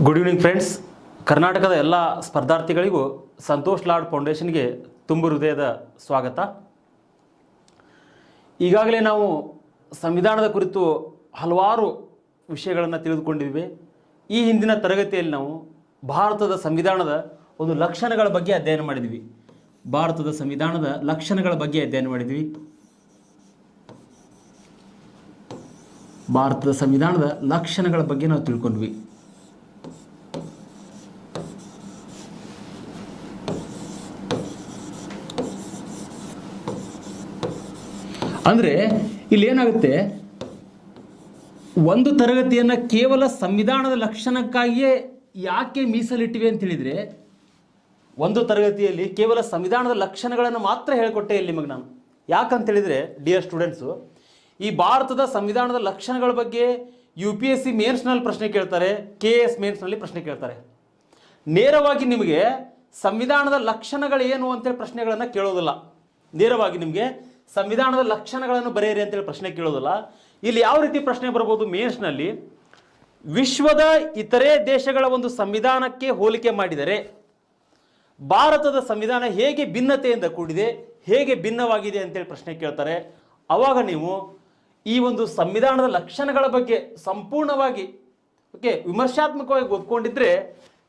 Good evening friends. ಕರ್ನಾಟಕದ ಎಲ್ಲ ಸ್ಪರ್ಧಾರ್ಥಿಗಳಿಗೂ ಸಂತೋಷ್ ಲಾಡ್ ಫೌಂಡೇಶನ್ಗೆ ತುಂಬು ಹೃದಯದ ಸ್ವಾಗತ. ಈಗಾಗಲೇ ನಾವು ಸಂವಿಧಾನದ ಕುರಿತು ಹಲವಾರು ವಿಷಯಗಳನ್ನು ತಿಳಿದುಕೊಂಡಿದ್ದೇವೆ. ಈ ಹಿಂದಿನ ತರಗತಿಯಲ್ಲಿ ನಾವು ಭಾರತದ ಸಂವಿಧಾನದ ಒಂದು ಲಕ್ಷಣಗಳ ಬಗ್ಗೆ ಅಧ್ಯಯನ ಮಾಡಿದ್ವಿ. ಭಾರತದ ಸಂವಿಧಾನದ ಲಕ್ಷಣಗಳ ಬಗ್ಗೆ ಅಧ್ಯಯನ ಮಾಡಿದ್ವಿ. ಭಾರತದ ಸಂವಿಧಾನದ ಲಕ್ಷಣಗಳ ಬಗ್ಗೆ ನಾವು ತಿಳ್ಕೊಂಡ್ವಿ. ಅಂದರೆ ಇಲ್ಲಿ ಏನಾಗುತ್ತೆ, ಒಂದು ತರಗತಿಯನ್ನು ಕೇವಲ ಸಂವಿಧಾನದ ಲಕ್ಷಣಕ್ಕಾಗಿಯೇ ಯಾಕೆ ಮೀಸಲಿಟ್ಟಿವೆ ಅಂತ ಹೇಳಿದರೆ, ಒಂದು ತರಗತಿಯಲ್ಲಿ ಕೇವಲ ಸಂವಿಧಾನದ ಲಕ್ಷಣಗಳನ್ನು ಮಾತ್ರ ಹೇಳಿಕೊಟ್ಟೆ ಇಲ್ಲಿ ನಿಮಗೆ ನಾನು. ಯಾಕಂತೇಳಿದರೆ ಡಿಯರ್ ಸ್ಟೂಡೆಂಟ್ಸು, ಈ ಭಾರತದ ಸಂವಿಧಾನದ ಲಕ್ಷಣಗಳ ಬಗ್ಗೆ UPSC ಮೇನ್ಸ್ನಲ್ಲಿ ಪ್ರಶ್ನೆ ಕೇಳ್ತಾರೆ, KS ಮೇನ್ಸ್ನಲ್ಲಿ ಪ್ರಶ್ನೆ ಕೇಳ್ತಾರೆ. ನೇರವಾಗಿ ನಿಮಗೆ ಸಂವಿಧಾನದ ಲಕ್ಷಣಗಳೇನು ಅಂತೇಳಿ ಪ್ರಶ್ನೆಗಳನ್ನು ಕೇಳೋದಿಲ್ಲ. ನೇರವಾಗಿ ನಿಮಗೆ ಸಂವಿಧಾನದ ಲಕ್ಷಣಗಳನ್ನು ಬರೆಯಿರಿ ಅಂತೇಳಿ ಪ್ರಶ್ನೆ ಕೇಳೋದಿಲ್ಲ. ಇಲ್ಲಿ ಯಾವ ರೀತಿ ಪ್ರಶ್ನೆ ಬರ್ಬೋದು ಮೇನ್ಸ್ನಲ್ಲಿ, ವಿಶ್ವದ ಇತರೆ ದೇಶಗಳ ಒಂದು ಸಂವಿಧಾನಕ್ಕೆ ಹೋಲಿಕೆ ಮಾಡಿದರೆ ಭಾರತದ ಸಂವಿಧಾನ ಹೇಗೆ ಭಿನ್ನತೆಯಿಂದ ಕೂಡಿದೆ, ಹೇಗೆ ಭಿನ್ನವಾಗಿದೆ ಅಂತೇಳಿ ಪ್ರಶ್ನೆ ಕೇಳ್ತಾರೆ. ಆವಾಗ ನೀವು ಈ ಒಂದು ಸಂವಿಧಾನದ ಲಕ್ಷಣಗಳ ಬಗ್ಗೆ ಸಂಪೂರ್ಣವಾಗಿ ವಿಮರ್ಶಾತ್ಮಕವಾಗಿ ಓದ್ಕೊಂಡಿದ್ರೆ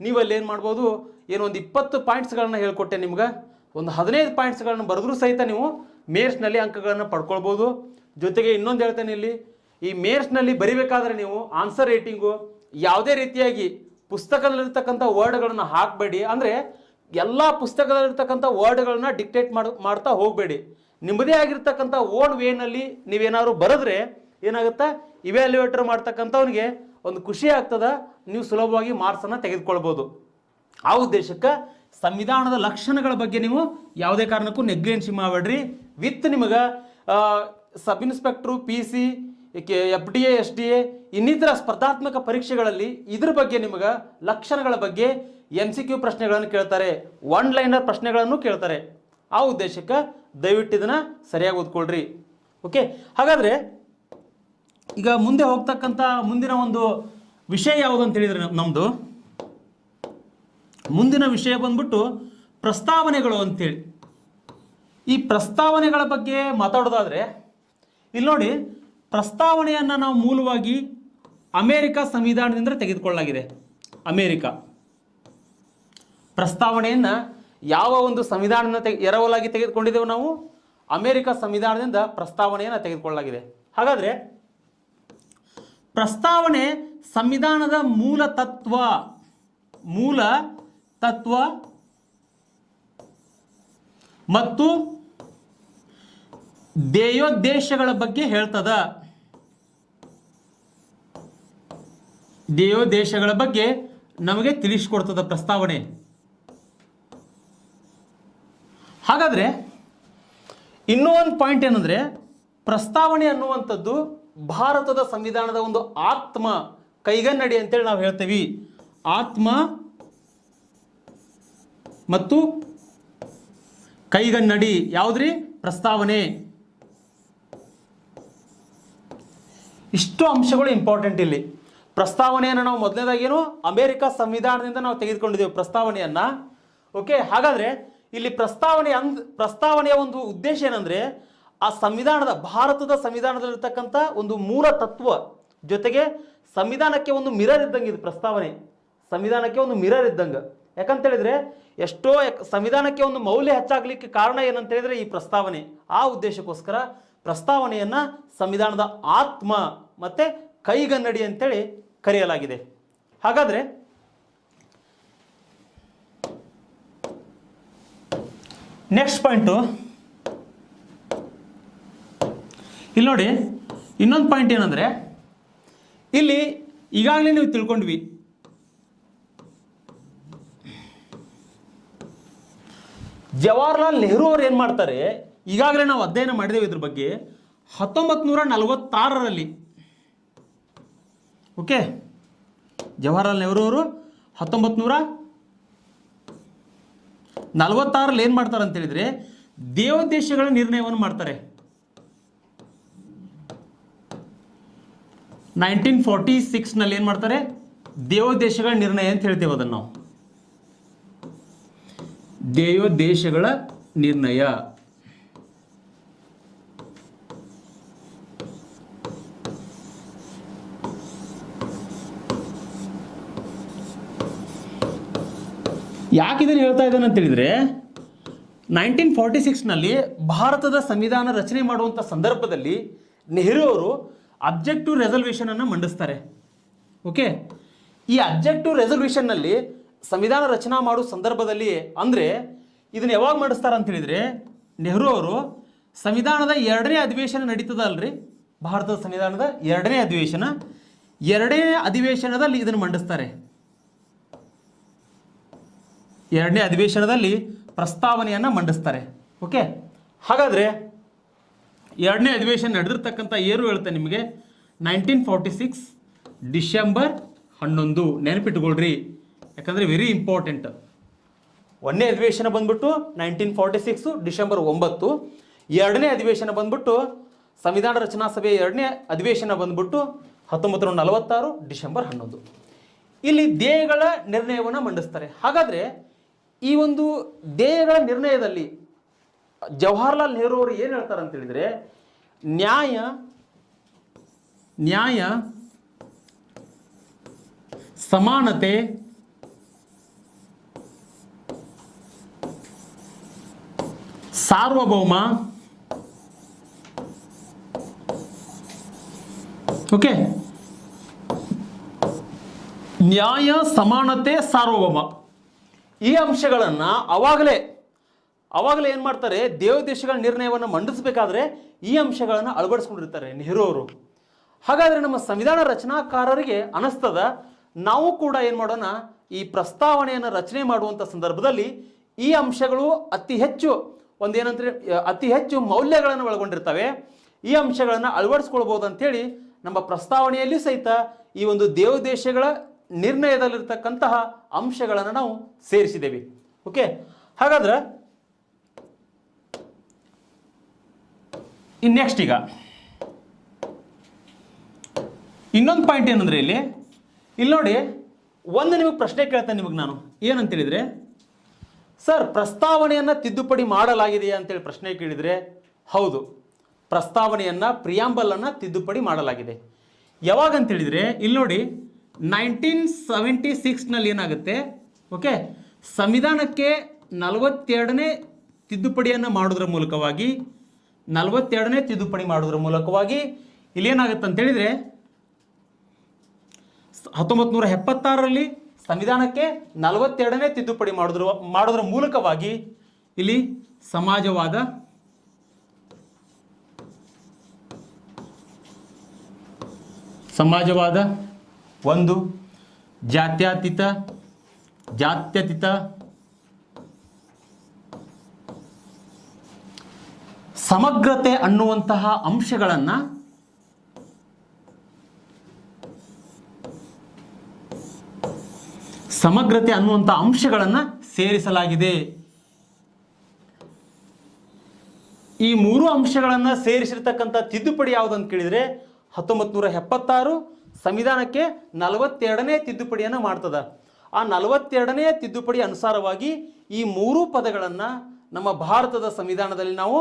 ನೀವು ಅಲ್ಲಿ ಏನು ಮಾಡ್ಬೋದು, ಏನೋ ಒಂದು 20 ಪಾಯಿಂಟ್ಸ್ಗಳನ್ನು ಹೇಳ್ಕೊಟ್ಟೆ ನಿಮ್ಗೆ, ಒಂದು 15 ಪಾಯಿಂಟ್ಸ್ಗಳನ್ನು ಬರೆದ್ರೂ ಸಹಿತ ನೀವು ಮೇನ್ಸ್ನಲ್ಲಿ ಅಂಕಗಳನ್ನು ಪಡ್ಕೊಳ್ಬೋದು. ಜೊತೆಗೆ ಇನ್ನೊಂದು ಹೇಳ್ತೇನೆ, ಇಲ್ಲಿ ಈ ಮೇನ್ಸ್ನಲ್ಲಿ ಬರಿಬೇಕಾದ್ರೆ ನೀವು ಆನ್ಸರ್ ರೇಟಿಂಗು ಯಾವುದೇ ರೀತಿಯಾಗಿ ಪುಸ್ತಕದಲ್ಲಿರ್ತಕ್ಕಂಥ ವರ್ಡ್ಗಳನ್ನು ಹಾಕಬೇಡಿ. ಅಂದರೆ ಎಲ್ಲ ಪುಸ್ತಕದಲ್ಲಿರ್ತಕ್ಕಂಥ ವರ್ಡ್ಗಳನ್ನ ಡಿಕ್ಟೇಟ್ ಮಾಡ್ತಾ ಹೋಗಬೇಡಿ. ನಿಮ್ಮದೇ ಆಗಿರ್ತಕ್ಕಂಥ ಓನ್ ವೇನಲ್ಲಿ ನೀವೇನಾದ್ರು ಬರೆದ್ರೆ ಏನಾಗುತ್ತಾ, ಇವ್ಯಾಲ್ಯೂಯೇಟರ್ ಮಾಡ್ತಕ್ಕಂಥವ್ನಿಗೆ ಒಂದು ಖುಷಿ ಆಗ್ತದ, ನೀವು ಸುಲಭವಾಗಿ ಮಾರ್ಕ್ಸನ್ನು ತೆಗೆದುಕೊಳ್ಬೋದು. ಆ ಉದ್ದೇಶಕ್ಕೆ ಸಂವಿಧಾನದ ಲಕ್ಷಣಗಳ ಬಗ್ಗೆ ನೀವು ಯಾವುದೇ ಕಾರಣಕ್ಕೂ ನೆಗ್ಲೆನ್ಸಿ ಮಾಡಬೇಡ್ರಿ. ವಿತ್ ನಿಮಗೆ sub inspector, PC, FDA, SDA ಇನ್ನಿತರ ಸ್ಪರ್ಧಾತ್ಮಕ ಪರೀಕ್ಷೆಗಳಲ್ಲಿ ಇದ್ರ ಬಗ್ಗೆ ನಿಮಗೆ ಲಕ್ಷಣಗಳ ಬಗ್ಗೆ MCQ ಪ್ರಶ್ನೆಗಳನ್ನು ಕೇಳ್ತಾರೆ, ಒನ್ ಲೈನರ್ ಪ್ರಶ್ನೆಗಳನ್ನು ಕೇಳ್ತಾರೆ. ಆ ಉದ್ದೇಶಕ್ಕೆ ದಯವಿಟ್ಟು ಇದನ್ನು ಸರಿಯಾಗಿ ಓದ್ಕೊಳ್ರಿ. ಓಕೆ, ಹಾಗಾದರೆ ಈಗ ಮುಂದೆ ಹೋಗ್ತಕ್ಕಂಥ ಮುಂದಿನ ಒಂದು ವಿಷಯ ಯಾವುದು ಅಂತ ಹೇಳಿದರೆ, ನಮ್ಮದು ಮುಂದಿನ ವಿಷಯ ಬಂದ್ಬಿಟ್ಟು ಪ್ರಸ್ತಾವನೆಗಳು ಅಂತೇಳಿ. ಈ ಪ್ರಸ್ತಾವನೆಗಳ ಬಗ್ಗೆ ಮಾತಾಡೋದಾದರೆ ಇಲ್ಲಿ ನೋಡಿ, ಪ್ರಸ್ತಾವನೆಯನ್ನು ನಾವು ಮೂಲವಾಗಿ ಅಮೇರಿಕಾ ಸಂವಿಧಾನದಿಂದ ತೆಗೆದುಕೊಳ್ಳಲಾಗಿದೆ. ಅಮೇರಿಕಾ ಪ್ರಸ್ತಾವನೆಯನ್ನು ಯಾವ ಒಂದು ಸಂವಿಧಾನದಿಂದ ಎರವಲಾಗಿ ತೆಗೆದುಕೊಂಡಿದ್ದೇವೆ ನಾವು, ಅಮೇರಿಕಾ ಸಂವಿಧಾನದಿಂದ ಪ್ರಸ್ತಾವನೆಯನ್ನು ತೆಗೆದುಕೊಳ್ಳಲಾಗಿದೆ. ಹಾಗಾದರೆ ಪ್ರಸ್ತಾವನೆ ಸಂವಿಧಾನದ ಮೂಲ ತತ್ವ ಮತ್ತು ಧ್ಯೇಯೋದ್ದೇಶಗಳ ಬಗ್ಗೆ ಹೇಳ್ತದ. ಧ್ಯೇಯೋದ್ದೇಶಗಳ ಬಗ್ಗೆ ನಮಗೆ ತಿಳಿಸಿಕೊಡ್ತದ ಪ್ರಸ್ತಾವನೆ. ಹಾಗಾದರೆ ಇನ್ನೂ ಒಂದು ಪಾಯಿಂಟ್ ಏನಂದರೆ, ಪ್ರಸ್ತಾವನೆ ಅನ್ನುವಂಥದ್ದು ಭಾರತದ ಸಂವಿಧಾನದ ಒಂದು ಆತ್ಮ, ಕೈಗನ್ನಡಿ ಅಂತೇಳಿ ನಾವು ಹೇಳ್ತೀವಿ. ಆತ್ಮ ಮತ್ತು ಕೈಗನ್ನಡಿ ಯಾವುದ್ರಿ? ಪ್ರಸ್ತಾವನೆ. ಇಷ್ಟು ಅಂಶಗಳು ಇಂಪಾರ್ಟೆಂಟ್ ಇಲ್ಲಿ. ಪ್ರಸ್ತಾವನೆಯನ್ನು ನಾವು ಮೊದಲನೇದಾಗೇನು ಅಮೇರಿಕಾ ಸಂವಿಧಾನದಿಂದ ನಾವು ತೆಗೆದುಕೊಂಡಿದ್ದೇವೆ ಪ್ರಸ್ತಾವನೆಯನ್ನು. ಓಕೆ, ಹಾಗಾದರೆ ಇಲ್ಲಿ ಪ್ರಸ್ತಾವನೆಯ ಒಂದು ಉದ್ದೇಶ ಏನಂದರೆ, ಆ ಸಂವಿಧಾನದ ಭಾರತದ ಸಂವಿಧಾನದಲ್ಲಿರ್ತಕ್ಕಂಥ ಒಂದು ಮೂಲ ತತ್ವ ಜೊತೆಗೆ ಸಂವಿಧಾನಕ್ಕೆ ಒಂದು ಮಿರರ್ ಇದ್ದಂಗೆ ಇದು ಪ್ರಸ್ತಾವನೆ. ಸಂವಿಧಾನಕ್ಕೆ ಒಂದು ಮಿರರ್ ಇದ್ದಂಗೆ. ಯಾಕಂತೇಳಿದರೆ ಎಷ್ಟೋ ಸಂವಿಧಾನಕ್ಕೆ ಒಂದು ಮೌಲ್ಯ ಹೆಚ್ಚಾಗಲಿಕ್ಕೆ ಕಾರಣ ಏನಂತ ಹೇಳಿದರೆ ಈ ಪ್ರಸ್ತಾವನೆ. ಆ ಉದ್ದೇಶಕ್ಕೋಸ್ಕರ ಪ್ರಸ್ತಾವನೆಯನ್ನು ಸಂವಿಧಾನದ ಆತ್ಮ ಮತ್ತು ಕೈಗನ್ನಡಿ ಅಂತೇಳಿ ಕರೆಯಲಾಗಿದೆ. ಹಾಗಾದರೆ ನೆಕ್ಸ್ಟ್ ಪಾಯಿಂಟು ಇಲ್ಲಿ ನೋಡಿ, ಇನ್ನೊಂದು ಪಾಯಿಂಟ್ ಏನಂದರೆ, ಇಲ್ಲಿ ಈಗಾಗಲೇ ನೀವು ತಿಳ್ಕೊಂಡ್ವಿ, ಜವಾಹರ್ಲಾಲ್ ನೆಹರು ಅವರು ಏನು ಮಾಡ್ತಾರೆ, ಈಗಾಗಲೇ ನಾವು ಅಧ್ಯಯನ ಮಾಡಿದ್ದೇವೆ ಇದ್ರ ಬಗ್ಗೆ. 1946ರಲ್ಲಿ ಓಕೆ, ಜವಾಹರ್ಲಾಲ್ ನೆಹರು ಅವರು 1946ರಲ್ಲಿ ಏನು ಮಾಡ್ತಾರೆ ಅಂತ ಹೇಳಿದರೆ, ಧ್ಯೇಯೋದ್ದೇಶಗಳ ನಿರ್ಣಯವನ್ನು ಮಾಡ್ತಾರೆ. 1946ನಲ್ಲಿ ಏನು ಮಾಡ್ತಾರೆ, ದೇವೋದ್ದೇಶಗಳ ನಿರ್ಣಯ ಅಂತ ಹೇಳ್ತೇವೆ ಅದನ್ನು ನಾವು. ದೇವೋದ್ದೇಶಗಳ ನಿರ್ಣಯ. ಯಾಕೆ ಇದನ್ನು ಹೇಳ್ತಾ ಇದ್ದಾನೆ ಅಂತ ಹೇಳಿದ್ರೆ 1946ನಲ್ಲಿ ಭಾರತದ ಸಂವಿಧಾನ ರಚನೆ ಮಾಡುವಂಥ ಸಂದರ್ಭದಲ್ಲಿ ನೆಹರು ಅವರು ಅಬ್ಜೆಕ್ಟಿವ್ ರೆಸಲ್ಯೂಷನ್ ಅನ್ನು ಮಂಡಿಸ್ತಾರೆ. ಓಕೆ, ಈ ಅಬ್ಜೆಕ್ಟಿವ್ ರೆಸಲ್ಯೂಷನ್ನಲ್ಲಿ ಸಂವಿಧಾನ ರಚನಾ ಮಾಡೋ ಸಂದರ್ಭದಲ್ಲಿ ಅಂದರೆ ಇದನ್ನು ಯಾವಾಗ ಮಂಡಿಸ್ತಾರೆ ಅಂತ ಹೇಳಿದರೆ, ನೆಹರು ಅವರು ಸಂವಿಧಾನದ 2ನೇ ಅಧಿವೇಶನ ನಡೀತದಲ್ರಿ, ಭಾರತದ ಸಂವಿಧಾನದ 2ನೇ ಅಧಿವೇಶನದಲ್ಲಿ ಇದನ್ನು ಮಂಡಿಸ್ತಾರೆ. 2ನೇ ಅಧಿವೇಶನದಲ್ಲಿ ಪ್ರಸ್ತಾವನೆಯನ್ನು ಮಂಡಿಸ್ತಾರೆ. ಓಕೆ, ಹಾಗಾದರೆ 2ನೇ ಅಧಿವೇಶನ ನಡೆದಿರ್ತಕ್ಕಂಥ ಏರು ಹೇಳ್ತೇನೆ ನಿಮಗೆ 1946 ಡಿಸೆಂಬರ್ 11. ನೆನಪಿಟ್ಟುಕೊಳ್ರಿ, ಯಾಕಂದರೆ ವೆರಿ ಇಂಪಾರ್ಟೆಂಟ್. 1ನೇ ಅಧಿವೇಶನ ಬಂದ್ಬಿಟ್ಟು 1946 ಡಿಸೆಂಬರ್ 9. 2ನೇ ಅಧಿವೇಶನ ಬಂದ್ಬಿಟ್ಟು ಸಂವಿಧಾನ ರಚನಾ ಸಭೆಯ 2ನೇ ಅಧಿವೇಶನ ಬಂದ್ಬಿಟ್ಟು 1946 ಡಿಸೆಂಬರ್ 11. ಇಲ್ಲಿ ಧ್ಯೇಯಗಳ ನಿರ್ಣಯವನ್ನು ಮಂಡಿಸ್ತಾರೆ. ಹಾಗಾದರೆ ಈ ಒಂದು ಧ್ಯೇಯಗಳ ನಿರ್ಣಯದಲ್ಲಿ ಜವಾಹರ್ಲಾಲ್ ನೆಹರು ಅವರು ಏನು ಹೇಳ್ತಾರೆ ಅಂತ ಹೇಳಿದರೆ, ನ್ಯಾಯ ಸಮಾನತೆ ಸಾರ್ವಭೌಮ, ಓಕೆ, ನ್ಯಾಯ ಸಮಾನತೆ ಸಾರ್ವಭೌಮ ಈ ಅಂಶಗಳನ್ನು ಅವಾಗಲೇ ಏನು ಮಾಡ್ತಾರೆ, ದೇವೋದ್ದೇಶಗಳ ನಿರ್ಣಯವನ್ನು ಮಂಡಿಸಬೇಕಾದ್ರೆ ಈ ಅಂಶಗಳನ್ನು ಅಳವಡಿಸ್ಕೊಂಡಿರ್ತಾರೆ ನೆಹರು ಅವರು. ಹಾಗಾದರೆ ನಮ್ಮ ಸಂವಿಧಾನ ರಚನಾಕಾರರಿಗೆ ಅನಿಸ್ತದ, ನಾವು ಕೂಡ ಏನು ಮಾಡೋಣ, ಈ ಪ್ರಸ್ತಾವನೆಯನ್ನು ರಚನೆ ಮಾಡುವಂಥ ಸಂದರ್ಭದಲ್ಲಿ ಈ ಅಂಶಗಳು ಅತಿ ಹೆಚ್ಚು ಮೌಲ್ಯಗಳನ್ನು ಒಳಗೊಂಡಿರ್ತವೆ, ಈ ಅಂಶಗಳನ್ನು ಅಳವಡಿಸ್ಕೊಳ್ಬೋದು ಅಂಥೇಳಿ ನಮ್ಮ ಪ್ರಸ್ತಾವನೆಯಲ್ಲಿ ಸಹಿತ ಈ ಒಂದು ದೇವೋದ್ದೇಶಗಳ ನಿರ್ಣಯದಲ್ಲಿರ್ತಕ್ಕಂತಹ ಅಂಶಗಳನ್ನು ನಾವು ಸೇರಿಸಿದ್ದೇವೆ. ಓಕೆ, ಹಾಗಾದ್ರೆ ನೆಕ್ಸ್ಟ್ ಈಗ ಇನ್ನೊಂದು ಪಾಯಿಂಟ್ ಏನಂದ್ರೆ ಇಲ್ಲಿ ನೋಡಿ ಒಂದು ನಿಮಗೆ ಪ್ರಶ್ನೆ ಕೇಳ್ತೇನೆ ನಿಮಗೆ ನಾನು, ಏನಂತೇಳಿದರೆ, ಸರ್ ಪ್ರಸ್ತಾವನೆಯನ್ನು ತಿದ್ದುಪಡಿ ಮಾಡಲಾಗಿದೆಯಾ ಅಂತೇಳಿ ಪ್ರಶ್ನೆ ಕೇಳಿದರೆ, ಹೌದು, ಪ್ರಸ್ತಾವನೆಯನ್ನು ಪ್ರಿಯಾಂಬಲನ್ನು ತಿದ್ದುಪಡಿ ಮಾಡಲಾಗಿದೆ. ಯಾವಾಗ ಅಂತೇಳಿದರೆ ಇಲ್ಲಿ ನೋಡಿ 1976ನಲ್ಲಿ ಏನಾಗುತ್ತೆ, ಓಕೆ, ಸಂವಿಧಾನಕ್ಕೆ 42ನೇ ತಿದ್ದುಪಡಿಯನ್ನು ಮಾಡೋದ್ರ ಮೂಲಕವಾಗಿ ಇಲ್ಲಿ ಏನಾಗುತ್ತೆ ಅಂತೇಳಿದರೆ 1976ರಲ್ಲಿ ಸಂವಿಧಾನಕ್ಕೆ 42ನೇ ತಿದ್ದುಪಡಿ ಮಾಡೋದ್ರ ಮೂಲಕವಾಗಿ ಇಲ್ಲಿ ಸಮಾಜವಾದ, ಒಂದು ಜಾತ್ಯತೀತ ಸಮಗ್ರತೆ ಅನ್ನುವಂತಹ ಅಂಶಗಳನ್ನು ಸೇರಿಸಲಾಗಿದೆ. ಈ 3 ಅಂಶಗಳನ್ನು ಸೇರಿಸಿರ್ತಕ್ಕಂಥ ತಿದ್ದುಪಡಿ ಯಾವುದು ಅಂತ ಕೇಳಿದರೆ 1976 ಸಂವಿಧಾನಕ್ಕೆ 42ನೇ ತಿದ್ದುಪಡಿಯನ್ನು ಮಾಡ್ತದ. ಆ 42ನೇ ತಿದ್ದುಪಡಿ ಅನುಸಾರವಾಗಿ ಈ 3 ಪದಗಳನ್ನು ನಮ್ಮ ಭಾರತದ ಸಂವಿಧಾನದಲ್ಲಿ ನಾವು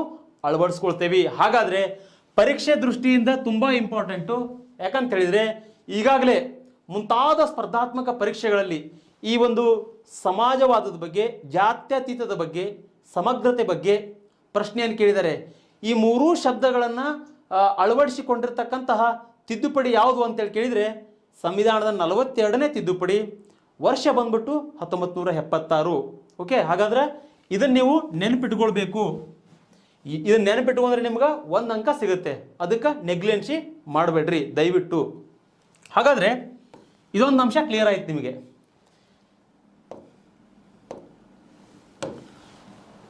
ಅಳವಡಿಸ್ಕೊಳ್ತೇವೆ. ಹಾಗಾದರೆ ಪರೀಕ್ಷೆ ದೃಷ್ಟಿಯಿಂದ ತುಂಬ ಇಂಪಾರ್ಟೆಂಟು. ಯಾಕಂತ ಹೇಳಿದರೆ ಈಗಾಗಲೇ ಮುಂತಾದ ಸ್ಪರ್ಧಾತ್ಮಕ ಪರೀಕ್ಷೆಗಳಲ್ಲಿ ಈ ಒಂದು ಸಮಾಜವಾದದ ಬಗ್ಗೆ, ಜಾತ್ಯತೀತದ ಬಗ್ಗೆ, ಸಮಗ್ರತೆ ಬಗ್ಗೆ ಪ್ರಶ್ನೆಯನ್ನು ಕೇಳಿದ್ದಾರೆ. ಈ 3 ಶಬ್ದಗಳನ್ನು ಅಳವಡಿಸಿಕೊಂಡಿರ್ತಕ್ಕಂತಹ ತಿದ್ದುಪಡಿ ಯಾವುದು ಅಂತೇಳಿ ಕೇಳಿದರೆ ಸಂವಿಧಾನದ 42ನೇ ತಿದ್ದುಪಡಿ, ವರ್ಷ ಬಂದ್ಬಿಟ್ಟು 1976. ಓಕೆ, ಹಾಗಾದ್ರೆ ಇದನ್ನು ನೀವು ನೆನಪಿಟ್ಕೊಳ್ಬೇಕು. ಇದನ್ನು ನೆನಪಿಟ್ಕೊಂಡ್ರೆ ನಿಮ್ಗೆ 1 ಅಂಕ ಸಿಗುತ್ತೆ. ಅದಕ್ಕೆ ನೆಗ್ಲೆನ್ಸಿ ಮಾಡಬೇಡ್ರಿ ದಯವಿಟ್ಟು. ಹಾಗಾದರೆ ಇದೊಂದು ಅಂಶ ಕ್ಲಿಯರ್ ಆಯ್ತು ನಿಮಗೆ.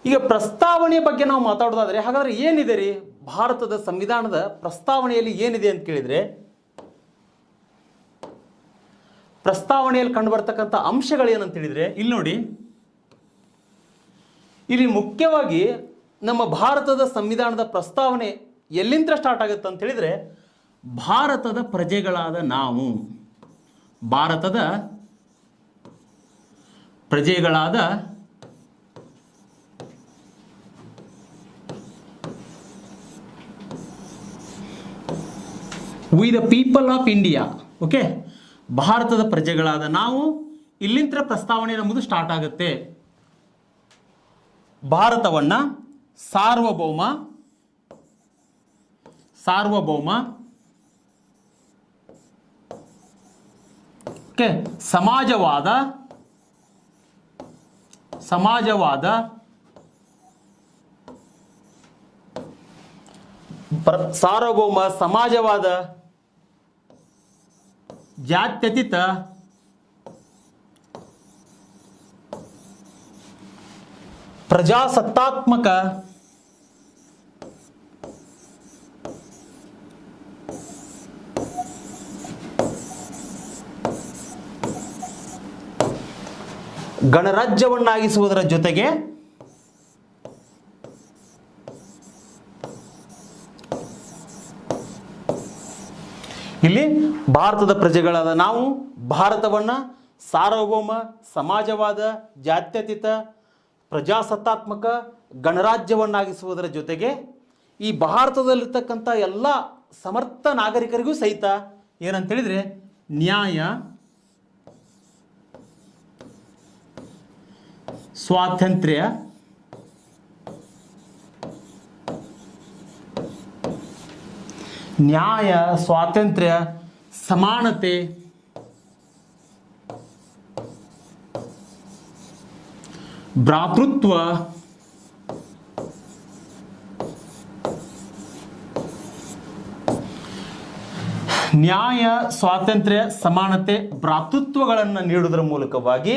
ಈಗ ಪ್ರಸ್ತಾವನೆಯ ಬಗ್ಗೆ ನಾವು ಮಾತಾಡೋದಾದರೆ, ಹಾಗಾದರೆ ಏನಿದೆ ರೀ ಭಾರತದ ಸಂವಿಧಾನದ ಪ್ರಸ್ತಾವನೆಯಲ್ಲಿ ಏನಿದೆ ಅಂತ ಕೇಳಿದರೆ, ಪ್ರಸ್ತಾವನೆಯಲ್ಲಿ ಕಂಡುಬರ್ತಕ್ಕಂಥ ಅಂಶಗಳು ಏನಂತ ಹೇಳಿದರೆ ಇಲ್ಲಿ ನೋಡಿ, ಇಲ್ಲಿ ಮುಖ್ಯವಾಗಿ ನಮ್ಮ ಭಾರತದ ಸಂವಿಧಾನದ ಪ್ರಸ್ತಾವನೆ ಎಲ್ಲಿಂದ ಸ್ಟಾರ್ಟ್ ಆಗುತ್ತೆ ಅಂತ ಹೇಳಿದರೆ, ಭಾರತದ ಪ್ರಜೆಗಳಾದ ನಾವು, ಭಾರತದ ಪ್ರಜೆಗಳಾದ we the people of India. Okay, ಭಾರತದ ಪ್ರಜೆಗಳಾದ ನಾವು, ಇಲ್ಲಿಂದ ಪ್ರಸ್ತಾವನೆ ನಮ್ಮದು ಸ್ಟಾರ್ಟ್ ಆಗುತ್ತೆ. ಭಾರತವನ್ನ ಸಾರ್ವಭೌಮ ಓಕೆ ಸಮಾಜವಾದ ಸಾರ್ವಭೌಮ ಸಮಾಜವಾದ ಜಾತ್ಯತೀತ ಪ್ರಜಾಸತ್ತಾತ್ಮಕ ಗಣರಾಜ್ಯವನ್ನಾಗಿಸುವುದರ ಜೊತೆಗೆ ಇಲ್ಲಿ ಭಾರತದ ಪ್ರಜೆಗಳಾದ ನಾವು ಭಾರತವನ್ನ ಸಾರ್ವಭೌಮ ಸಮಾಜವಾದ ಜಾತ್ಯತೀತ ಪ್ರಜಾಸತ್ತಾತ್ಮಕ ಗಣರಾಜ್ಯವನ್ನಾಗಿಸುವುದರ ಜೊತೆಗೆ ಈ ಭಾರತದಲ್ಲಿರ್ತಕ್ಕಂಥ ಎಲ್ಲ ಸಮರ್ಥ ನಾಗರಿಕರಿಗೂ ಸಹಿತ ಏನಂತೇಳಿದರೆ ನ್ಯಾಯ, ಸ್ವಾತಂತ್ರ್ಯ, ಸಮಾನತೆ, ಭ್ರಾತೃತ್ವ, ನ್ಯಾಯ, ಸ್ವಾತಂತ್ರ್ಯ, ಸಮಾನತೆ, ಭ್ರಾತೃತ್ವಗಳನ್ನು ನೀಡುವುದರ ಮೂಲಕವಾಗಿ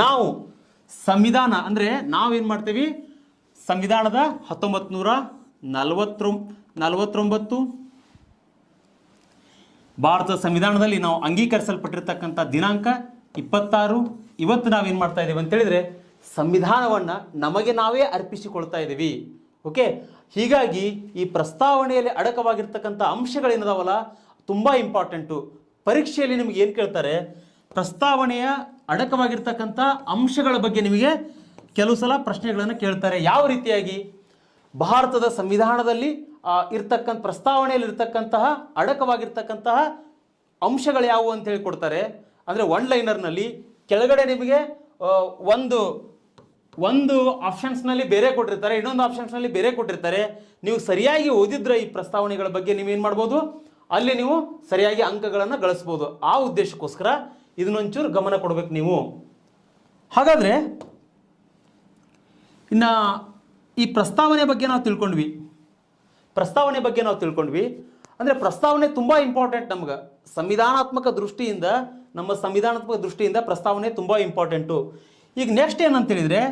ನಾವು ಸಂವಿಧಾನ ಅಂದರೆ ನಾವೇನು ಮಾಡ್ತೀವಿ, ಸಂವಿಧಾನದ 1949 ಭಾರತದ ಸಂವಿಧಾನದಲ್ಲಿ ನಾವು ಅಂಗೀಕರಿಸಲ್ಪಟ್ಟಿರ್ತಕ್ಕಂಥ ದಿನಾಂಕ 26. ಇವತ್ತು ನಾವೇನು ಮಾಡ್ತಾ ಇದ್ದೀವಿ ಅಂತೇಳಿದರೆ ಸಂವಿಧಾನವನ್ನು ನಮಗೆ ನಾವೇ ಅರ್ಪಿಸಿಕೊಳ್ತಾ ಇದ್ದೀವಿ. ಓಕೆ, ಹೀಗಾಗಿ ಈ ಪ್ರಸ್ತಾವನೆಯಲ್ಲಿ ಅಡಕವಾಗಿರ್ತಕ್ಕಂಥ ಅಂಶಗಳೇನದಾವಲ್ಲ ತುಂಬ ಇಂಪಾರ್ಟೆಂಟು. ಪರೀಕ್ಷೆಯಲ್ಲಿ ನಿಮಗೆ ಏನು ಕೇಳ್ತಾರೆ, ಪ್ರಸ್ತಾವನೆಯ ಅಡಕವಾಗಿರ್ತಕ್ಕಂಥ ಅಂಶಗಳ ಬಗ್ಗೆ ನಿಮಗೆ ಕೆಲವು ಸಲ ಪ್ರಶ್ನೆಗಳನ್ನು ಕೇಳ್ತಾರೆ. ಯಾವ ರೀತಿಯಾಗಿ ಭಾರತದ ಸಂವಿಧಾನದಲ್ಲಿ ಇರ್ತಕ್ಕಂಥ ಪ್ರಸ್ತಾವನೆಯಲ್ಲಿ ಇರ್ತಕ್ಕಂತಹ ಅಡಕವಾಗಿರ್ತಕ್ಕಂತಹ ಅಂಶಗಳು ಯಾವುವು ಅಂತ ಹೇಳಿ ಕೊಡ್ತಾರೆ. ಅಂದರೆ ಒನ್ ಲೈನರ್ನಲ್ಲಿ ಕೆಳಗಡೆ ನಿಮಗೆ ಒಂದು ಆಪ್ಷನ್ಸ್ನಲ್ಲಿ ಬೇರೆ ಕೊಟ್ಟಿರ್ತಾರೆ, ಇನ್ನೊಂದು ಆಪ್ಷನ್ಸ್ನಲ್ಲಿ ಬೇರೆ ಕೊಟ್ಟಿರ್ತಾರೆ. ನೀವು ಸರಿಯಾಗಿ ಓದಿದ್ರೆ ಈ ಪ್ರಸ್ತಾವನೆಗಳ ಬಗ್ಗೆ ನೀವೇನು ಮಾಡ್ಬೋದು, ಅಲ್ಲಿ ನೀವು ಸರಿಯಾಗಿ ಅಂಕಗಳನ್ನು ಗಳಿಸ್ಬೋದು. ಆ ಉದ್ದೇಶಕ್ಕೋಸ್ಕರ ಇದನ್ನೊಂಚೂರು ಗಮನ ಕೊಡಬೇಕು ನೀವು. ಹಾಗಾದರೆ ಇನ್ನು ಈ ಪ್ರಸ್ತಾವನೆ ಬಗ್ಗೆ ನಾವು ತಿಳ್ಕೊಂಡ್ವಿ. ಅಂದರೆ ಪ್ರಸ್ತಾವನೆ ತುಂಬ ಇಂಪಾರ್ಟೆಂಟ್ ನಮ್ಗೆ ಸಂವಿಧಾನಾತ್ಮಕ ದೃಷ್ಟಿಯಿಂದ ಪ್ರಸ್ತಾವನೆ ತುಂಬ ಇಂಪಾರ್ಟೆಂಟು. ಈಗ ನೆಕ್ಸ್ಟ್ ಏನಂತೇಳಿದರೆ,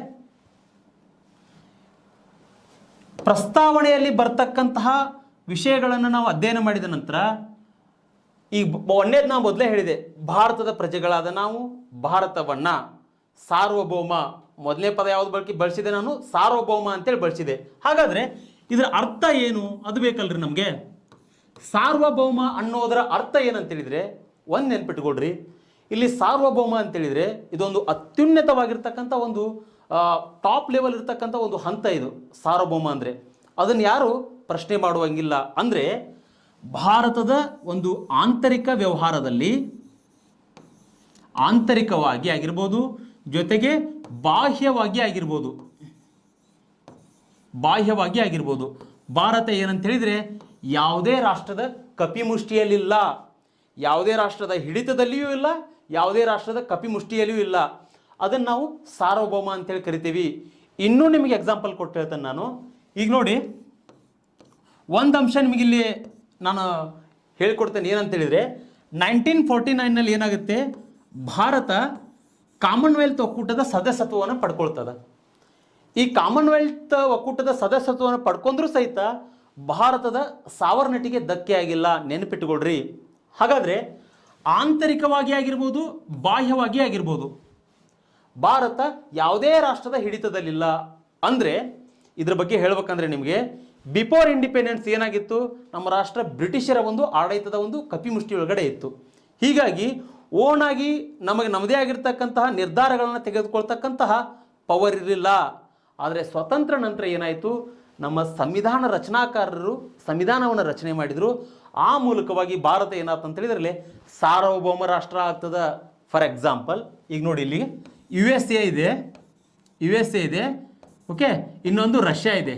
ಪ್ರಸ್ತಾವನೆಯಲ್ಲಿ ಬರ್ತಕ್ಕಂತಹ ವಿಷಯಗಳನ್ನು ನಾವು ಅಧ್ಯಯನ ಮಾಡಿದ ನಂತರ ಈಗ ಒಂದೇದು ನಾವು ಮೊದಲೇ ಹೇಳಿದೆ, ಭಾರತದ ಪ್ರಜೆಗಳಾದ ನಾವು ಭಾರತವನ್ನ ಸಾರ್ವಭೌಮ, ಮೊದಲನೇ ಪದ ಯಾವ್ದು ಬಳಸಿದೆ ನಾನು, ಸಾರ್ವಭೌಮ ಅಂತೇಳಿ ಬಳಸಿದೆ. ಹಾಗಾದರೆ ಇದರ ಅರ್ಥ ಏನು ಅದು ಬೇಕಲ್ರಿ ನಮಗೆ. ಸಾರ್ವಭೌಮ ಅನ್ನೋದರ ಅರ್ಥ ಏನಂತೇಳಿದರೆ ಒಂದು ನೆನ್ಪಿಟ್ಕೊಳ್ರಿ, ಇಲ್ಲಿ ಸಾರ್ವಭೌಮ ಅಂತೇಳಿದರೆ ಇದೊಂದು ಅತ್ಯುನ್ನತವಾಗಿರ್ತಕ್ಕಂಥ ಒಂದು ಟಾಪ್ ಲೆವೆಲ್ ಇರ್ತಕ್ಕಂಥ ಒಂದು ಹಂತ. ಇದು ಸಾರ್ವಭೌಮ ಅಂದರೆ ಅದನ್ನು ಯಾರು ಪ್ರಶ್ನೆ ಮಾಡುವಂಗಿಲ್ಲ. ಅಂದರೆ ಭಾರತದ ಒಂದು ಆಂತರಿಕ ವ್ಯವಹಾರದಲ್ಲಿ ಆಂತರಿಕವಾಗಿ ಆಗಿರ್ಬೋದು, ಜೊತೆಗೆ ಬಾಹ್ಯವಾಗಿ ಆಗಿರ್ಬೋದು. ಭಾರತ ಏನಂತ ಹೇಳಿದರೆ ಯಾವುದೇ ರಾಷ್ಟ್ರದ ಕಪಿಮುಷ್ಟಿಯಲ್ಲಿಲ್ಲ, ಯಾವುದೇ ರಾಷ್ಟ್ರದ ಹಿಡಿತದಲ್ಲಿಯೂ ಇಲ್ಲ, ಯಾವುದೇ ರಾಷ್ಟ್ರದ ಕಪಿಮುಷ್ಟಿಯಲ್ಲಿಯೂ ಇಲ್ಲ. ಅದನ್ನು ನಾವು ಸಾರ್ವಭೌಮ ಅಂತೇಳಿ ಕರಿತೀವಿ. ಇನ್ನೂ ನಿಮಗೆ ಎಕ್ಸಾಂಪಲ್ ಕೊಟ್ಟು ಹೇಳ್ತೇನೆ ನಾನು. ಈಗ ನೋಡಿ, ಒಂದು ಅಂಶ ನಿಮಗಿಲ್ಲಿ ನಾನು ಹೇಳ್ಕೊಡ್ತೇನೆ. ಏನಂತೇಳಿದರೆ 1949ನಲ್ಲಿ ಏನಾಗುತ್ತೆ, ಭಾರತ ಕಾಮನ್ವೆಲ್ತ್ ಒಕ್ಕೂಟದ ಸದಸ್ಯತ್ವವನ್ನು ಪಡ್ಕೊಳ್ತದೆ. ಈ ಕಾಮನ್ವೆಲ್ತ್ ಒಕ್ಕೂಟದ ಸದಸ್ಯತ್ವವನ್ನು ಪಡ್ಕೊಂಡ್ರೂ ಸಹಿತ ಭಾರತದ ಸಾವರ್ನಟಿಗೆ ಧಕ್ಕೆ ಆಗಿಲ್ಲ, ನೆನಪಿಟ್ಟುಕೊಳ್ರಿ. ಹಾಗಾದರೆ ಆಂತರಿಕವಾಗಿ ಆಗಿರ್ಬೋದು, ಬಾಹ್ಯವಾಗಿ ಆಗಿರ್ಬೋದು, ಭಾರತ ಯಾವುದೇ ರಾಷ್ಟ್ರದ ಹಿಡಿತದಲ್ಲಿಲ್ಲ. ಅಂದರೆ ಇದ್ರ ಬಗ್ಗೆ ಹೇಳ್ಬೇಕಂದ್ರೆ ನಿಮಗೆ ಬಿಫೋರ್ ಇಂಡಿಪೆಂಡೆನ್ಸ್ ಏನಾಗಿತ್ತು, ನಮ್ಮ ರಾಷ್ಟ್ರ ಬ್ರಿಟಿಷರ ಒಂದು ಆಡಳಿತದ ಒಂದು ಕಪಿಮುಷ್ಟಿ ಒಳಗಡೆ ಇತ್ತು. ಹೀಗಾಗಿ ಓನ್ ಆಗಿ ನಮಗೆ ನಮ್ಮದೇ ಆಗಿರ್ತಕ್ಕಂತಹ ನಿರ್ಧಾರಗಳನ್ನು ತೆಗೆದುಕೊಳ್ತಕ್ಕಂತಹ ಪವರ್ ಇರಲಿಲ್ಲ. ಆದರೆ ಸ್ವತಂತ್ರ ನಂತರ ಏನಾಯಿತು, ನಮ್ಮ ಸಂವಿಧಾನ ರಚನಾಕಾರರು ಸಂವಿಧಾನವನ್ನು ರಚನೆ ಮಾಡಿದರು. ಆ ಮೂಲಕವಾಗಿ ಭಾರತ ಏನಾಯ್ತು ಅಂತ ಹೇಳಿದ್ರಲ್ಲಿ ಸಾರ್ವಭೌಮ ರಾಷ್ಟ್ರ ಆಗ್ತದೆ. ಫಾರ್ ಎಕ್ಸಾಂಪಲ್ ಈಗ ನೋಡಿ, ಇಲ್ಲಿ ಯು ಎಸ್ ಎ ಇದೆ, ಓಕೆ, ಇನ್ನೊಂದು ರಷ್ಯಾ ಇದೆ.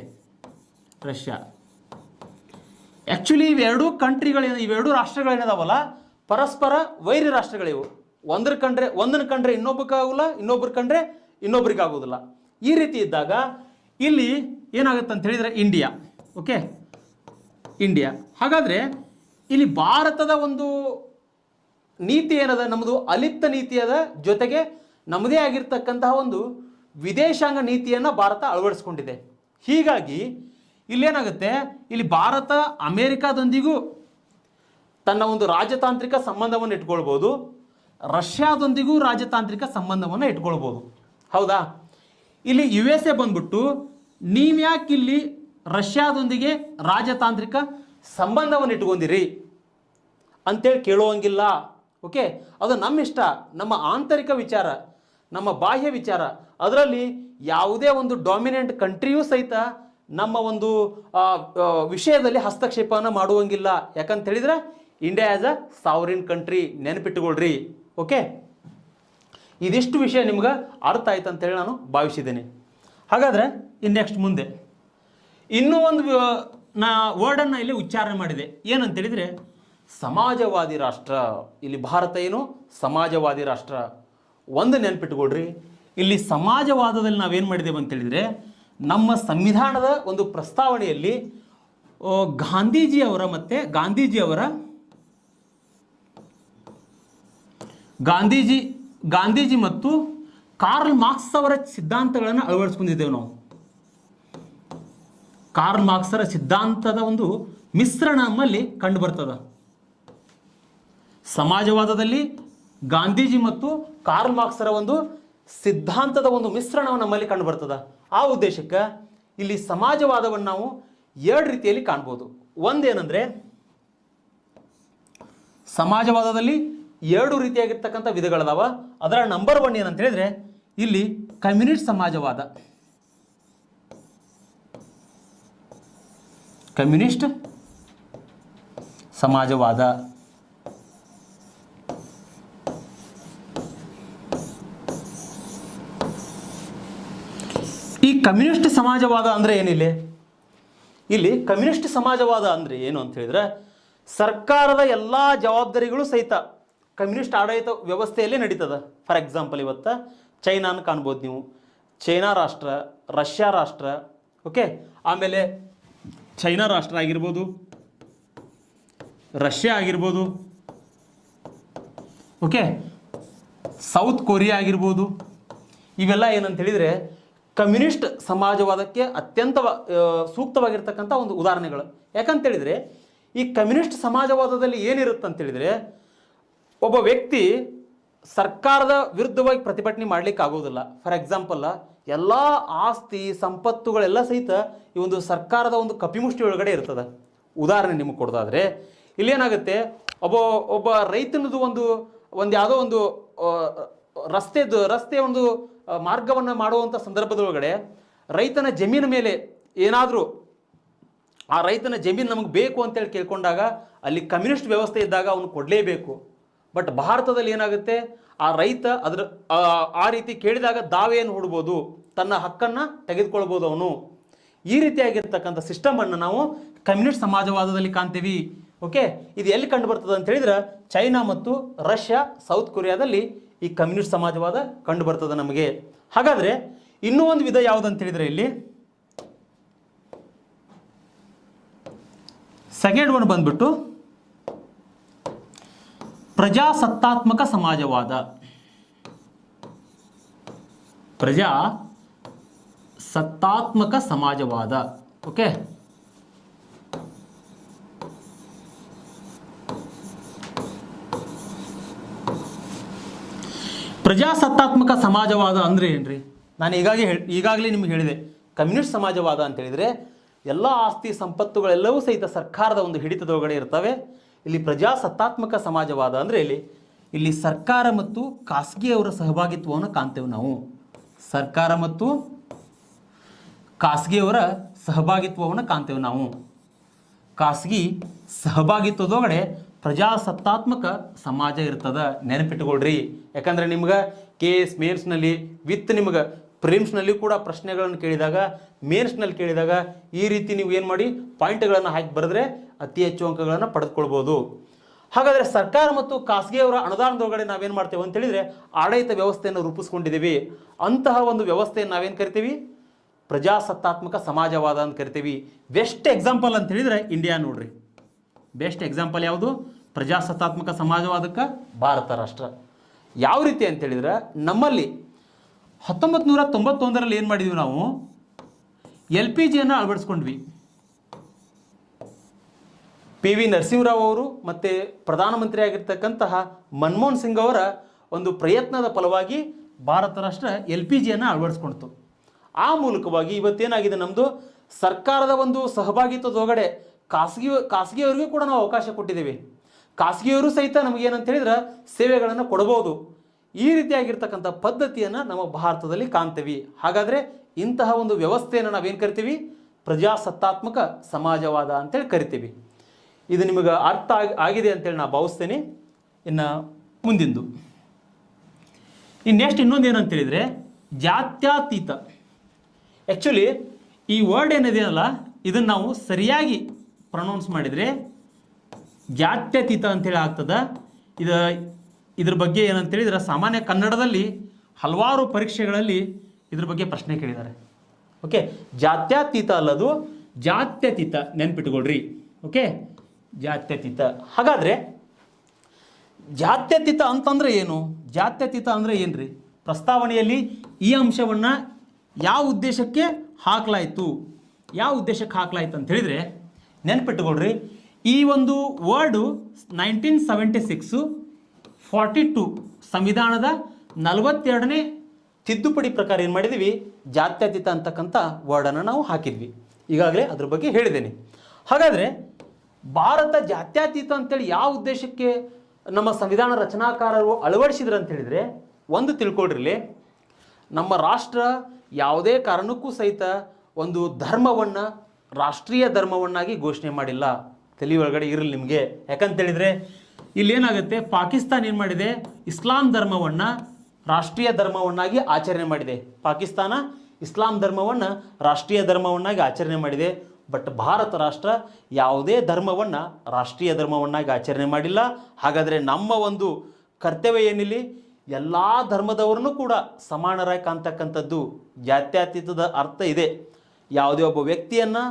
ಆ್ಯಕ್ಚುಲಿ ಇವೆರಡೂ ಇವೆರಡೂ ರಾಷ್ಟ್ರಗಳೇನದಾವಲ್ಲ ಪರಸ್ಪರ ವೈರಿ ರಾಷ್ಟ್ರಗಳಿವು. ಒಂದನ್ನು ಕಂಡ್ರೆ ಇನ್ನೊಬ್ಬಕ್ಕಾಗೋಲ್ಲ, ಇನ್ನೊಬ್ರು ಕಂಡ್ರೆ ಇನ್ನೊಬ್ರಿಗಾಗೋದಿಲ್ಲ. ಈ ರೀತಿ ಇದ್ದಾಗ ಇಲ್ಲಿ ಏನಾಗುತ್ತೆ ಅಂತ ಹೇಳಿದರೆ ಇಂಡಿಯಾ. ಹಾಗಾದರೆ ಇಲ್ಲಿ ಭಾರತದ ಒಂದು ನೀತಿ ಏನದ, ನಮ್ಮದು ಅಲಿಪ್ತ ನೀತಿಯದ ಜೊತೆಗೆ ನಮ್ಮದೇ ಆಗಿರ್ತಕ್ಕಂತಹ ಒಂದು ವಿದೇಶಾಂಗ ನೀತಿಯನ್ನು ಭಾರತ ಅಳವಡಿಸ್ಕೊಂಡಿದೆ. ಹೀಗಾಗಿ ಇಲ್ಲೇನಾಗುತ್ತೆ, ಇಲ್ಲಿ ಭಾರತ ಅಮೇರಿಕಾದೊಂದಿಗೂ ತನ್ನ ಒಂದು ರಾಜತಾಂತ್ರಿಕ ಸಂಬಂಧವನ್ನು ಇಟ್ಕೊಳ್ಬೋದು, ರಷ್ಯಾದೊಂದಿಗೂ ರಾಜತಾಂತ್ರಿಕ ಸಂಬಂಧವನ್ನು ಇಟ್ಕೊಳ್ಬೋದು. ಹೌದಾ? ಇಲ್ಲಿ ಯು ಎಸ್ ಎ ಬಂದ್ಬಿಟ್ಟು ನೀವ್ಯಾಕೆ ಇಲ್ಲಿ ರಷ್ಯಾದೊಂದಿಗೆ ರಾಜತಾಂತ್ರಿಕ ಸಂಬಂಧವನ್ನು ಇಟ್ಕೊಂಡಿರಿ ಅಂತೇಳಿ ಕೇಳುವಂಗಿಲ್ಲ. ಓಕೆ, ಅದು ನಮ್ಮ ಇಷ್ಟ, ನಮ್ಮ ಆಂತರಿಕ ವಿಚಾರ, ನಮ್ಮ ಬಾಹ್ಯ ವಿಚಾರ. ಅದರಲ್ಲಿ ಯಾವುದೇ ಒಂದು ಡಾಮಿನೆಂಟ್ ಕಂಟ್ರಿಯೂ ಸಹಿತ ನಮ್ಮ ಒಂದು ವಿಷಯದಲ್ಲಿ ಹಸ್ತಕ್ಷೇಪವನ್ನು ಮಾಡುವಂಗಿಲ್ಲ. ಯಾಕಂತ ಹೇಳಿದ್ರೆ India as a sovereign country, ನೆನಪಿಟ್ಟುಕೊಳ್ರಿ. ಓಕೆ, ಇದಿಷ್ಟು ವಿಷಯ ನಿಮ್ಗೆ ಅರ್ಥ ಆಯ್ತು ಅಂತೇಳಿ ನಾನು ಭಾವಿಸಿದ್ದೇನೆ. ಹಾಗಾದರೆ ನೆಕ್ಸ್ಟ್ ಮುಂದೆ ಇನ್ನೂ ಒಂದು ವರ್ಡನ್ನು ಇಲ್ಲಿ ಉಚ್ಚಾರಣೆ ಮಾಡಿದೆ. ಏನಂತೇಳಿದರೆ ಸಮಾಜವಾದಿ ರಾಷ್ಟ್ರ. ಇಲ್ಲಿ ಭಾರತ ಏನು ಸಮಾಜವಾದಿ ರಾಷ್ಟ್ರ. ಒಂದು ನೆನಪಿಟ್ಟುಕೊಳ್ರಿ, ಇಲ್ಲಿ ಸಮಾಜವಾದದಲ್ಲಿ ನಾವೇನು ಮಾಡಿದ್ದೇವೆ ಅಂತೇಳಿದರೆ, ನಮ್ಮ ಸಂವಿಧಾನದ ಒಂದು ಪ್ರಸ್ತಾವನೆಯಲ್ಲಿ ಗಾಂಧೀಜಿ ಮತ್ತು ಕಾರ್ಲ್ ಮಾರ್ಕ್ಸ್ ಅವರ ಸಿದ್ಧಾಂತಗಳನ್ನು ಅಳವಡಿಸ್ಕೊಂಡಿದ್ದೇವೆ ನಾವು. ಕಾರ್ಲ್ ಮಾರ್ಕ್ಸರ ಸಿದ್ಧಾಂತದ ಒಂದು ಮಿಶ್ರಣ ನಮ್ಮಲ್ಲಿ ಕಂಡು ಬರ್ತದೆ. ಸಮಾಜವಾದದಲ್ಲಿ ಗಾಂಧೀಜಿ ಮತ್ತು ಕಾರ್ಲ್ ಮಾರ್ಕ್ಸರ ಒಂದು ಸಿದ್ಧಾಂತದ ಒಂದು ಮಿಶ್ರಣವನ್ನು ನಮ್ಮಲ್ಲಿ ಕಂಡು ಬರ್ತದೆ. ಆ ಉದ್ದೇಶಕ್ಕೆ ಇಲ್ಲಿ ಸಮಾಜವಾದವನ್ನು ನಾವು ಎರಡು ರೀತಿಯಲ್ಲಿ ಕಾಣ್ಬೋದು. ಒಂದೇನೆಂದರೆ, ಸಮಾಜವಾದದಲ್ಲಿ ಎರಡು ರೀತಿಯಾಗಿರ್ತಕ್ಕಂಥ ವಿಧಗಳದಾವ. ಅದರ ನಂಬರ್ 1 ಏನಂತ ಹೇಳಿದ್ರೆ ಇಲ್ಲಿ ಕಮ್ಯುನಿಸ್ಟ್ ಸಮಾಜವಾದ. ಈ ಕಮ್ಯುನಿಸ್ಟ್ ಸಮಾಜವಾದ ಅಂದರೆ ಏನಿಲ್ಲ, ಇಲ್ಲಿ ಕಮ್ಯುನಿಸ್ಟ್ ಸಮಾಜವಾದ ಅಂದರೆ ಏನು ಅಂತ ಹೇಳಿದ್ರೆ, ಸರ್ಕಾರದ ಎಲ್ಲ ಜವಾಬ್ದಾರಿಗಳು ಸಹಿತ ಕಮ್ಯುನಿಸ್ಟ್ ಆಡಳಿತ ವ್ಯವಸ್ಥೆಯಲ್ಲೇ ನಡೀತದೆ. ಫಾರ್ ಎಕ್ಸಾಂಪಲ್ ಇವತ್ತು ಚೈನಾನ ಕಾಣ್ಬೋದು ನೀವು, ಚೈನಾ ರಾಷ್ಟ್ರ, ರಷ್ಯಾ ರಾಷ್ಟ್ರ, ಓಕೆ, ಆಮೇಲೆ ಚೈನಾ ರಾಷ್ಟ್ರ ಆಗಿರ್ಬೋದು, ರಷ್ಯಾ ಆಗಿರ್ಬೋದು, ಓಕೆ, ಸೌತ್ ಕೊರಿಯಾ ಆಗಿರ್ಬೋದು. ಇವೆಲ್ಲ ಏನಂತ ಹೇಳಿದರೆ ಕಮ್ಯುನಿಸ್ಟ್ ಸಮಾಜವಾದಕ್ಕೆ ಅತ್ಯಂತ ಸೂಕ್ತವಾಗಿರ್ತಕ್ಕಂಥ ಒಂದು ಉದಾಹರಣೆಗಳು. ಯಾಕಂತೇಳಿದರೆ ಈ ಕಮ್ಯುನಿಸ್ಟ್ ಸಮಾಜವಾದದಲ್ಲಿ ಏನಿರುತ್ತಂತೇಳಿದರೆ, ಒಬ್ಬ ವ್ಯಕ್ತಿ ಸರ್ಕಾರದ ವಿರುದ್ಧವಾಗಿ ಪ್ರತಿಭಟನೆ ಮಾಡಲಿಕ್ಕೆ ಆಗೋದಿಲ್ಲ. ಫಾರ್ ಎಕ್ಸಾಂಪಲ್ ಎಲ್ಲ ಆಸ್ತಿ ಸಂಪತ್ತುಗಳೆಲ್ಲ ಸಹಿತ ಈ ಒಂದು ಸರ್ಕಾರದ ಒಂದು ಕಪಿಮುಷ್ಟಿ ಒಳಗಡೆ ಇರ್ತದೆ. ಉದಾಹರಣೆ ನಿಮಗೆ ಕೊಡೋದಾದರೆ ಇಲ್ಲೇನಾಗುತ್ತೆ, ಒಬ್ಬ ರೈತನದು ಒಂದು ಯಾವುದೋ ಒಂದು ರಸ್ತೆ ಒಂದು ಮಾರ್ಗವನ್ನು ಮಾಡುವಂಥ ಸಂದರ್ಭದೊಳಗಡೆ ರೈತನ ಜಮೀನು ಮೇಲೆ ಏನಾದರೂ ಆ ರೈತನ ಜಮೀನು ನಮಗೆ ಬೇಕು ಅಂತೇಳಿ ಕೇಳ್ಕೊಂಡಾಗ ಅಲ್ಲಿ ಕಮ್ಯುನಿಸ್ಟ್ ವ್ಯವಸ್ಥೆ ಇದ್ದಾಗ ಅವನು ಕೊಡಲೇಬೇಕು. ಬಟ್ ಭಾರತದಲ್ಲಿ ಏನಾಗುತ್ತೆ, ಆ ರೈತ ಆ ರೀತಿ ಕೇಳಿದಾಗ ದಾವೆಯನ್ನು ಹೂಡ್ಬೋದು, ತನ್ನ ಹಕ್ಕನ್ನು ತೆಗೆದುಕೊಳ್ಬೋದು ಅವನು. ಈ ರೀತಿಯಾಗಿರ್ತಕ್ಕಂಥ ಸಿಸ್ಟಮನ್ನು ನಾವು ಕಮ್ಯುನಿಸ್ಟ್ ಸಮಾಜವಾದದಲ್ಲಿ ಕಾಣ್ತೀವಿ. ಓಕೆ, ಇದು ಎಲ್ಲಿ ಕಂಡು ಬರ್ತದೆ ಅಂತ ಹೇಳಿದ್ರೆ ಚೈನಾ ಮತ್ತು ರಷ್ಯಾ, ಸೌತ್ ಕೊರಿಯಾದಲ್ಲಿ ಈ ಕಮ್ಯುನಿಸ್ಟ್ ಸಮಾಜವಾದ ಕಂಡು ಬರ್ತದೆ ನಮಗೆ. ಹಾಗಾದರೆ ಇನ್ನೂ ಒಂದು ವಿಧ ಯಾವುದಂತ ಹೇಳಿದರೆ ಇಲ್ಲಿ ಸೆಕೆಂಡ್ ಒನ್ ಬಂದ್ಬಿಟ್ಟು ಪ್ರಜಾಸತ್ತಾತ್ಮಕ ಸಮಾಜವಾದ. ಪ್ರಜಾಸತ್ತಾತ್ಮಕ ಸಮಾಜವಾದ. ಓಕೆ, ಪ್ರಜಾಸತ್ತಾತ್ಮಕ ಸಮಾಜವಾದ ಅಂದರೆ ಏನ್ರಿ? ನಾನು ಈಗಾಗಲೇ ನಿಮ್ಗೆ ಹೇಳಿದೆ, ಕಮ್ಯುನಿಸ್ಟ್ ಸಮಾಜವಾದ ಅಂತ ಹೇಳಿದರೆ ಎಲ್ಲ ಆಸ್ತಿ ಸಂಪತ್ತುಗಳೆಲ್ಲವೂ ಸಹಿತ ಸರ್ಕಾರದ ಒಂದು ಹಿಡಿತದೊಳಗಡೆ ಇರ್ತವೆ. ಇಲ್ಲಿ ಪ್ರಜಾಸತ್ತಾತ್ಮಕ ಸಮಾಜವಾದ ಅಂದರೆ ಇಲ್ಲಿ ಇಲ್ಲಿ ಸರ್ಕಾರ ಮತ್ತು ಖಾಸಗಿಯವರ ಸಹಭಾಗಿತ್ವವನ್ನು ಕಾಣ್ತೇವೆ ನಾವು. ಸರ್ಕಾರ ಮತ್ತು ಖಾಸಗಿಯವರ ಸಹಭಾಗಿತ್ವವನ್ನು ಕಾಣ್ತೇವೆ ನಾವು. ಖಾಸಗಿ ಸಹಭಾಗಿತ್ವದೊಳಗಡೆ ಪ್ರಜಾಸತ್ತಾತ್ಮಕ ಸಮಾಜ ಇರ್ತದೆ. ನೆನಪಿಟ್ಟುಕೊಳ್ರಿ. ಯಾಕಂದರೆ ನಿಮ್ಗೆ KS ಮೇನ್ಸ್ನಲ್ಲಿ ವಿತ್ ನಿಮ್ಗೆ ಪ್ರಿಮ್ಸ್ನಲ್ಲಿ ಕೂಡ ಪ್ರಶ್ನೆಗಳನ್ನು ಕೇಳಿದಾಗ, ಮೇನ್ಸ್ನಲ್ಲಿ ಕೇಳಿದಾಗ ಈ ರೀತಿ ನೀವು ಏನು ಮಾಡಿ ಪಾಯಿಂಟ್ಗಳನ್ನು ಹಾಕಿ ಬರೆದ್ರೆ ಅತಿ ಹೆಚ್ಚು ಅಂಕಗಳನ್ನು ಪಡೆದುಕೊಳ್ಬೋದು. ಹಾಗಾದರೆ ಸರ್ಕಾರ ಮತ್ತು ಖಾಸಗಿಯವರ ಅನುದಾನದೊಳಗಡೆ ನಾವೇನು ಮಾಡ್ತೇವೆ ಅಂತ ಹೇಳಿದರೆ ಆಡಳಿತ ವ್ಯವಸ್ಥೆಯನ್ನು ರೂಪಿಸ್ಕೊಂಡಿದ್ದೀವಿ. ಅಂತಹ ಒಂದು ವ್ಯವಸ್ಥೆಯನ್ನು ನಾವೇನು ಕರಿತೀವಿ? ಪ್ರಜಾಸತ್ತಾತ್ಮಕ ಸಮಾಜವಾದ ಅಂತ ಕರಿತೀವಿ. ಬೆಸ್ಟ್ ಎಕ್ಸಾಂಪಲ್ ಅಂತ ಹೇಳಿದರೆ ಇಂಡಿಯಾ ನೋಡ್ರಿ. ಬೆಸ್ಟ್ ಎಕ್ಸಾಂಪಲ್ ಯಾವುದು? ಪ್ರಜಾಸತ್ತಾತ್ಮಕ ಸಮಾಜವಾದಕ್ಕೆ ಭಾರತ ರಾಷ್ಟ್ರ. ಯಾವ ರೀತಿ ಅಂತ ಹೇಳಿದ್ರೆ ನಮ್ಮಲ್ಲಿ 1991ರಲ್ಲಿ ಏನು ಮಾಡಿದ್ವಿ ನಾವು? LPGಯನ್ನು ಅಳವಡಿಸ್ಕೊಂಡ್ವಿ. PV ನರಸಿಂಹರಾವ್ ಅವರು ಮತ್ತು ಪ್ರಧಾನಮಂತ್ರಿ ಆಗಿರ್ತಕ್ಕಂತಹ ಮನಮೋಹನ್ ಸಿಂಗ್ ಅವರ ಒಂದು ಪ್ರಯತ್ನದ ಫಲವಾಗಿ ಭಾರತ ರಾಷ್ಟ್ರ LPGಯನ್ನು ಅಳವಡಿಸ್ಕೊಳ್ತು. ಆ ಮೂಲಕವಾಗಿ ಇವತ್ತೇನಾಗಿದೆ, ನಮ್ಮದು ಸರ್ಕಾರದ ಒಂದು ಸಹಭಾಗಿತ್ವದೊಳಗಡೆ ಖಾಸಗಿಯವರಿಗೂ ಕೂಡ ನಾವು ಅವಕಾಶ ಕೊಟ್ಟಿದ್ದೀವಿ. ಖಾಸಗಿಯವರು ಸಹಿತ ನಮಗೇನಂತ ಹೇಳಿದ್ರೆ ಸೇವೆಗಳನ್ನು ಕೊಡಬಹುದು. ಈ ರೀತಿಯಾಗಿರ್ತಕ್ಕಂಥ ಪದ್ಧತಿಯನ್ನು ನಮ್ಮ ಭಾರತದಲ್ಲಿ ಕಾಣ್ತೀವಿ. ಹಾಗಾದರೆ ಇಂತಹ ಒಂದು ವ್ಯವಸ್ಥೆಯನ್ನು ನಾವೇನು ಕರಿತೀವಿ? ಪ್ರಜಾಸತ್ತಾತ್ಮಕ ಸಮಾಜವಾದ ಅಂತೇಳಿ ಕರಿತೀವಿ. ಇದು ನಿಮಗೆ ಅರ್ಥ ಆಗಿದೆ ಅಂತೇಳಿ ನಾನು ಭಾವಿಸ್ತೇನೆ. ಇನ್ನು ಮುಂದಿಂದು ನೆಕ್ಸ್ಟ್ ಇನ್ನೊಂದು ಏನಂತ ಹೇಳಿದರೆ ಜಾತ್ಯತೀತ. ಆ್ಯಕ್ಚುಲಿ ಈ ವರ್ಡ್ ಏನಿದೆಯಲ್ಲ ಇದನ್ನು ನಾವು ಸರಿಯಾಗಿ ಪ್ರೊನೌನ್ಸ್ ಮಾಡಿದರೆ ಜಾತ್ಯತೀತ ಅಂತೇಳಿ ಆಗ್ತದೆ. ಇದ್ರ ಬಗ್ಗೆ ಏನಂತ ಹೇಳಿದ್ರೆ ಸಾಮಾನ್ಯ ಕನ್ನಡದಲ್ಲಿ ಹಲವಾರು ಪರೀಕ್ಷೆಗಳಲ್ಲಿ ಇದ್ರ ಬಗ್ಗೆ ಪ್ರಶ್ನೆ ಕೇಳಿದ್ದಾರೆ. ಓಕೆ, ಜಾತ್ಯತೀತ ಅಲ್ಲದು ಜಾತ್ಯತೀತ, ನೆನ್ಪಿಟ್ಕೊಳ್ರಿ. ಓಕೆ, ಜಾತ್ಯತೀತ. ಹಾಗಾದರೆ ಜಾತ್ಯತೀತ ಅಂತಂದ್ರೆ ಏನು? ಜಾತ್ಯತೀತ ಅಂದರೆ ಏನ್ರಿ? ಪ್ರಸ್ತಾವನೆಯಲ್ಲಿ ಈ ಅಂಶವನ್ನು ಯಾವ ಉದ್ದೇಶಕ್ಕೆ ಹಾಕಲಾಯಿತು ಅಂತ ಹೇಳಿದರೆ ನೆನ್ಪಿಟ್ಟುಕೊಳ್ರಿ. ಈ ಒಂದು ವರ್ಡು 1976 42 ಸಂವಿಧಾನದ 42ನೇ ತಿದ್ದುಪಡಿ ಪ್ರಕಾರ ಏನು ಮಾಡಿದ್ದೀವಿ? ಜಾತ್ಯತೀತ ಅಂತಕ್ಕಂಥ ವರ್ಡನ್ನು ನಾವು ಹಾಕಿದ್ವಿ. ಈಗಾಗಲೇ ಅದ್ರ ಬಗ್ಗೆ ಹೇಳಿದ್ದೇನೆ. ಹಾಗಾದರೆ ಭಾರತ ಜಾತ್ಯತೀತ ಅಂತೇಳಿ ಯಾವ ಉದ್ದೇಶಕ್ಕೆ ನಮ್ಮ ಸಂವಿಧಾನ ರಚನಾಕಾರರು ಅಳವಡಿಸಿದ್ರು ಅಂತ ಹೇಳಿದರೆ, ಒಂದು ತಿಳ್ಕೊಳ್ರಿ, ನಮ್ಮ ರಾಷ್ಟ್ರ ಯಾವುದೇ ಕಾರಣಕ್ಕೂ ಸಹಿತ ಒಂದು ಧರ್ಮವನ್ನು ರಾಷ್ಟ್ರೀಯ ಧರ್ಮವನ್ನಾಗಿ ಘೋಷಣೆ ಮಾಡಿಲ್ಲ. ತಲೆ ಒಳಗಡೆ ಇರಲಿ ನಿಮಗೆ. ಯಾಕಂತೇಳಿದರೆ ಇಲ್ಲೇನಾಗುತ್ತೆ, ಪಾಕಿಸ್ತಾನ ಏನು ಮಾಡಿದೆ? ಇಸ್ಲಾಂ ಧರ್ಮವನ್ನು ರಾಷ್ಟ್ರೀಯ ಧರ್ಮವನ್ನಾಗಿ ಆಚರಣೆ ಮಾಡಿದೆ. ಪಾಕಿಸ್ತಾನ ಇಸ್ಲಾಂ ಧರ್ಮವನ್ನು ರಾಷ್ಟ್ರೀಯ ಧರ್ಮವನ್ನಾಗಿ ಆಚರಣೆ ಮಾಡಿದೆ. ಬಟ್ ಭಾರತ ರಾಷ್ಟ್ರ ಯಾವುದೇ ಧರ್ಮವನ್ನು ರಾಷ್ಟ್ರೀಯ ಧರ್ಮವನ್ನಾಗಿ ಆಚರಣೆ ಮಾಡಿಲ್ಲ. ಹಾಗಾದರೆ ನಮ್ಮ ಒಂದು ಕರ್ತವ್ಯ ಏನಿಲ್ಲಿ? ಎಲ್ಲ ಧರ್ಮದವರನ್ನು ಕೂಡ ಸಮಾನರಾಗಿ ಕಾಣ್ತಕ್ಕಂಥದ್ದು. ಜಾತ್ಯತೀತದ ಅರ್ಥ ಇದೆ. ಯಾವುದೇ ಒಬ್ಬ ವ್ಯಕ್ತಿಯನ್ನು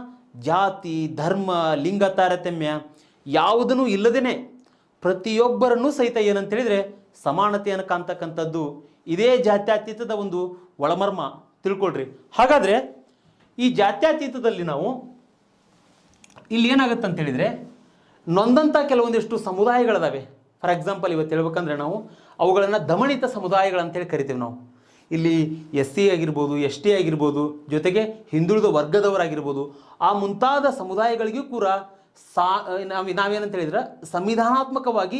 ಜಾತಿ, ಧರ್ಮ, ಲಿಂಗ ತಾರತಮ್ಯ ಯಾವುದನ್ನು ಇಲ್ಲದೇ ಪ್ರತಿಯೊಬ್ಬರನ್ನೂ ಸಹಿತ ಏನಂತೇಳಿದರೆ ಸಮಾನತೆಯನ್ನು ಕಾಣ್ತಕ್ಕಂಥದ್ದು. ಇದೇ ಜಾತ್ಯತೀತದ ಒಂದು ಒಳಮರ್ಮ, ತಿಳ್ಕೊಳ್ರಿ. ಹಾಗಾದರೆ ಈ ಜಾತ್ಯತೀತದಲ್ಲಿ ನಾವು ಇಲ್ಲಿ ಏನಾಗುತ್ತೆ ಅಂತ ಹೇಳಿದರೆ ನೊಂದಂಥ ಕೆಲವೊಂದಿಷ್ಟು ಸಮುದಾಯಗಳಿದಾವೆ. ಫಾರ್ ಎಕ್ಸಾಂಪಲ್ ಇವತ್ತು ಹೇಳ್ಬೇಕಂದ್ರೆ ನಾವು ಅವುಗಳನ್ನು ದಮನಿತ ಸಮುದಾಯಗಳಂತೇಳಿ ಕರಿತೀವಿ ನಾವು. ಇಲ್ಲಿ SC ಆಗಿರ್ಬೋದು, ST ಆಗಿರ್ಬೋದು, ಜೊತೆಗೆ ಹಿಂದುಳಿದ ವರ್ಗದವರಾಗಿರ್ಬೋದು, ಆ ಮುಂತಾದ ಸಮುದಾಯಗಳಿಗೂ ಕೂಡ ನಾವೇನಂತ ಹೇಳಿದ್ರೆ ಸಂವಿಧಾನಾತ್ಮಕವಾಗಿ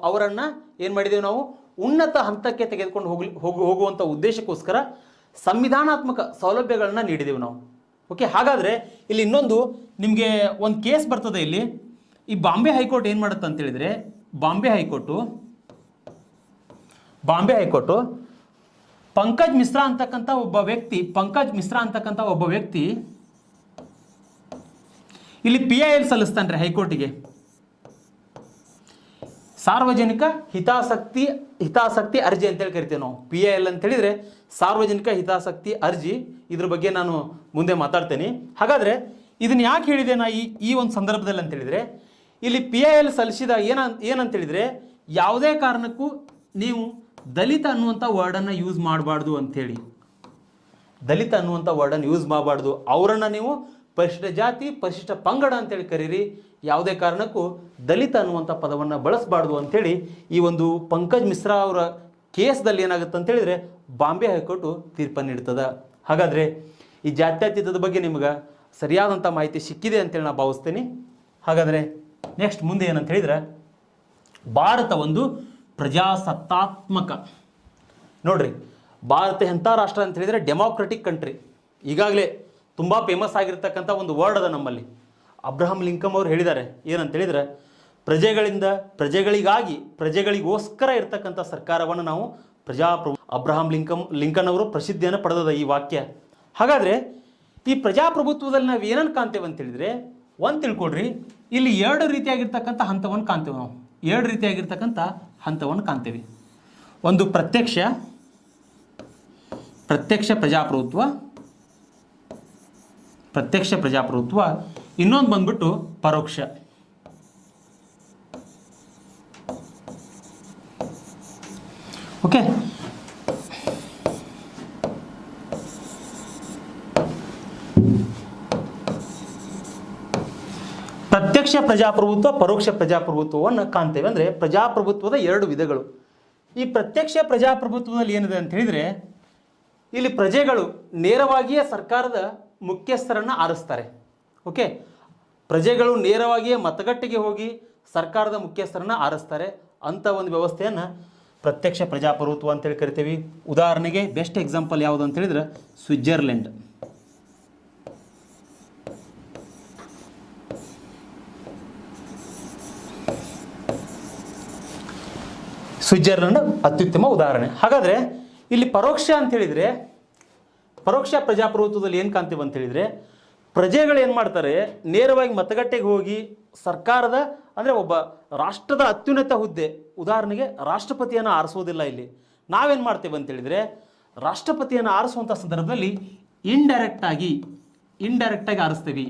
ಅವರನ್ನು ಏನು ಮಾಡಿದ್ದೇವೆ ನಾವು? ಉನ್ನತ ಹಂತಕ್ಕೆ ತೆಗೆದುಕೊಂಡು ಹೋಗುವಂಥ ಉದ್ದೇಶಕ್ಕೋಸ್ಕರ ಸಂವಿಧಾನಾತ್ಮಕ ಸೌಲಭ್ಯಗಳನ್ನ ನೀಡಿದೆವು ನಾವು. ಓಕೆ, ಹಾಗಾದರೆ ಇಲ್ಲಿ ಇನ್ನೊಂದು ನಿಮಗೆ ಒಂದು ಕೇಸ್ ಬರ್ತದೆ. ಇಲ್ಲಿ ಈ ಬಾಂಬೆ ಹೈಕೋರ್ಟ್ ಏನು ಮಾಡುತ್ತೆ ಅಂತ ಹೇಳಿದರೆ, ಬಾಂಬೆ ಹೈಕೋರ್ಟು ಪಂಕಜ್ ಮಿಶ್ರಾ ಅಂತಕ್ಕಂಥ ಒಬ್ಬ ವ್ಯಕ್ತಿ ಇಲ್ಲಿ PIL ಸಲ್ಲಿಸ್ತಾನ್ರಿ ಹೈಕೋರ್ಟಿಗೆ. ಸಾರ್ವಜನಿಕ ಹಿತಾಸಕ್ತಿ ಅರ್ಜಿ ಅಂತೇಳಿ ಕರಿತೀವಿ ನಾವು. PIL ಅಂತ ಹೇಳಿದರೆ ಸಾರ್ವಜನಿಕ ಹಿತಾಸಕ್ತಿ ಅರ್ಜಿ. ಇದ್ರ ಬಗ್ಗೆ ನಾನು ಮುಂದೆ ಮಾತಾಡ್ತೇನೆ. ಹಾಗಾದರೆ ಇದನ್ನು ಯಾಕೆ ಹೇಳಿದೆ ನಾ ಈ ಒಂದು ಸಂದರ್ಭದಲ್ಲಿ ಅಂತ ಹೇಳಿದರೆ, ಇಲ್ಲಿ PIL ಸಲ್ಲಿಸಿದ ಏನಂತ ಹೇಳಿದರೆ ಯಾವುದೇ ಕಾರಣಕ್ಕೂ ನೀವು ದಲಿತ ಅನ್ನುವಂಥ ವರ್ಡನ್ನು ಯೂಸ್ ಮಾಡಬಾರ್ದು ಅಂಥೇಳಿ. ದಲಿತ ಅನ್ನುವಂಥ ವರ್ಡನ್ನು ಯೂಸ್ ಮಾಡಬಾರ್ದು. ಅವರನ್ನು ನೀವು ಪರಿಶಿಷ್ಟ ಜಾತಿ, ಪರಿಶಿಷ್ಟ ಪಂಗಡ ಅಂತೇಳಿ ಕರೀರಿ. ಯಾವುದೇ ಕಾರಣಕ್ಕೂ ದಲಿತ ಅನ್ನುವಂಥ ಪದವನ್ನು ಬಳಸಬಾರ್ದು ಅಂಥೇಳಿ ಈ ಒಂದು ಪಂಕಜ್ ಮಿಶ್ರಾ ಅವರ ಕೇಸ್ದಲ್ಲಿ ಏನಾಗುತ್ತೆ ಅಂತ ಹೇಳಿದರೆ ಬಾಂಬೆ ಹೈಕೋರ್ಟು ತೀರ್ಪನ್ನು ನೀಡ್ತದೆ. ಹಾಗಾದರೆ ಈ ಜಾತ್ಯತೀತದ ಬಗ್ಗೆ ನಿಮ್ಗೆ ಸರಿಯಾದಂಥ ಮಾಹಿತಿ ಸಿಕ್ಕಿದೆ ಅಂತೇಳಿ ನಾನು ಭಾವಿಸ್ತೇನೆ. ಹಾಗಾದರೆ ನೆಕ್ಸ್ಟ್ ಮುಂದೆ ಏನಂತ ಹೇಳಿದರೆ, ಭಾರತ ಒಂದು ಪ್ರಜಾಸತ್ತಾತ್ಮಕ. ನೋಡ್ರಿ, ಭಾರತ ಎಂಥ ರಾಷ್ಟ್ರ ಅಂತ ಹೇಳಿದರೆ ಡೆಮಾಕ್ರೆಟಿಕ್ ಕಂಟ್ರಿ. ಈಗಾಗಲೇ ತುಂಬ ಫೇಮಸ್ ಆಗಿರ್ತಕ್ಕಂಥ ಒಂದು ವರ್ಡ್ ಅದ ನಮ್ಮಲ್ಲಿ. ಅಬ್ರಹಂ ಲಿಂಕನ್ ಅವರು ಹೇಳಿದ್ದಾರೆ ಏನಂತ ಹೇಳಿದರೆ, ಪ್ರಜೆಗಳಿಂದ ಪ್ರಜೆಗಳಿಗಾಗಿ ಪ್ರಜೆಗಳಿಗೋಸ್ಕರ ಇರ್ತಕ್ಕಂಥ ಸರ್ಕಾರವನ್ನು ನಾವು ಪ್ರಜಾಪ್ರಭು. ಅಬ್ರಹಾಂ ಲಿಂಕನ್ ಅವರು ಪ್ರಸಿದ್ಧಿಯನ್ನು ಪಡೆದದ ಈ ವಾಕ್ಯ. ಹಾಗಾದರೆ ಈ ಪ್ರಜಾಪ್ರಭುತ್ವದಲ್ಲಿ ನಾವು ಏನನ್ನು ಕಾಣ್ತೇವೆ ಅಂತ ಹೇಳಿದರೆ, ಒಂದು ತಿಳ್ಕೊಡ್ರಿ, ಇಲ್ಲಿ ಎರಡು ರೀತಿಯಾಗಿರ್ತಕ್ಕಂಥ ಹಂತವನ್ನು ಕಾಣ್ತೇವೆ ನಾವು. ಎರಡು ರೀತಿಯಾಗಿರ್ತಕ್ಕಂಥ ಹಂತವನ್ನು ಕಾಣ್ತೇವೆ. ಒಂದು ಪ್ರತ್ಯಕ್ಷ ಪ್ರಜಾಪ್ರಭುತ್ವ, ಇನ್ನೊಂದು ಬಂದ್ಬಿಟ್ಟು ಪರೋಕ್ಷ. ಓಕೆ, ಪ್ರತ್ಯಕ್ಷ ಪ್ರಜಾಪ್ರಭುತ್ವ, ಪರೋಕ್ಷ ಪ್ರಜಾಪ್ರಭುತ್ವವನ್ನು ಕಾಣ್ತೇವೆ. ಅಂದರೆ ಪ್ರಜಾಪ್ರಭುತ್ವದ ಎರಡು ವಿಧಗಳು. ಈ ಪ್ರತ್ಯಕ್ಷ ಪ್ರಜಾಪ್ರಭುತ್ವದಲ್ಲಿ ಏನಿದೆ ಅಂತ ಹೇಳಿದರೆ, ಇಲ್ಲಿ ಪ್ರಜೆಗಳು ನೇರವಾಗಿಯೇ ಸರ್ಕಾರದ ಮುಖ್ಯಸ್ಥರನ್ನು ಆರಿಸ್ತಾರೆ. ಓಕೆ, ಪ್ರಜೆಗಳು ನೇರವಾಗಿಯೇ ಮತಗಟ್ಟೆಗೆ ಹೋಗಿ ಸರ್ಕಾರದ ಮುಖ್ಯಸ್ಥರನ್ನು ಆರಿಸ್ತಾರೆ. ಅಂಥ ಒಂದು ವ್ಯವಸ್ಥೆಯನ್ನು ಪ್ರತ್ಯಕ್ಷ ಪ್ರಜಾಪ್ರಭುತ್ವ ಅಂತೇಳಿ ಕರಿತೀವಿ. ಉದಾಹರಣೆಗೆ ಬೆಸ್ಟ್ ಎಕ್ಸಾಂಪಲ್ ಯಾವುದು ಅಂತ ಹೇಳಿದ್ರೆ ಸ್ವಿಟ್ಜರ್ಲೆಂಡ್. ಸ್ವಿಟ್ಜರ್ಲೆಂಡ್ ಅತ್ಯುತ್ತಮ ಉದಾಹರಣೆ. ಹಾಗಾದರೆ ಇಲ್ಲಿ ಪರೋಕ್ಷ ಅಂತ ಹೇಳಿದರೆ, ಪರೋಕ್ಷ ಪ್ರಜಾಪ್ರಭುತ್ವದಲ್ಲಿ ಏನು ಕಾಣ್ತೀವಿ ಅಂತ ಹೇಳಿದರೆ, ಪ್ರಜೆಗಳು ಏನು ಮಾಡ್ತಾರೆ, ನೇರವಾಗಿ ಮತಗಟ್ಟೆಗೆ ಹೋಗಿ ಸರ್ಕಾರದ ಅಂದರೆ ಒಬ್ಬ ರಾಷ್ಟ್ರದ ಅತ್ಯುನ್ನತ ಹುದ್ದೆ, ಉದಾಹರಣೆಗೆ ರಾಷ್ಟ್ರಪತಿಯನ್ನು ಆರಿಸೋದಿಲ್ಲ. ಇಲ್ಲಿ ನಾವೇನು ಮಾಡ್ತೇವೆ ಅಂತ ಹೇಳಿದರೆ, ರಾಷ್ಟ್ರಪತಿಯನ್ನು ಆರಿಸುವಂಥ ಸಂದರ್ಭದಲ್ಲಿ ಇಂಡೈರೆಕ್ಟಾಗಿ ಆರಿಸ್ತೀವಿ.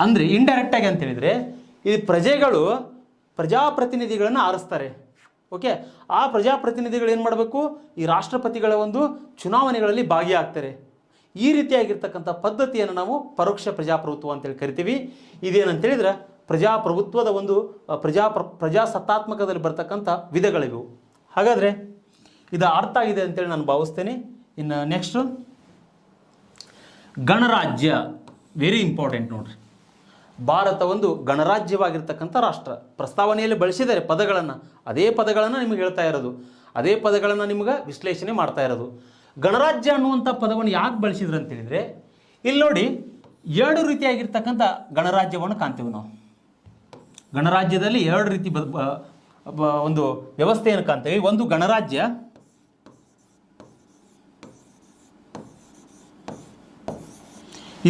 ಅಂದರೆ ಇಂಡೈರೆಕ್ಟಾಗಿ ಅಂತ ಹೇಳಿದರೆ, ಈ ಪ್ರಜೆಗಳು ಪ್ರಜಾಪ್ರತಿನಿಧಿಗಳನ್ನು ಆರಿಸ್ತಾರೆ. ಓಕೆ, ಆ ಪ್ರಜಾಪ್ರತಿನಿಧಿಗಳು ಏನು ಮಾಡಬೇಕು, ಈ ರಾಷ್ಟ್ರಪತಿಗಳ ಒಂದು ಚುನಾವಣೆಗಳಲ್ಲಿ ಭಾಗಿಯಾಗ್ತಾರೆ. ಈ ರೀತಿಯಾಗಿರ್ತಕ್ಕಂಥ ಪದ್ಧತಿಯನ್ನು ನಾವು ಪರೋಕ್ಷ ಪ್ರಜಾಪ್ರಭುತ್ವ ಅಂತೇಳಿ ಕರಿತೀವಿ. ಇದೇನಂತ ಹೇಳಿದ್ರೆ ಪ್ರಜಾಪ್ರಭುತ್ವದ ಒಂದು ಪ್ರಜಾಸತ್ತಾತ್ಮಕದಲ್ಲಿ ಬರ್ತಕ್ಕಂಥ ವಿಧಗಳಿವು. ಹಾಗಾದರೆ ಇದು ಅರ್ಥ ಆಗಿದೆ ಅಂತೇಳಿ ನಾನು ಭಾವಿಸ್ತೇನೆ. ಇನ್ನು ನೆಕ್ಸ್ಟು ಗಣರಾಜ್ಯ, ವೆರಿ ಇಂಪಾರ್ಟೆಂಟ್ ನೋಡ್ರಿ. ಭಾರತ ಒಂದು ಗಣರಾಜ್ಯವಾಗಿರ್ತಕ್ಕಂಥ ರಾಷ್ಟ್ರ. ಪ್ರಸ್ತಾವನೆಯಲ್ಲಿ ಬಳಸಿದ್ದಾರೆ ಪದಗಳನ್ನು, ಅದೇ ಪದಗಳನ್ನು ನಿಮಗೆ ಹೇಳ್ತಾ ಇರೋದು, ಅದೇ ಪದಗಳನ್ನು ನಿಮಗೆ ವಿಶ್ಲೇಷಣೆ ಮಾಡ್ತಾ ಇರೋದು. ಗಣರಾಜ್ಯ ಅನ್ನುವಂಥ ಪದವನ್ನು ಯಾಕೆ ಬಳಸಿದ್ರು ಅಂತ ಹೇಳಿದರೆ, ಇಲ್ಲಿ ನೋಡಿ ಎರಡು ರೀತಿಯಾಗಿರ್ತಕ್ಕಂಥ ಗಣರಾಜ್ಯವನ್ನು ಕಾಣ್ತೇವೆ ನಾವು. ಗಣರಾಜ್ಯದಲ್ಲಿ ಎರಡು ರೀತಿ ಒಂದು ವ್ಯವಸ್ಥೆಯನ್ನು ಕಾಣ್ತೇವೆ. ಒಂದು ಗಣರಾಜ್ಯ,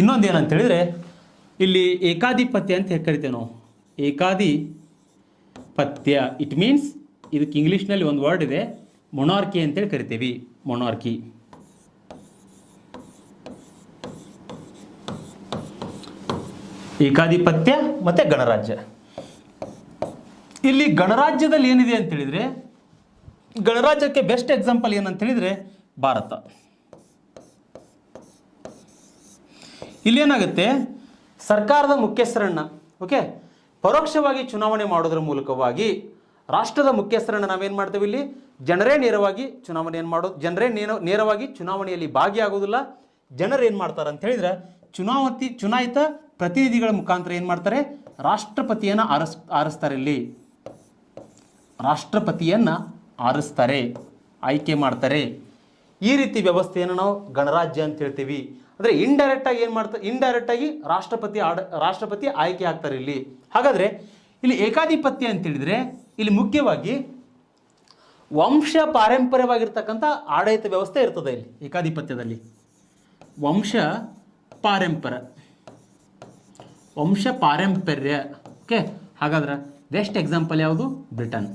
ಇನ್ನೊಂದು ಏನಂತ ಹೇಳಿದರೆ ಇಲ್ಲಿ ಏಕಾಧಿಪತ್ಯ ಅಂತ ಕರಿತೇವೆ ನಾವು. ಏಕಾಧಿಪತ್ಯ, ಇಟ್ ಮೀನ್ಸ್ ಇದಕ್ಕೆ ಇಂಗ್ಲೀಷ್ನಲ್ಲಿ ಒಂದು ವರ್ಡ್ ಇದೆ, ಮೊನಾರ್ಕಿ ಅಂತೇಳಿ ಕರಿತೀವಿ. ಮೊನಾರ್ಕಿ. ಏಕಾಧಿಪತ್ಯ ಮತ್ತು ಗಣರಾಜ್ಯ. ಇಲ್ಲಿ ಗಣರಾಜ್ಯದಲ್ಲಿ ಏನಿದೆ ಅಂತ ಹೇಳಿದರೆ, ಗಣರಾಜ್ಯಕ್ಕೆ ಬೆಸ್ಟ್ ಎಕ್ಸಾಂಪಲ್ ಏನಂತ ಹೇಳಿದರೆ ಭಾರತ. ಇಲ್ಲೇನಾಗುತ್ತೆ, ಸರ್ಕಾರದ ಮುಖ್ಯಸ್ಥರನ್ನು ಓಕೆ ಪರೋಕ್ಷವಾಗಿ ಚುನಾವಣೆ ಮಾಡೋದ್ರ ಮೂಲಕವಾಗಿ ರಾಷ್ಟ್ರದ ಮುಖ್ಯಸ್ಥರನ್ನು ನಾವೇನು ಮಾಡ್ತೇವೆ, ಇಲ್ಲಿ ಜನರೇ ನೇರವಾಗಿ ಚುನಾವಣೆಯನ್ನು ಮಾಡೋದು. ಜನರೇ ನೇರವಾಗಿ ಚುನಾವಣೆಯಲ್ಲಿ ಭಾಗಿಯಾಗೋದಿಲ್ಲ. ಜನರು ಏನು ಮಾಡ್ತಾರೆ ಅಂತ ಹೇಳಿದ್ರೆ, ಚುನಾಯಿತ ಪ್ರತಿನಿಧಿಗಳ ಮುಖಾಂತರ ಏನು ಮಾಡ್ತಾರೆ, ರಾಷ್ಟ್ರಪತಿಯನ್ನು ಆರಿಸ್ತಾರೆ. ಇಲ್ಲಿ ರಾಷ್ಟ್ರಪತಿಯನ್ನು ಆರಿಸ್ತಾರೆ, ಆಯ್ಕೆ ಮಾಡ್ತಾರೆ. ಈ ರೀತಿ ವ್ಯವಸ್ಥೆಯನ್ನು ನಾವು ಗಣರಾಜ್ಯ ಅಂತ ಹೇಳ್ತೀವಿ. ಅಂದರೆ ಇಂಡೈರೆಕ್ಟಾಗಿ ಏನು ಮಾಡ್ತಾರೆ, ಇಂಡೈರೆಕ್ಟಾಗಿ ರಾಷ್ಟ್ರಪತಿ ಆಯ್ಕೆ ಆಗ್ತಾರೆ ಇಲ್ಲಿ. ಹಾಗಾದರೆ ಇಲ್ಲಿ ಏಕಾಧಿಪತ್ಯ ಅಂತ ಹೇಳಿದರೆ, ಇಲ್ಲಿ ಮುಖ್ಯವಾಗಿ ವಂಶ ಪಾರಂಪರ್ಯವಾಗಿರ್ತಕ್ಕಂಥ ಆಡಳಿತ ವ್ಯವಸ್ಥೆ ಇರ್ತದೆ. ಇಲ್ಲಿ ಏಕಾಧಿಪತ್ಯದಲ್ಲಿ ವಂಶ ಪಾರಂಪರ್ಯ. ಓಕೆ, ಹಾಗಾದ್ರೆ ಬೆಸ್ಟ್ ಎಕ್ಸಾಂಪಲ್ ಯಾವುದು, ಬ್ರಿಟನ್.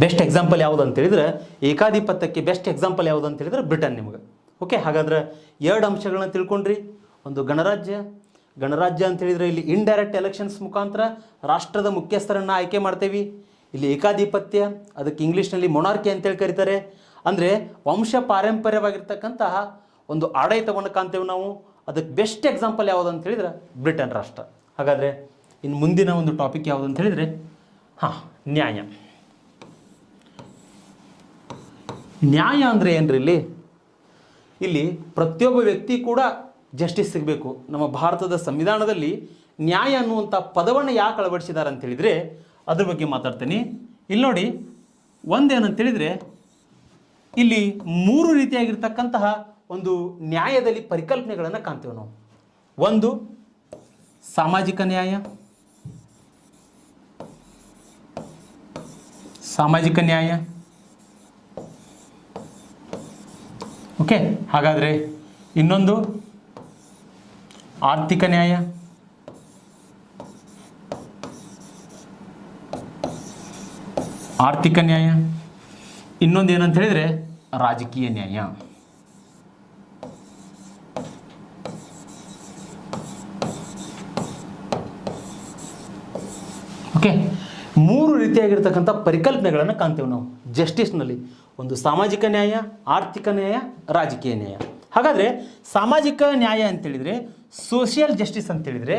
ಬೆಸ್ಟ್ ಎಕ್ಸಾಂಪಲ್ ಯಾವುದು ಅಂತ ಹೇಳಿದ್ರೆ, ಏಕಾಧಿಪತ್ಯಕ್ಕೆ ಬೆಸ್ಟ್ ಎಕ್ಸಾಂಪಲ್ ಯಾವುದು ಅಂತ ಹೇಳಿದ್ರೆ ಬ್ರಿಟನ್ ನಿಮಗೆ. ಓಕೆ, ಹಾಗಾದ್ರೆ ಎರಡು ಅಂಶಗಳನ್ನ ತಿಳ್ಕೊಂಡ್ರಿ. ಒಂದು ಗಣರಾಜ್ಯ ಅಂತ ಹೇಳಿದ್ರೆ ಇಲ್ಲಿ ಇಂಡೈರೆಕ್ಟ್ ಎಲೆಕ್ಷನ್ಸ್ ಮುಖಾಂತರ ರಾಷ್ಟ್ರದ ಮುಖ್ಯಸ್ಥರನ್ನು ಆಯ್ಕೆ ಮಾಡ್ತೇವೆ. ಇಲ್ಲಿ ಏಕಾಧಿಪತ್ಯ, ಅದಕ್ಕೆ ಇಂಗ್ಲೀಷ್ನಲ್ಲಿ ಮೊನಾರ್ಕಿ ಅಂತೇಳಿ ಕರೀತಾರೆ. ಅಂದರೆ ವಂಶ ಪಾರಂಪರ್ಯವಾಗಿರ್ತಕ್ಕಂತಹ ಒಂದು ಆಡಳಿತವನ್ನು ಕಾಣ್ತೇವೆ ನಾವು. ಅದಕ್ಕೆ ಬೆಸ್ಟ್ ಎಕ್ಸಾಂಪಲ್ ಯಾವುದು ಅಂತ ಹೇಳಿದ್ರೆ ಬ್ರಿಟನ್ ರಾಷ್ಟ್ರ. ಹಾಗಾದರೆ ಇನ್ನು ಮುಂದಿನ ಒಂದು ಟಾಪಿಕ್ ಯಾವುದು ಅಂತ ಹೇಳಿದರೆ, ನ್ಯಾಯ. ನ್ಯಾಯ ಅಂದರೆ ಏನ್ರಿ, ಇಲ್ಲಿ ಪ್ರತಿಯೊಬ್ಬ ವ್ಯಕ್ತಿ ಕೂಡ ಜಸ್ಟಿಸ್ ಸಿಗಬೇಕು. ನಮ್ಮ ಭಾರತದ ಸಂವಿಧಾನದಲ್ಲಿ ನ್ಯಾಯ ಅನ್ನುವಂಥ ಪದವನ್ನು ಯಾಕೆ ಅಳವಡಿಸಿದ್ದಾರೆ ಅಂತೇಳಿದರೆ ಅದ್ರ ಬಗ್ಗೆ ಮಾತಾಡ್ತೀನಿ. ಇಲ್ಲಿ ನೋಡಿ, ಒಂದೇನಂತೇಳಿದರೆ ಇಲ್ಲಿ 3 ರೀತಿಯಾಗಿರ್ತಕ್ಕಂತಹ ಒಂದು ನ್ಯಾಯದಲ್ಲಿ ಪರಿಕಲ್ಪನೆಗಳನ್ನು ಕಾಣ್ತೇವೆ ನಾವು. ಒಂದು ಸಾಮಾಜಿಕ ನ್ಯಾಯ, ಸಾಮಾಜಿಕ ನ್ಯಾಯ. ಓಕೆ, ಹಾಗಾದರೆ ಇನ್ನೊಂದು ಆರ್ಥಿಕ ನ್ಯಾಯ, ಆರ್ಥಿಕ ನ್ಯಾಯ. ಇನ್ನೊಂದು ಏನಂತ ಹೇಳಿದರೆ ರಾಜಕೀಯ ನ್ಯಾಯ. ಓಕೆ, 3 ರೀತಿಯಾಗಿರ್ತಕ್ಕಂಥ ಪರಿಕಲ್ಪನೆಗಳನ್ನು ಕಾಣ್ತೇವೆ ನಾವು ಜಸ್ಟಿಸ್ನಲ್ಲಿ. ಒಂದು ಸಾಮಾಜಿಕ ನ್ಯಾಯ, ಆರ್ಥಿಕ ನ್ಯಾಯ, ರಾಜಕೀಯ ನ್ಯಾಯ. ಹಾಗಾದರೆ ಸಾಮಾಜಿಕ ನ್ಯಾಯ ಅಂತೇಳಿದರೆ, ಸೋಷಿಯಲ್ ಜಸ್ಟಿಸ್ ಅಂತೇಳಿದರೆ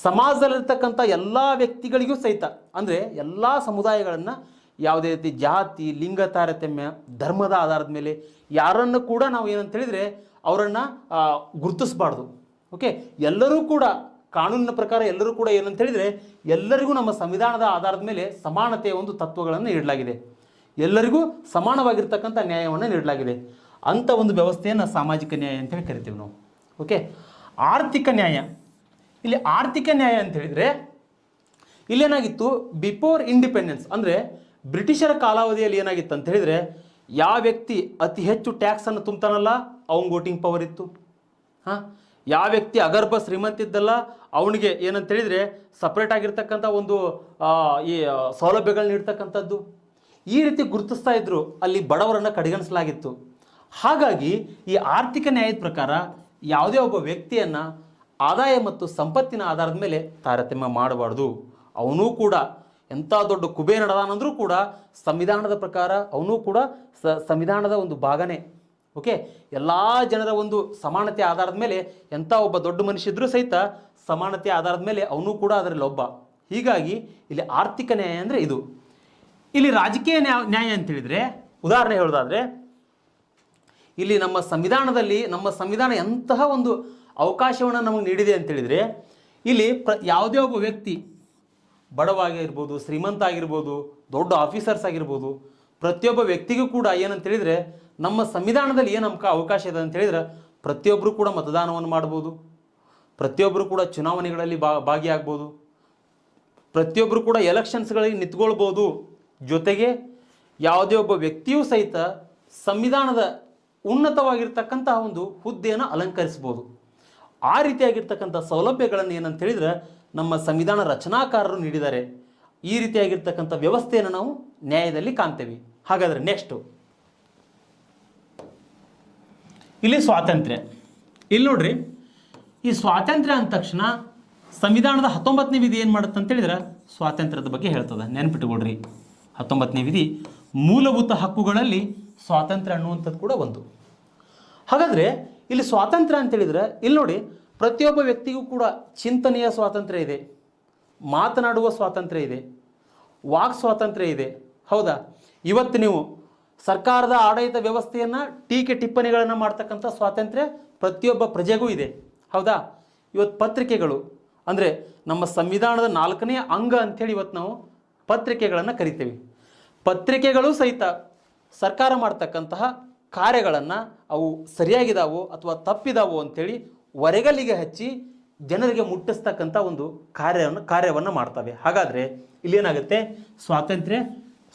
ಸಮಾಜದಲ್ಲಿರ್ತಕ್ಕಂಥ ಎಲ್ಲ ವ್ಯಕ್ತಿಗಳಿಗೂ ಸಹಿತ, ಅಂದರೆ ಎಲ್ಲ ಸಮುದಾಯಗಳನ್ನು ಯಾವುದೇ ರೀತಿ ಜಾತಿ, ಲಿಂಗ ತಾರತಮ್ಯ, ಧರ್ಮದ ಆಧಾರದ ಮೇಲೆ ಯಾರನ್ನು ಕೂಡ ನಾವು ಏನಂತೇಳಿದರೆ ಅವರನ್ನು ಗುರುತಿಸಬಾರ್ದು. ಓಕೆ, ಎಲ್ಲರೂ ಕೂಡ ಕಾನೂನಿನ ಪ್ರಕಾರ ಎಲ್ಲರೂ ಕೂಡ ಏನಂತೇಳಿದರೆ ಎಲ್ಲರಿಗೂ ನಮ್ಮ ಸಂವಿಧಾನದ ಆಧಾರದ ಮೇಲೆ ಸಮಾನತೆಯ ಒಂದು ತತ್ವಗಳನ್ನು ನೀಡಲಾಗಿದೆ. ಎಲ್ಲರಿಗೂ ಸಮಾನವಾಗಿರ್ತಕ್ಕಂಥ ನ್ಯಾಯವನ್ನು ನೀಡಲಾಗಿದೆ. ಅಂಥ ಒಂದು ವ್ಯವಸ್ಥೆಯನ್ನು ಸಾಮಾಜಿಕ ನ್ಯಾಯ ಅಂತೇಳಿ ಕರಿತೀವಿ ನಾವು. ಓಕೆ, ಆರ್ಥಿಕ ನ್ಯಾಯ. ಇಲ್ಲಿ ಆರ್ಥಿಕ ನ್ಯಾಯ ಅಂತೇಳಿದರೆ ಇಲ್ಲೇನಾಗಿತ್ತು, ಬಿಫೋರ್ ಇಂಡಿಪೆಂಡೆನ್ಸ್ ಅಂದರೆ ಬ್ರಿಟಿಷರ ಕಾಲಾವಧಿಯಲ್ಲಿ ಏನಾಗಿತ್ತು ಅಂತ ಹೇಳಿದರೆ, ಯಾವ ವ್ಯಕ್ತಿ ಅತಿ ಹೆಚ್ಚು ಟ್ಯಾಕ್ಸನ್ನು ತುಂಬ್ತಾನಲ್ಲ ಅವ್ನಿಗೆ ವೋಟಿಂಗ್ ಪವರ್ ಇತ್ತು. ಹಾಂ, ಯಾವ ವ್ಯಕ್ತಿ ಅಗರ್ಭ ಶ್ರೀಮಂತ ಇದ್ದಲ್ಲ ಅವನಿಗೆ ಏನಂತೇಳಿದರೆ ಸಪ್ರೇಟ್ ಆಗಿರ್ತಕ್ಕಂಥ ಒಂದು ಈ ಸೌಲಭ್ಯಗಳನ್ನ ನೀಡ್ತಕ್ಕಂಥದ್ದು. ಈ ರೀತಿ ಗುರುತಿಸ್ತಾ ಇದ್ದರು, ಅಲ್ಲಿ ಬಡವರನ್ನು ಕಡೆಗಣಿಸಲಾಗಿತ್ತು. ಹಾಗಾಗಿ ಈ ಆರ್ಥಿಕ ನ್ಯಾಯದ ಪ್ರಕಾರ ಯಾವುದೇ ಒಬ್ಬ ವ್ಯಕ್ತಿಯನ್ನು ಆದಾಯ ಮತ್ತು ಸಂಪತ್ತಿನ ಆಧಾರದ ಮೇಲೆ ತಾರತಮ್ಯ ಮಾಡಬಾರ್ದು. ಅವನೂ ಕೂಡ ಎಂಥ ದೊಡ್ಡ ಕುಬೇರ ನಡೆದಾನಂದ್ರೂ ಕೂಡ ಸಂವಿಧಾನದ ಪ್ರಕಾರ ಅವನೂ ಕೂಡ ಸಂವಿಧಾನದ ಒಂದು ಭಾಗನೇ. ಓಕೆ, ಎಲ್ಲ ಜನರ ಒಂದು ಸಮಾನತೆ ಆಧಾರದ ಮೇಲೆ ಎಂಥ ಒಬ್ಬ ದೊಡ್ಡ ಮನುಷ್ಯ ಇದ್ರೂ ಸಹಿತ ಸಮಾನತೆ ಆಧಾರದ ಮೇಲೆ ಅವನೂ ಕೂಡ ಅದರಲ್ಲಿ ಒಬ್ಬ. ಹೀಗಾಗಿ ಇಲ್ಲಿ ಆರ್ಥಿಕ ನ್ಯಾಯ ಅಂದರೆ ಇದು. ಇಲ್ಲಿ ರಾಜಕೀಯ ನ್ಯಾಯ ಅಂತೇಳಿದರೆ, ಉದಾಹರಣೆ ಹೇಳೋದಾದರೆ, ಇಲ್ಲಿ ನಮ್ಮ ಸಂವಿಧಾನ ಎಂತಹ ಒಂದು ಅವಕಾಶವನ್ನು ನಮಗೆ ನೀಡಿದೆ ಅಂತೇಳಿದರೆ, ಇಲ್ಲಿ ಯಾವುದೇ ಒಬ್ಬ ವ್ಯಕ್ತಿ ಬಡವಾಗಿರ್ಬೋದು, ಶ್ರೀಮಂತ ಆಗಿರ್ಬೋದು, ದೊಡ್ಡ ಆಫೀಸರ್ಸ್ ಆಗಿರ್ಬೋದು, ಪ್ರತಿಯೊಬ್ಬ ವ್ಯಕ್ತಿಗೂ ಕೂಡ ಏನಂತೇಳಿದರೆ ನಮ್ಮ ಸಂವಿಧಾನದಲ್ಲಿ ಏನು ನಮ್ಗೆ ಅವಕಾಶ ಇದೆ ಅಂತೇಳಿದ್ರೆ ಪ್ರತಿಯೊಬ್ಬರು ಕೂಡ ಮತದಾನವನ್ನು ಮಾಡ್ಬೋದು, ಪ್ರತಿಯೊಬ್ಬರು ಕೂಡ ಚುನಾವಣೆಗಳಲ್ಲಿ ಭಾಗಿಯಾಗ್ಬೋದು, ಪ್ರತಿಯೊಬ್ಬರು ಕೂಡ ಎಲೆಕ್ಷನ್ಸ್ಗಳಿಗೆ ನಿಂತ್ಕೊಳ್ಬೋದು. ಜೊತೆಗೆ ಯಾವುದೇ ಒಬ್ಬ ವ್ಯಕ್ತಿಯೂ ಸಹಿತ ಸಂವಿಧಾನದ ಉನ್ನತವಾಗಿರ್ತಕ್ಕಂತಹ ಒಂದು ಹುದ್ದೆಯನ್ನು ಅಲಂಕರಿಸ್ಬೋದು. ಆ ರೀತಿಯಾಗಿರ್ತಕ್ಕಂಥ ಸೌಲಭ್ಯಗಳನ್ನು ಏನಂತೇಳಿದ್ರೆ ನಮ್ಮ ಸಂವಿಧಾನ ರಚನಾಕಾರರು ನೀಡಿದ್ದಾರೆ. ಈ ರೀತಿಯಾಗಿರ್ತಕ್ಕಂಥ ವ್ಯವಸ್ಥೆಯನ್ನು ನಾವು ನ್ಯಾಯದಲ್ಲಿ ಕಾಣ್ತೇವೆ. ಹಾಗಾದರೆ ನೆಕ್ಸ್ಟು ಇಲ್ಲಿ ಸ್ವಾತಂತ್ರ್ಯ. ಇಲ್ಲಿ ನೋಡ್ರಿ, ಈ ಸ್ವಾತಂತ್ರ್ಯ ಅಂದ ತಕ್ಷಣ ಸಂವಿಧಾನದ 19ನೇ ವಿಧಿ ಏನು ಮಾಡುತ್ತೆ ಅಂತೇಳಿದ್ರೆ ಸ್ವಾತಂತ್ರ್ಯದ ಬಗ್ಗೆ ಹೇಳ್ತದೆ. ನೆನ್ಪಿಟ್ಟುಕೊಡ್ರಿ, 19ನೇ ವಿಧಿ ಮೂಲಭೂತ ಹಕ್ಕುಗಳಲ್ಲಿ ಸ್ವಾತಂತ್ರ್ಯ ಅನ್ನುವಂಥದ್ದು ಕೂಡ ಒಂದು. ಹಾಗಾದರೆ ಇಲ್ಲಿ ಸ್ವಾತಂತ್ರ್ಯ ಅಂತೇಳಿದರೆ ಇಲ್ಲಿ ನೋಡಿ, ಪ್ರತಿಯೊಬ್ಬ ವ್ಯಕ್ತಿಗೂ ಕೂಡ ಚಿಂತನೆಯ ಸ್ವಾತಂತ್ರ್ಯ ಇದೆ, ಮಾತನಾಡುವ ಸ್ವಾತಂತ್ರ್ಯ ಇದೆ, ವಾಕ್ ಸ್ವಾತಂತ್ರ್ಯ ಇದೆ. ಹೌದಾ? ಇವತ್ತು ನೀವು ಸರ್ಕಾರದ ಆಡಳಿತ ವ್ಯವಸ್ಥೆಯನ್ನು ಟೀಕೆ ಟಿಪ್ಪಣಿಗಳನ್ನು ಮಾಡ್ತಕ್ಕಂಥ ಸ್ವಾತಂತ್ರ್ಯ ಪ್ರತಿಯೊಬ್ಬ ಪ್ರಜೆಗೂ ಇದೆ. ಹೌದಾ? ಇವತ್ತು ಪತ್ರಿಕೆಗಳು ಅಂದರೆ ನಮ್ಮ ಸಂವಿಧಾನದ 4ನೇ ಅಂಗ ಅಂಥೇಳಿ ಇವತ್ತು ನಾವು ಪತ್ರಿಕೆಗಳನ್ನು ಕರಿತೇವೆ. ಪತ್ರಿಕೆಗಳು ಸಹಿತ ಸರ್ಕಾರ ಮಾಡ್ತಕ್ಕಂತಹ ಕಾರ್ಯಗಳನ್ನು ಅವು ಸರಿಯಾಗಿದ್ದಾವೋ ಅಥವಾ ತಪ್ಪಿದಾವೋ ಅಂಥೇಳಿ ಹೊರಗಲ್ಲಿಗೆ ಹಚ್ಚಿ ಜನರಿಗೆ ಮುಟ್ಟಿಸ್ತಕ್ಕಂಥ ಒಂದು ಕಾರ್ಯವನ್ನು ಮಾಡ್ತವೆ. ಹಾಗಾದರೆ ಇಲ್ಲೇನಾಗುತ್ತೆ,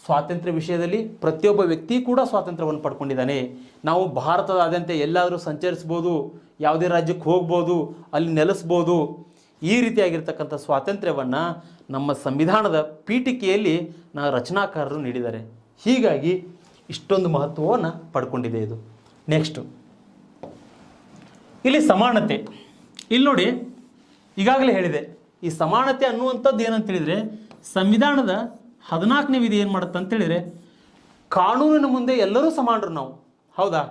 ಸ್ವಾತಂತ್ರ್ಯ ವಿಷಯದಲ್ಲಿ ಪ್ರತಿಯೊಬ್ಬ ವ್ಯಕ್ತಿ ಕೂಡ ಸ್ವಾತಂತ್ರ್ಯವನ್ನು ಪಡ್ಕೊಂಡಿದ್ದಾನೆ. ನಾವು ಭಾರತದಾದ್ಯಂತ ಎಲ್ಲಾದರೂ ಸಂಚರಿಸ್ಬೋದು, ಯಾವುದೇ ರಾಜ್ಯಕ್ಕೆ ಹೋಗ್ಬೋದು, ಅಲ್ಲಿ ನೆಲೆಸ್ಬೋದು. ಈ ರೀತಿಯಾಗಿರ್ತಕ್ಕಂಥ ಸ್ವಾತಂತ್ರ್ಯವನ್ನು ನಮ್ಮ ಸಂವಿಧಾನದ ಪೀಠಿಕೆಯಲ್ಲಿ ರಚನಾಕಾರರು ನೀಡಿದ್ದಾರೆ. ಹೀಗಾಗಿ ಇಷ್ಟೊಂದು ಮಹತ್ವವನ್ನು ಪಡ್ಕೊಂಡಿದೆ ಇದು. ನೆಕ್ಸ್ಟು ಇಲ್ಲಿ ಸಮಾನತೆ. ಇಲ್ಲಿ ನೋಡಿ, ಈಗಾಗಲೇ ಹೇಳಿದೆ, ಈ ಸಮಾನತೆ ಅನ್ನುವಂಥದ್ದು ಏನಂತ ಹೇಳಿದರೆ ಸಂವಿಧಾನದ 14ನೇ ವಿಧಿ ಏನು ಮಾಡುತ್ತೆ ಅಂತೇಳಿದರೆ ಕಾನೂನಿನ ಮುಂದೆ ಎಲ್ಲರೂ ಸಮಾನರು ನಾವು. ಹೌದಾ?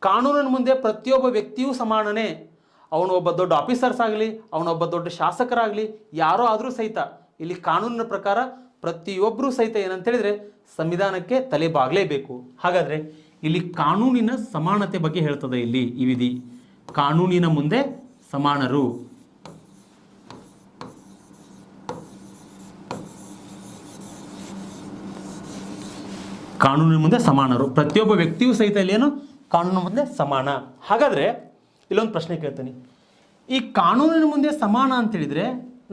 ಕಾನೂನಿನ ಮುಂದೆ ಪ್ರತಿಯೊಬ್ಬ ವ್ಯಕ್ತಿಯೂ ಸಮಾನನೇ. ಅವನೊಬ್ಬ ದೊಡ್ಡ ಆಫೀಸರ್ಸ್ ಆಗಲಿ, ಅವನೊಬ್ಬ ದೊಡ್ಡ ಶಾಸಕರಾಗಲಿ, ಯಾರೋ ಆದರೂ ಸಹಿತ ಇಲ್ಲಿ ಕಾನೂನಿನ ಪ್ರಕಾರ ಪ್ರತಿಯೊಬ್ಬರೂ ಸಹಿತ ಏನಂತೇಳಿದರೆ ಸಂವಿಧಾನಕ್ಕೆ ತಲೆ ಬಾಗಲೇಬೇಕು. ಹಾಗಾದರೆ ಇಲ್ಲಿ ಕಾನೂನಿನ ಸಮಾನತೆ ಬಗ್ಗೆ ಹೇಳ್ತದೆ ಇಲ್ಲಿ ಈ ವಿಧಿ. ಕಾನೂನಿನ ಮುಂದೆ ಸಮಾನರು. ಕಾನೂನಿನ ಮುಂದೆ ಸಮಾನರು. ಪ್ರತಿಯೊಬ್ಬ ವ್ಯಕ್ತಿಯೂ ಸಹಿತ ಇಲ್ಲಿ ಏನು ಕಾನೂನಿನ ಮುಂದೆ ಸಮಾನ. ಹಾಗಾದರೆ ಇಲ್ಲೊಂದು ಪ್ರಶ್ನೆ ಕೇಳ್ತೀನಿ. ಈ ಕಾನೂನಿನ ಮುಂದೆ ಸಮಾನ ಅಂತೇಳಿದರೆ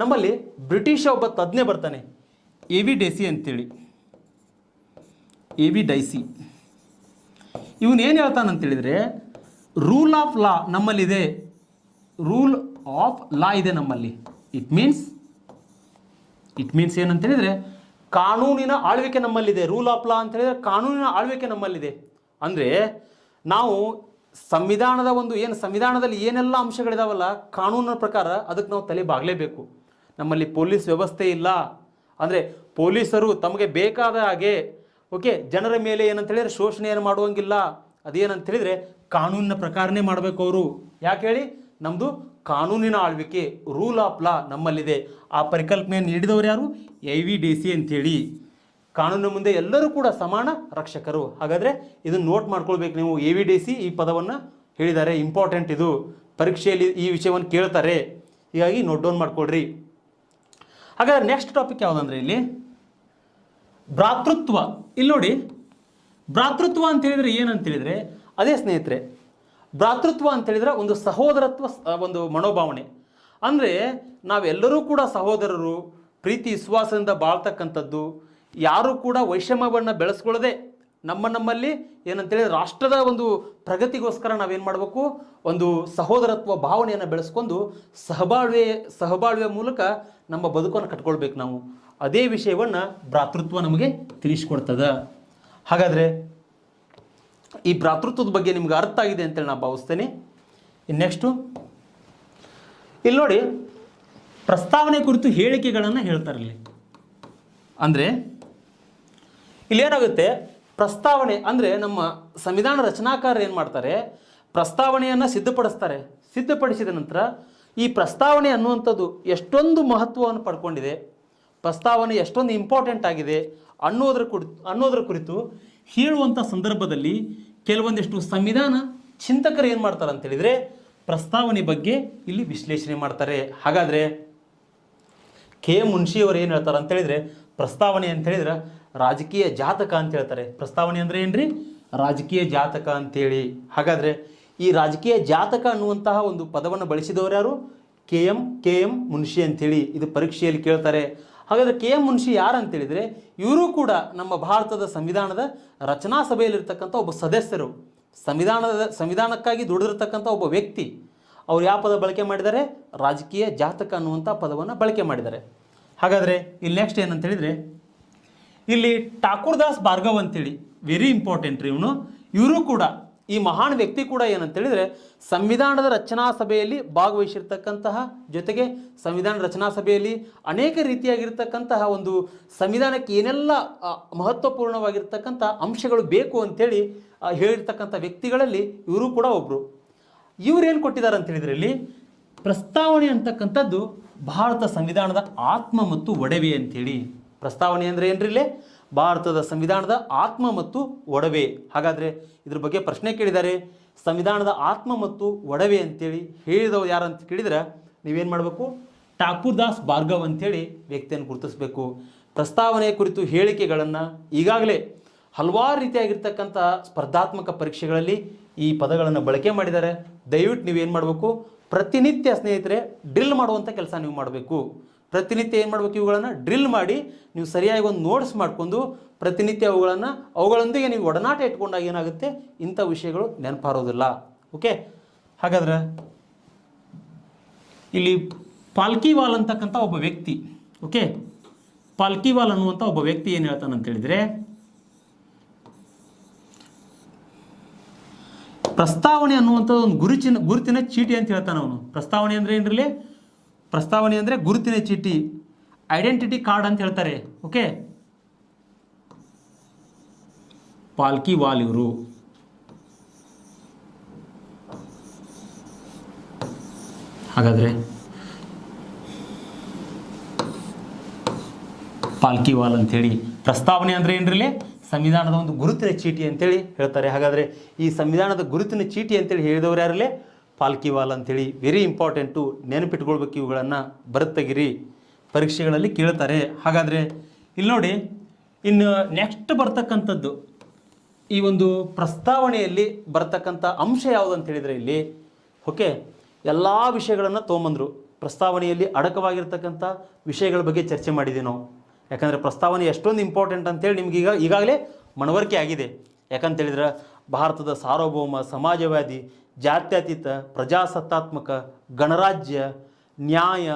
ನಮ್ಮಲ್ಲಿ ಬ್ರಿಟಿಷ್ ಒಬ್ಬ ತಜ್ಞ ಬರ್ತಾನೆ, ಎ ವಿ ಡೈಸಿ ಅಂತೇಳಿ. ಎ ವಿ ಡೈಸಿ ಇವನೇನು ಹೇಳ್ತಾನಂತೇಳಿದರೆ ರೂಲ್ ಆಫ್ ಲಾ ನಮ್ಮಲ್ಲಿದೆ. ರೂಲ್ ಆಫ್ ಲಾ ಇದೆ ನಮ್ಮಲ್ಲಿ. ಇಟ್ ಮೀನ್ಸ್ ಏನಂತೇಳಿದರೆ ಕಾನೂನಿನ ಆಳ್ವಿಕೆ ನಮ್ಮಲ್ಲಿದೆ. ರೂಲ್ ಆಫ್ ಲಾ ಅಂತೇಳಿದರೆ ಕಾನೂನಿನ ಆಳ್ವಿಕೆ ನಮ್ಮಲ್ಲಿದೆ. ಅಂದರೆ ನಾವು ಸಂವಿಧಾನದ ಸಂವಿಧಾನದಲ್ಲಿ ಏನೆಲ್ಲ ಅಂಶಗಳಿದಾವಲ್ಲ ಕಾನೂನಿನ ಪ್ರಕಾರ ಅದಕ್ಕೆ ನಾವು ತಲೆ ಬಾಗಲೇಬೇಕು. ನಮ್ಮಲ್ಲಿ ಪೊಲೀಸ್ ವ್ಯವಸ್ಥೆ ಇಲ್ಲ. ಅಂದರೆ ಪೊಲೀಸರು ತಮಗೆ ಬೇಕಾದ ಹಾಗೆ ಜನರ ಮೇಲೆ ಏನಂತೇಳಿದರೆ ಶೋಷಣೆಯನ್ನು ಮಾಡುವಂಗಿಲ್ಲ. ಅದೇನಂತೇಳಿದರೆ ಕಾನೂನಿನ ಪ್ರಕಾರನೇ ಮಾಡಬೇಕು ಅವರು. ಯಾಕೆ ಹೇಳಿ? ನಮ್ಮದು ಕಾನೂನಿನ ಆಳ್ವಿಕೆ, ರೂಲ್ ಆಫ್ ಲಾ ನಮ್ಮಲ್ಲಿದೆ. ಆ ಪರಿಕಲ್ಪನೆಯನ್ನು ನೀಡಿದವರು ಯಾರು? ಎ ವಿ ಡೈಸಿ ಅಂಥೇಳಿ. ಕಾನೂನಿನ ಮುಂದೆ ಎಲ್ಲರೂ ಕೂಡ ಸಮಾನ ರಕ್ಷಕರು. ಹಾಗಾದರೆ ಇದನ್ನು ನೋಟ್ ಮಾಡ್ಕೊಳ್ಬೇಕು ನೀವು. ಎ ವಿ ಡೈಸಿ ಈ ಪದವನ್ನು ಹೇಳಿದ್ದಾರೆ. ಇಂಪಾರ್ಟೆಂಟ್ ಇದು, ಪರೀಕ್ಷೆಯಲ್ಲಿ ಈ ವಿಷಯವನ್ನು ಕೇಳ್ತಾರೆ. ಹೀಗಾಗಿ ನೋಟ್ ಡೌನ್ ಮಾಡ್ಕೊಳ್ರಿ. ಹಾಗಾದರೆ ನೆಕ್ಸ್ಟ್ ಟಾಪಿಕ್ ಯಾವುದಂದ್ರೆ ಇಲ್ಲಿ ಭ್ರಾತೃತ್ವ. ಇಲ್ಲಿ ನೋಡಿ, ಭ್ರಾತೃತ್ವ ಅಂತೇಳಿದರೆ ಏನಂತೇಳಿದರೆ ಅದೇ ಸ್ನೇಹಿತರೆ, ಭ್ರಾತೃತ್ವ ಅಂತೇಳಿದರೆ ಒಂದು ಸಹೋದರತ್ವ, ಒಂದು ಮನೋಭಾವನೆ. ಅಂದರೆ ನಾವೆಲ್ಲರೂ ಕೂಡ ಸಹೋದರರು, ಪ್ರೀತಿ ವಿಶ್ವಾಸದಿಂದ ಬಾಳ್ತಕ್ಕಂಥದ್ದು. ಯಾರೂ ಕೂಡ ವೈಷಮ್ಯವನ್ನು ಬೆಳೆಸ್ಕೊಳ್ಳದೆ ನಮ್ಮಲ್ಲಿ ಏನಂತೇಳಿ ರಾಷ್ಟ್ರದ ಒಂದು ಪ್ರಗತಿಗೋಸ್ಕರ ನಾವೇನು ಮಾಡಬೇಕು? ಒಂದು ಸಹೋದರತ್ವ ಭಾವನೆಯನ್ನು ಬೆಳೆಸ್ಕೊಂಡು ಸಹಬಾಳ್ವೆಯ ಮೂಲಕ ನಮ್ಮ ಬದುಕನ್ನು ಕಟ್ಕೊಳ್ಬೇಕು ನಾವು. ಅದೇ ವಿಷಯವನ್ನು ಭ್ರಾತೃತ್ವ ನಮಗೆ ತಿಳಿಸ್ಕೊಡ್ತದೆ. ಹಾಗಾದರೆ ಈ ಭ್ರಾತೃತ್ವದ ಬಗ್ಗೆ ನಿಮ್ಗೆ ಅರ್ಥ ಆಗಿದೆ ಅಂತೇಳಿ ನಾನು ಭಾವಿಸ್ತೇನೆ. ನೆಕ್ಸ್ಟು ಇಲ್ಲಿ ನೋಡಿ, ಪ್ರಸ್ತಾವನೆ ಕುರಿತು ಹೇಳಿಕೆಗಳನ್ನು ಹೇಳ್ತಾರೆ ಇಲ್ಲಿ. ಅಂದರೆ ಇಲ್ಲೇನಾಗುತ್ತೆ, ಪ್ರಸ್ತಾವನೆ ಅಂದರೆ ನಮ್ಮ ಸಂವಿಧಾನ ರಚನಾಕಾರರು ಏನು ಮಾಡ್ತಾರೆ, ಪ್ರಸ್ತಾವನೆಯನ್ನು ಸಿದ್ಧಪಡಿಸ್ತಾರೆ. ಸಿದ್ಧಪಡಿಸಿದ ನಂತರ ಈ ಪ್ರಸ್ತಾವನೆ ಅನ್ನುವಂಥದ್ದು ಎಷ್ಟೊಂದು ಮಹತ್ವವನ್ನು ಪಡ್ಕೊಂಡಿದೆ, ಪ್ರಸ್ತಾವನೆ ಎಷ್ಟೊಂದು ಇಂಪಾರ್ಟೆಂಟ್ ಆಗಿದೆ ಅನ್ನೋದರ ಕುರಿತು ಹೇಳುವಂಥ ಸಂದರ್ಭದಲ್ಲಿ ಕೆಲವೊಂದಿಷ್ಟು ಸಂವಿಧಾನ ಚಿಂತಕರು ಏನು ಮಾಡ್ತಾರೆ ಅಂತೇಳಿದರೆ ಪ್ರಸ್ತಾವನೆ ಬಗ್ಗೆ ಇಲ್ಲಿ ವಿಶ್ಲೇಷಣೆ ಮಾಡ್ತಾರೆ. ಹಾಗಾದರೆ ಕೆ ಎಂ ಮುನ್ಷಿಯವರು ಏನು ಹೇಳ್ತಾರೆ ಅಂತೇಳಿದರೆ ಪ್ರಸ್ತಾವನೆ ಅಂತೇಳಿದ್ರೆ ರಾಜಕೀಯ ಜಾತಕ ಅಂತ ಹೇಳ್ತಾರೆ. ಪ್ರಸ್ತಾವನೆ ಅಂದರೆ ಏನ್ರಿ? ರಾಜಕೀಯ ಜಾತಕ ಅಂತೇಳಿ. ಹಾಗಾದರೆ ಈ ರಾಜಕೀಯ ಜಾತಕ ಅನ್ನುವಂತಹ ಒಂದು ಪದವನ್ನು ಬಳಸಿದವರು ಯಾರು? ಕೆ ಎಂ ಮುನ್ಷಿ ಅಂಥೇಳಿ. ಇದು ಪರೀಕ್ಷೆಯಲ್ಲಿ ಕೇಳ್ತಾರೆ. ಹಾಗಾದರೆ ಕೆ ಎಂ ಮುನ್ಷಿ ಯಾರು ಅಂತೇಳಿದರೆ ಇವರು ಕೂಡ ನಮ್ಮ ಭಾರತದ ಸಂವಿಧಾನದ ರಚನಾ ಸಭೆಯಲ್ಲಿರ್ತಕ್ಕಂಥ ಒಬ್ಬ ಸದಸ್ಯರು, ಸಂವಿಧಾನಕ್ಕಾಗಿ ದುಡಿದಿರ್ತಕ್ಕಂಥ ಒಬ್ಬ ವ್ಯಕ್ತಿ. ಅವ್ರು ಯಾವ ಪದ ಬಳಕೆ ಮಾಡಿದ್ದಾರೆ? ರಾಜಕೀಯ ಜಾತಕ ಅನ್ನುವಂಥ ಪದವನ್ನು ಬಳಕೆ ಮಾಡಿದ್ದಾರೆ. ಹಾಗಾದರೆ ಇಲ್ಲಿ ನೆಕ್ಸ್ಟ್ ಏನಂತೇಳಿದರೆ ಇಲ್ಲಿ ಠಾಕೂರ್ ದಾಸ್ ಭಾರ್ಗವ್ ಅಂತೇಳಿ, ವೆರಿ ಇಂಪಾರ್ಟೆಂಟ್ ರೀ ಇವನು. ಇವರು ಕೂಡ ಈ ಮಹಾನ್ ವ್ಯಕ್ತಿ ಕೂಡ ಏನಂತೇಳಿದರೆ ಸಂವಿಧಾನದ ರಚನಾ ಸಭೆಯಲ್ಲಿ ಭಾಗವಹಿಸಿರ್ತಕ್ಕಂತಹ, ಜೊತೆಗೆ ಸಂವಿಧಾನ ರಚನಾ ಸಭೆಯಲ್ಲಿ ಅನೇಕ ರೀತಿಯಾಗಿರ್ತಕ್ಕಂತಹ ಒಂದು ಸಂವಿಧಾನಕ್ಕೆ ಏನೆಲ್ಲ ಮಹತ್ವಪೂರ್ಣವಾಗಿರ್ತಕ್ಕಂಥ ಅಂಶಗಳು ಬೇಕು ಅಂಥೇಳಿ ಹೇಳಿರ್ತಕ್ಕಂಥ ವ್ಯಕ್ತಿಗಳಲ್ಲಿ ಇವರು ಕೂಡ ಒಬ್ಬರು. ಇವರೇನು ಕೊಟ್ಟಿದ್ದಾರೆ ಅಂತೇಳಿದರೆ ಇಲ್ಲಿ ಪ್ರಸ್ತಾವನೆ ಅಂತಕ್ಕಂಥದ್ದು ಭಾರತ ಸಂವಿಧಾನದ ಆತ್ಮ ಮತ್ತು ಒಡವೆ ಅಂಥೇಳಿ. ಪ್ರಸ್ತಾವನೆ ಅಂದರೆ ಏನ್ರಿ? ಇಲ್ಲೇ ಭಾರತದ ಸಂವಿಧಾನದ ಆತ್ಮ ಮತ್ತು ಒಡವೆ. ಹಾಗಾದರೆ ಇದ್ರ ಬಗ್ಗೆ ಪ್ರಶ್ನೆ ಕೇಳಿದ್ದಾರೆ. ಸಂವಿಧಾನದ ಆತ್ಮ ಮತ್ತು ಒಡವೆ ಅಂತೇಳಿ ಹೇಳಿದವರು ಯಾರು ಅಂತ ಕೇಳಿದರೆ ನೀವೇನು ಮಾಡಬೇಕು? ಠಾಕೂರ್ ದಾಸ್ ಭಾರ್ಗವ್ ಅಂಥೇಳಿ ವ್ಯಕ್ತಿಯನ್ನು ಗುರುತಿಸಬೇಕು. ಪ್ರಸ್ತಾವನೆಯ ಕುರಿತು ಹೇಳಿಕೆಗಳನ್ನು ಈಗಾಗಲೇ ಹಲವಾರು ರೀತಿಯಾಗಿರ್ತಕ್ಕಂಥ ಸ್ಪರ್ಧಾತ್ಮಕ ಪರೀಕ್ಷೆಗಳಲ್ಲಿ ಈ ಪದಗಳನ್ನು ಬಳಕೆ ಮಾಡಿದ್ದಾರೆ. ದಯವಿಟ್ಟು ನೀವೇನು ಮಾಡಬೇಕು? ಪ್ರತಿನಿತ್ಯ ಸ್ನೇಹಿತರೆ ಡ್ರಿಲ್ ಮಾಡುವಂಥ ಕೆಲಸ ನೀವು ಮಾಡಬೇಕು. ಪ್ರತಿನಿತ್ಯ ಏನು ಮಾಡಬೇಕು? ಇವುಗಳನ್ನು ಡ್ರಿಲ್ ಮಾಡಿ ನೀವು ಸರಿಯಾಗಿ ಒಂದು ನೋಟ್ಸ್ ಮಾಡಿಕೊಂಡು ಪ್ರತಿನಿತ್ಯ ಅವುಗಳೊಂದಿಗೆ ನೀವು ಒಡನಾಟ ಇಟ್ಕೊಂಡಾಗ ಏನಾಗುತ್ತೆ? ಇಂಥ ವಿಷಯಗಳು ನೆನಪಾರೋದಿಲ್ಲ. ಓಕೆ, ಹಾಗಾದ್ರೆ ಇಲ್ಲಿ ಪಾಲ್ಕಿವಾಲ್ ಅಂತಕ್ಕಂಥ ಒಬ್ಬ ವ್ಯಕ್ತಿ, ಓಕೆ, ಪಾಲ್ಕಿವಾಲ್ ಅನ್ನುವಂಥ ಒಬ್ಬ ವ್ಯಕ್ತಿ ಏನು ಹೇಳ್ತಾನಂತೇಳಿದರೆ ಪ್ರಸ್ತಾವನೆ ಅನ್ನುವಂಥ ಒಂದು ಗುರುತಿನ ಚೀಟಿ ಅಂತ ಹೇಳ್ತಾನೆ ಅವನು. ಪ್ರಸ್ತಾವನೆ ಅಂದರೆ ಏನ್ರಲ್ಲಿ? ಪ್ರಸ್ತಾವನೆ ಅಂದರೆ ಗುರುತಿನ ಚೀಟಿ, ಐಡೆಂಟಿಟಿ ಕಾರ್ಡ್ ಅಂತ ಹೇಳ್ತಾರೆ. ಓಕೆ, ಪಾಲ್ಕಿವಾಲ್ ಇವರು. ಹಾಗಾದರೆ ಪಾಲ್ಕಿವಾಲ್ ಅಂಥೇಳಿ ಪ್ರಸ್ತಾವನೆ ಅಂದರೆ ಏನ್ರಲ್ಲಿ? ಸಂವಿಧಾನದ ಒಂದು ಗುರುತಿನ ಚೀಟಿ ಅಂತೇಳಿ ಹೇಳ್ತಾರೆ. ಹಾಗಾದರೆ ಈ ಸಂವಿಧಾನದ ಗುರುತಿನ ಚೀಟಿ ಅಂತೇಳಿ ಹೇಳಿದವರು ಯಾರಲ್ಲೇ? ಪಾಲ್ಕಿವಾಲ್ ಅಂತೇಳಿ ವೆರಿ ಇಂಪಾರ್ಟೆಂಟು, ನೆನಪಿಟ್ಕೊಳ್ಬೇಕು ಇವುಗಳನ್ನು, ಬರುತ್ತಗಿರಿ ಪರೀಕ್ಷೆಗಳಲ್ಲಿ ಕೇಳ್ತಾರೆ. ಹಾಗಾದರೆ ಇಲ್ಲಿ ನೋಡಿ, ಇನ್ನು ನೆಕ್ಸ್ಟ್ ಬರ್ತಕ್ಕಂಥದ್ದು ಈ ಒಂದು ಪ್ರಸ್ತಾವನೆಯಲ್ಲಿ ಬರ್ತಕ್ಕಂಥ ಅಂಶ ಯಾವುದು ಅಂತ ಹೇಳಿದರೆ ಇಲ್ಲಿ ಓಕೆ ಎಲ್ಲ ವಿಷಯಗಳನ್ನು ತೊಗೊಂಬಂದರು. ಪ್ರಸ್ತಾವನೆಯಲ್ಲಿ ಅಡಕವಾಗಿರ್ತಕ್ಕಂಥ ವಿಷಯಗಳ ಬಗ್ಗೆ ಚರ್ಚೆ ಮಾಡಿದ್ದೀವಿ ನಾವು. ಯಾಕಂದರೆ ಪ್ರಸ್ತಾವನೆ ಎಷ್ಟೊಂದು ಇಂಪಾರ್ಟೆಂಟ್ ಅಂತೇಳಿ ನಿಮ್ಗೆ ಈಗಾಗಲೇ ಮನವರಿಕೆ ಆಗಿದೆ. ಯಾಕಂತೇಳಿದ್ರೆ ಭಾರತದ ಸಾರ್ವಭೌಮ, ಸಮಾಜವಾದಿ, ಜಾತ್ಯತೀತ, ಪ್ರಜಾಸತ್ತಾತ್ಮಕ, ಗಣರಾಜ್ಯ, ನ್ಯಾಯ,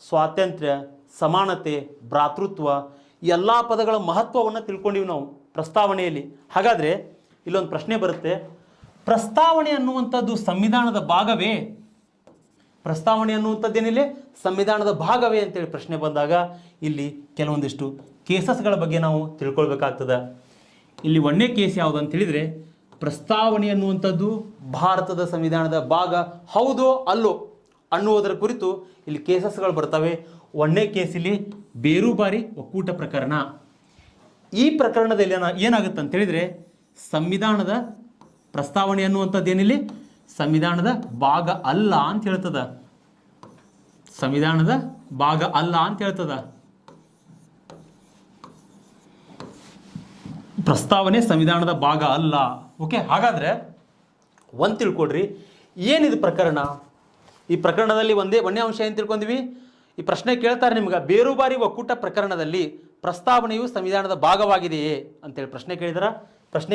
ಸ್ವಾತಂತ್ರ್ಯ, ಸಮಾನತೆ, ಭ್ರಾತೃತ್ವ ಎಲ್ಲ ಪದಗಳ ಮಹತ್ವವನ್ನು ತಿಳ್ಕೊಂಡಿವಿ ನಾವು ಪ್ರಸ್ತಾವನೆಯಲ್ಲಿ. ಹಾಗಾದರೆ ಇಲ್ಲೊಂದು ಪ್ರಶ್ನೆ ಬರುತ್ತೆ, ಪ್ರಸ್ತಾವನೆ ಅನ್ನುವಂಥದ್ದು ಸಂವಿಧಾನದ ಭಾಗವೇ? ಪ್ರಸ್ತಾವನೆ ಅನ್ನುವಂಥದ್ದೇನಿಲ್ಲ ಸಂವಿಧಾನದ ಭಾಗವೇ ಅಂತೇಳಿ ಪ್ರಶ್ನೆ ಬಂದಾಗ ಇಲ್ಲಿ ಕೆಲವೊಂದಿಷ್ಟು ಕೇಸಸ್ಗಳ ಬಗ್ಗೆ ನಾವು ತಿಳ್ಕೊಳ್ಬೇಕಾಗ್ತದೆ. ಇಲ್ಲಿ ಒಂದನೇ ಕೇಸ್ ಯಾವುದು ಅಂತ ಹೇಳಿದರೆ, ಪ್ರಸ್ತಾವನೆ ಅನ್ನುವಂಥದ್ದು ಭಾರತದ ಸಂವಿಧಾನದ ಭಾಗ ಹೌದೋ ಅಲ್ಲೋ ಅನ್ನುವುದರ ಕುರಿತು ಇಲ್ಲಿ ಕೇಸಸ್ಗಳು ಬರ್ತವೆ. ಒಂದನೇ ಕೇಸಿಲಿ ಬೇರುಬಾರಿ ಒಕ್ಕೂಟ ಪ್ರಕರಣ. ಈ ಪ್ರಕರಣದಲ್ಲಿ ಏನಾಗುತ್ತೆ ಅಂತ ಹೇಳಿದರೆ, ಸಂವಿಧಾನದ ಪ್ರಸ್ತಾವನೆ ಅನ್ನುವಂಥದ್ದು ಏನಿಲ್ಲಿ ಸಂವಿಧಾನದ ಭಾಗ ಅಲ್ಲ ಅಂತ ಹೇಳ್ತದ. ಸಂವಿಧಾನದ ಭಾಗ ಅಲ್ಲ ಅಂತ ಹೇಳ್ತದ. ಪ್ರಸ್ತಾವನೆ ಸಂವಿಧಾನದ ಭಾಗ ಅಲ್ಲ. ಓಕೆ, ಹಾಗಾದರೆ ಒಂದು ತಿಳ್ಕೊಡ್ರಿ, ಏನಿದು ಪ್ರಕರಣ? ಈ ಪ್ರಕರಣದಲ್ಲಿ ಒಂದೇ ಅಂಶ ಏನು ತಿಳ್ಕೊಂಡಿವಿ? ಈ ಪ್ರಶ್ನೆ ಕೇಳ್ತಾರೆ ನಿಮ್ಗೆ, ಬೇರುಬಾರಿ ಒಕ್ಕೂಟ ಪ್ರಕರಣದಲ್ಲಿ ಪ್ರಸ್ತಾವನೆಯು ಸಂವಿಧಾನದ ಭಾಗವಾಗಿದೆಯೇ ಅಂತೇಳಿ ಪ್ರಶ್ನೆ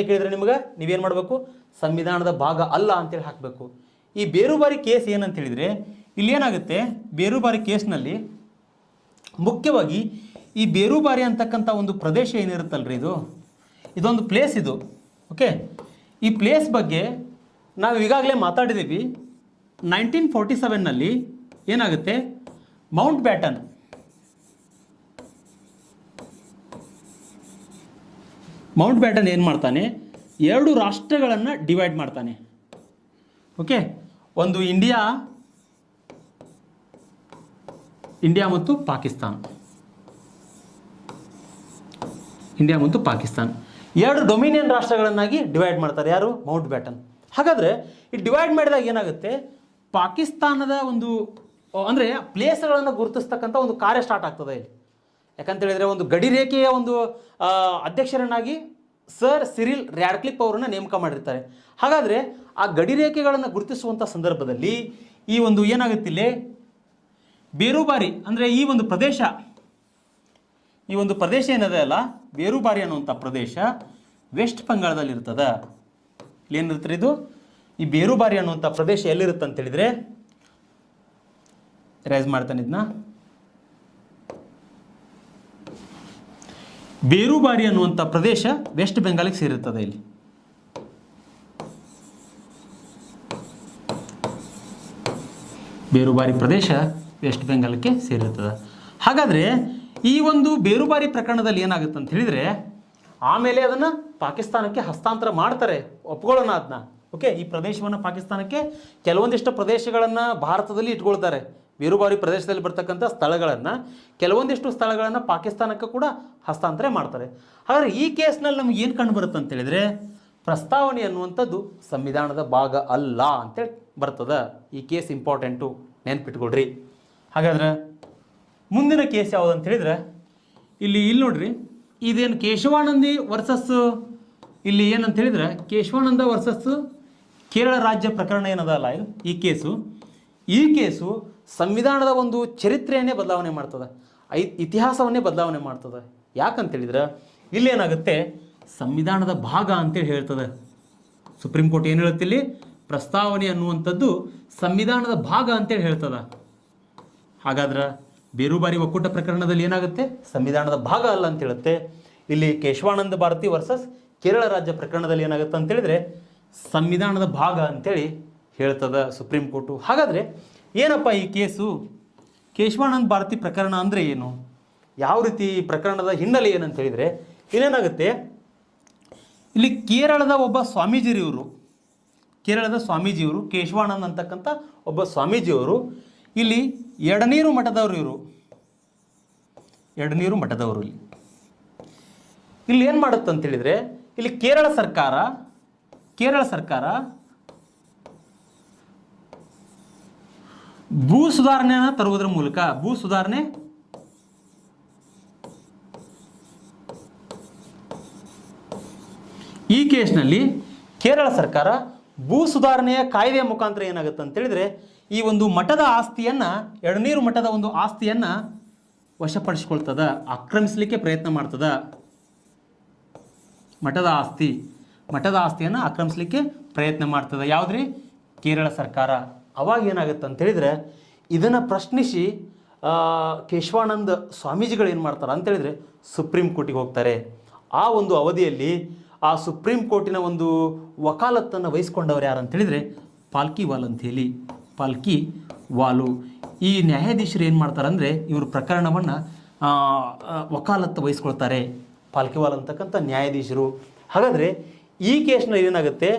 ಕೇಳಿದ್ರೆ ನಿಮ್ಗೆ ನೀವೇನು ಮಾಡಬೇಕು? ಸಂವಿಧಾನದ ಭಾಗ ಅಲ್ಲ ಅಂತೇಳಿ ಹಾಕಬೇಕು. ಈ ಬೇರುಬಾರಿ ಕೇಸ್ ಏನಂತ ಹೇಳಿದರೆ, ಇಲ್ಲಿ ಏನಾಗುತ್ತೆ, ಬೇರುಬಾರಿ ಕೇಸ್ನಲ್ಲಿ ಮುಖ್ಯವಾಗಿ ಈ ಬೇರುಬಾರಿ ಅಂತಕ್ಕಂಥ ಒಂದು ಪ್ರದೇಶ ಏನಿರುತ್ತಲ್ರಿ, ಇದೊಂದು ಪ್ಲೇಸ್ ಇದು. ಓಕೆ, ಈ ಪ್ಲೇಸ್ ಬಗ್ಗೆ ನಾವು ಈಗಾಗಲೇ ಮಾತಾಡಿದ್ದೀವಿ. 1947ನಲ್ಲಿ ಏನಾಗುತ್ತೆ, ಮೌಂಟ್ ಬ್ಯಾಟನ್ ಏನು ಮಾಡ್ತಾನೆ, 2 ರಾಷ್ಟ್ರಗಳನ್ನು ಡಿವೈಡ್ ಮಾಡ್ತಾನೆ. ಓಕೆ, ಒಂದು ಇಂಡಿಯಾ ಮತ್ತು ಪಾಕಿಸ್ತಾನ. 2 ಡೊಮಿನಿಯನ್ ರಾಷ್ಟ್ರಗಳನ್ನಾಗಿ ಡಿವೈಡ್ ಮಾಡ್ತಾರೆ. ಯಾರು? Mount baton. ಹಾಗಾದರೆ ಈ ಡಿವೈಡ್ ಮಾಡಿದಾಗ ಏನಾಗುತ್ತೆ, ಪಾಕಿಸ್ತಾನದ ಒಂದು ಅಂದರೆ ಪ್ಲೇಸ್ಗಳನ್ನು ಗುರುತಿಸ್ತಕ್ಕಂಥ ಒಂದು ಕಾರ್ಯ ಸ್ಟಾರ್ಟ್ ಆಗ್ತದೆ ಇಲ್ಲಿ. ಯಾಕಂತೇಳಿದರೆ ಒಂದು ಗಡಿ ರೇಖೆಯ ಒಂದು ಅಧ್ಯಕ್ಷರನ್ನಾಗಿ ಸರ್ ಸಿರಿಲ್ ರ್ಯಾಡ್ಕ್ಲಿಫ್ ಅವರನ್ನು ನೇಮಕ ಮಾಡಿರ್ತಾರೆ. ಹಾಗಾದರೆ ಆ ಗಡಿ ರೇಖೆಗಳನ್ನು ಗುರುತಿಸುವಂಥ ಸಂದರ್ಭದಲ್ಲಿ ಈ ಒಂದು ಏನಾಗುತ್ತಿಲ್ಲ, ಬೇರುಬಾರಿ ಅಂದರೆ ಈ ಒಂದು ಪ್ರದೇಶ ಏನಿದೆ ಅಲ್ಲ, ಬೇರುಬಾರಿ ಅನ್ನುವಂಥ ಪ್ರದೇಶ ವೆಸ್ಟ್ ಬಂಗಾಳದಲ್ಲಿ ಇರ್ತದೆ. ಇಲ್ಲೇನಿರ್ತಾರೆ ಇದು, ಈ ಬೇರುಬಾರಿ ಅನ್ನುವಂಥ ಪ್ರದೇಶ ಎಲ್ಲಿರುತ್ತೆ ಅಂತೇಳಿದರೆ, ರೈಸ್ ಮಾಡ್ತಾನೆ ಇದನ್ನ, ಬೇರುಬಾರಿ ಅನ್ನುವಂಥ ಪ್ರದೇಶ ವೆಸ್ಟ್ ಬೆಂಗಾಲಿಗೆ ಸೇರಿರ್ತದೆ. ಇಲ್ಲಿ ಬೇರುಬಾರಿ ಪ್ರದೇಶ ವೆಸ್ಟ್ ಬೆಂಗಾಲಕ್ಕೆ ಸೇರಿರ್ತದೆ. ಹಾಗಾದರೆ ಈ ಒಂದು ಬೇರುಬಾರಿ ಪ್ರಕರಣದಲ್ಲಿ ಏನಾಗುತ್ತೆ ಅಂತ ಹೇಳಿದರೆ, ಆಮೇಲೆ ಅದನ್ನು ಪಾಕಿಸ್ತಾನಕ್ಕೆ ಹಸ್ತಾಂತರ ಮಾಡ್ತಾರೆ, ಒಪ್ಕೊಳ್ಳೋಣ ಅದನ್ನ. ಓಕೆ, ಈ ಪ್ರದೇಶವನ್ನು ಪಾಕಿಸ್ತಾನಕ್ಕೆ, ಕೆಲವೊಂದಿಷ್ಟು ಪ್ರದೇಶಗಳನ್ನು ಭಾರತದಲ್ಲಿ ಇಟ್ಕೊಳ್ತಾರೆ. ಬೇರುಬಾರಿ ಪ್ರದೇಶದಲ್ಲಿ ಬರ್ತಕ್ಕಂಥ ಸ್ಥಳಗಳನ್ನು, ಕೆಲವೊಂದಿಷ್ಟು ಸ್ಥಳಗಳನ್ನು ಪಾಕಿಸ್ತಾನಕ್ಕೆ ಕೂಡ ಹಸ್ತಾಂತರ ಮಾಡ್ತಾರೆ. ಹಾಗಾದರೆ ಈ ಕೇಸ್ನಲ್ಲಿ ನಮ್ಗೆ ಏನು ಕಂಡು ಬರುತ್ತೆ ಅಂತ ಹೇಳಿದರೆ, ಪ್ರಸ್ತಾವನೆ ಅನ್ನುವಂಥದ್ದು ಸಂವಿಧಾನದ ಭಾಗ ಅಲ್ಲ ಅಂತೇಳಿ ಬರ್ತದೆ. ಈ ಕೇಸ್ ಇಂಪಾರ್ಟೆಂಟು, ನೆನ್ಪಿಟ್ಕೊಳ್ರಿ. ಹಾಗಾದ್ರೆ ಮುಂದಿನ ಕೇಸ್ ಯಾವುದು ಅಂತ ಹೇಳಿದರೆ, ಇಲ್ಲಿ ನೋಡ್ರಿ, ಇದೇನು ಕೇಶವಾನಂದಿ ವರ್ಸಸ್ ಇಲ್ಲಿ ಏನಂತ ಹೇಳಿದರೆ, ಕೇಶವಾನಂದ ವರ್ಸಸ್ ಕೇರಳ ರಾಜ್ಯ ಪ್ರಕರಣ ಏನದಲ್ಲ ಇದು, ಈ ಕೇಸು ಸಂವಿಧಾನದ ಒಂದು ಚರಿತ್ರೆಯನ್ನೇ ಬದಲಾವಣೆ ಮಾಡ್ತದೆ, ಇತಿಹಾಸವನ್ನೇ ಬದಲಾವಣೆ ಮಾಡ್ತದೆ. ಯಾಕಂತೇಳಿದ್ರೆ ಇಲ್ಲೇನಾಗುತ್ತೆ, ಸಂವಿಧಾನದ ಭಾಗ ಅಂತೇಳಿ ಹೇಳ್ತದೆ ಸುಪ್ರೀಂ ಕೋರ್ಟ್. ಏನು ಹೇಳುತ್ತಿಲ್ಲಿ, ಪ್ರಸ್ತಾವನೆ ಅನ್ನುವಂಥದ್ದು ಸಂವಿಧಾನದ ಭಾಗ ಅಂತೇಳಿ ಹೇಳ್ತದೆ. ಹಾಗಾದ್ರೆ ಬೇರುಬಾರಿ ಒಕ್ಕೂಟ ಪ್ರಕರಣದಲ್ಲಿ ಏನಾಗುತ್ತೆ, ಸಂವಿಧಾನದ ಭಾಗ ಅಲ್ಲ ಅಂತ ಹೇಳುತ್ತೆ. ಇಲ್ಲಿ ಕೇಶವಾನಂದ ಭಾರತಿ ವರ್ಸಸ್ ಕೇರಳ ರಾಜ್ಯ ಪ್ರಕರಣದಲ್ಲಿ ಏನಾಗುತ್ತೆ ಅಂತೇಳಿದರೆ ಸಂವಿಧಾನದ ಭಾಗ ಅಂತೇಳಿ ಹೇಳ್ತದೆ ಸುಪ್ರೀಂ ಕೋರ್ಟು. ಹಾಗಾದರೆ ಏನಪ್ಪ ಈ ಕೇಸು, ಕೇಶವಾನಂದ ಭಾರತಿ ಪ್ರಕರಣ ಅಂದರೆ ಏನು, ಯಾವ ರೀತಿ ಪ್ರಕರಣದ ಹಿನ್ನೆಲೆ ಏನಂತ ಹೇಳಿದರೆ, ಇಲ್ಲೇನಾಗುತ್ತೆ, ಇಲ್ಲಿ ಕೇರಳದ ಒಬ್ಬ ಸ್ವಾಮೀಜಿಯವರು, ಕೇಶವಾನಂದ್ ಅಂತಕ್ಕಂಥ ಒಬ್ಬ ಸ್ವಾಮೀಜಿಯವರು ಇಲ್ಲಿ ಎಡನೀರು ಮಠದವರು. ಇಲ್ಲಿ ಏನು ಮಾಡುತ್ತೆ ಅಂತೇಳಿದರೆ, ಇಲ್ಲಿ ಕೇರಳ ಸರ್ಕಾರ ಭೂ ಸುಧಾರಣೆಯನ್ನು ತರುವುದರ ಮೂಲಕ ಭೂ ಸುಧಾರಣೆ ಈ ಕೇಸ್ನಲ್ಲಿ ಕೇರಳ ಸರ್ಕಾರ ಭೂ ಸುಧಾರಣೆಯ ಕಾಯ್ದೆಯ ಮುಖಾಂತರ ಏನಾಗುತ್ತೆ ಅಂತ ಹೇಳಿದ್ರೆ ಈ ಒಂದು ಮಠದ ಆಸ್ತಿಯನ್ನು ಎಳನೀರು ಮಠದ ಒಂದು ಆಸ್ತಿಯನ್ನು ವಶಪಡಿಸಿಕೊಳ್ತದ, ಆಕ್ರಮಿಸಲಿಕ್ಕೆ ಪ್ರಯತ್ನ ಮಾಡ್ತದ. ಮಠದ ಆಸ್ತಿಯನ್ನು ಆಕ್ರಮಿಸಲಿಕ್ಕೆ ಪ್ರಯತ್ನ ಮಾಡ್ತದೆ. ಯಾವುದ್ರಿ? ಕೇರಳ ಸರ್ಕಾರ. ಅವಾಗ ಏನಾಗುತ್ತೆ ಅಂತ ಹೇಳಿದ್ರೆ ಇದನ್ನು ಪ್ರಶ್ನಿಸಿ ಕೇಶವಾನಂದ ಸ್ವಾಮೀಜಿಗಳು ಏನು ಮಾಡ್ತಾರೆ ಅಂತ ಹೇಳಿದ್ರೆ ಸುಪ್ರೀಂ ಕೋರ್ಟಿಗೆ ಹೋಗ್ತಾರೆ. ಆ ಒಂದು ಅವಧಿಯಲ್ಲಿ ಆ ಸುಪ್ರೀಂ ಕೋರ್ಟಿನ ಒಂದು ವಕಾಲತ್ತನ್ನು ವಹಿಸ್ಕೊಂಡವರು ಯಾರು ಅಂತ ಹೇಳಿದ್ರೆ ಪಾಲ್ಕಿವಾಲ್ ಅಂಥೇಳಿ, ಪಾಲ್ಕಿವಾಲು. ಈ ನ್ಯಾಯಾಧೀಶರು ಏನು ಮಾಡ್ತಾರೆ ಅಂದರೆ ಇವರು ಪ್ರಕರಣವನ್ನು ವಕಾಲತ್ತು ವಹಿಸ್ಕೊಳ್ತಾರೆ, ಪಾಲ್ಕಿವಾಲ್ ಅಂತಕ್ಕಂಥ ನ್ಯಾಯಾಧೀಶರು. ಹಾಗಾದರೆ ಈ ಕೇಸ್ನಲ್ಲಿ ಏನಾಗುತ್ತೆ,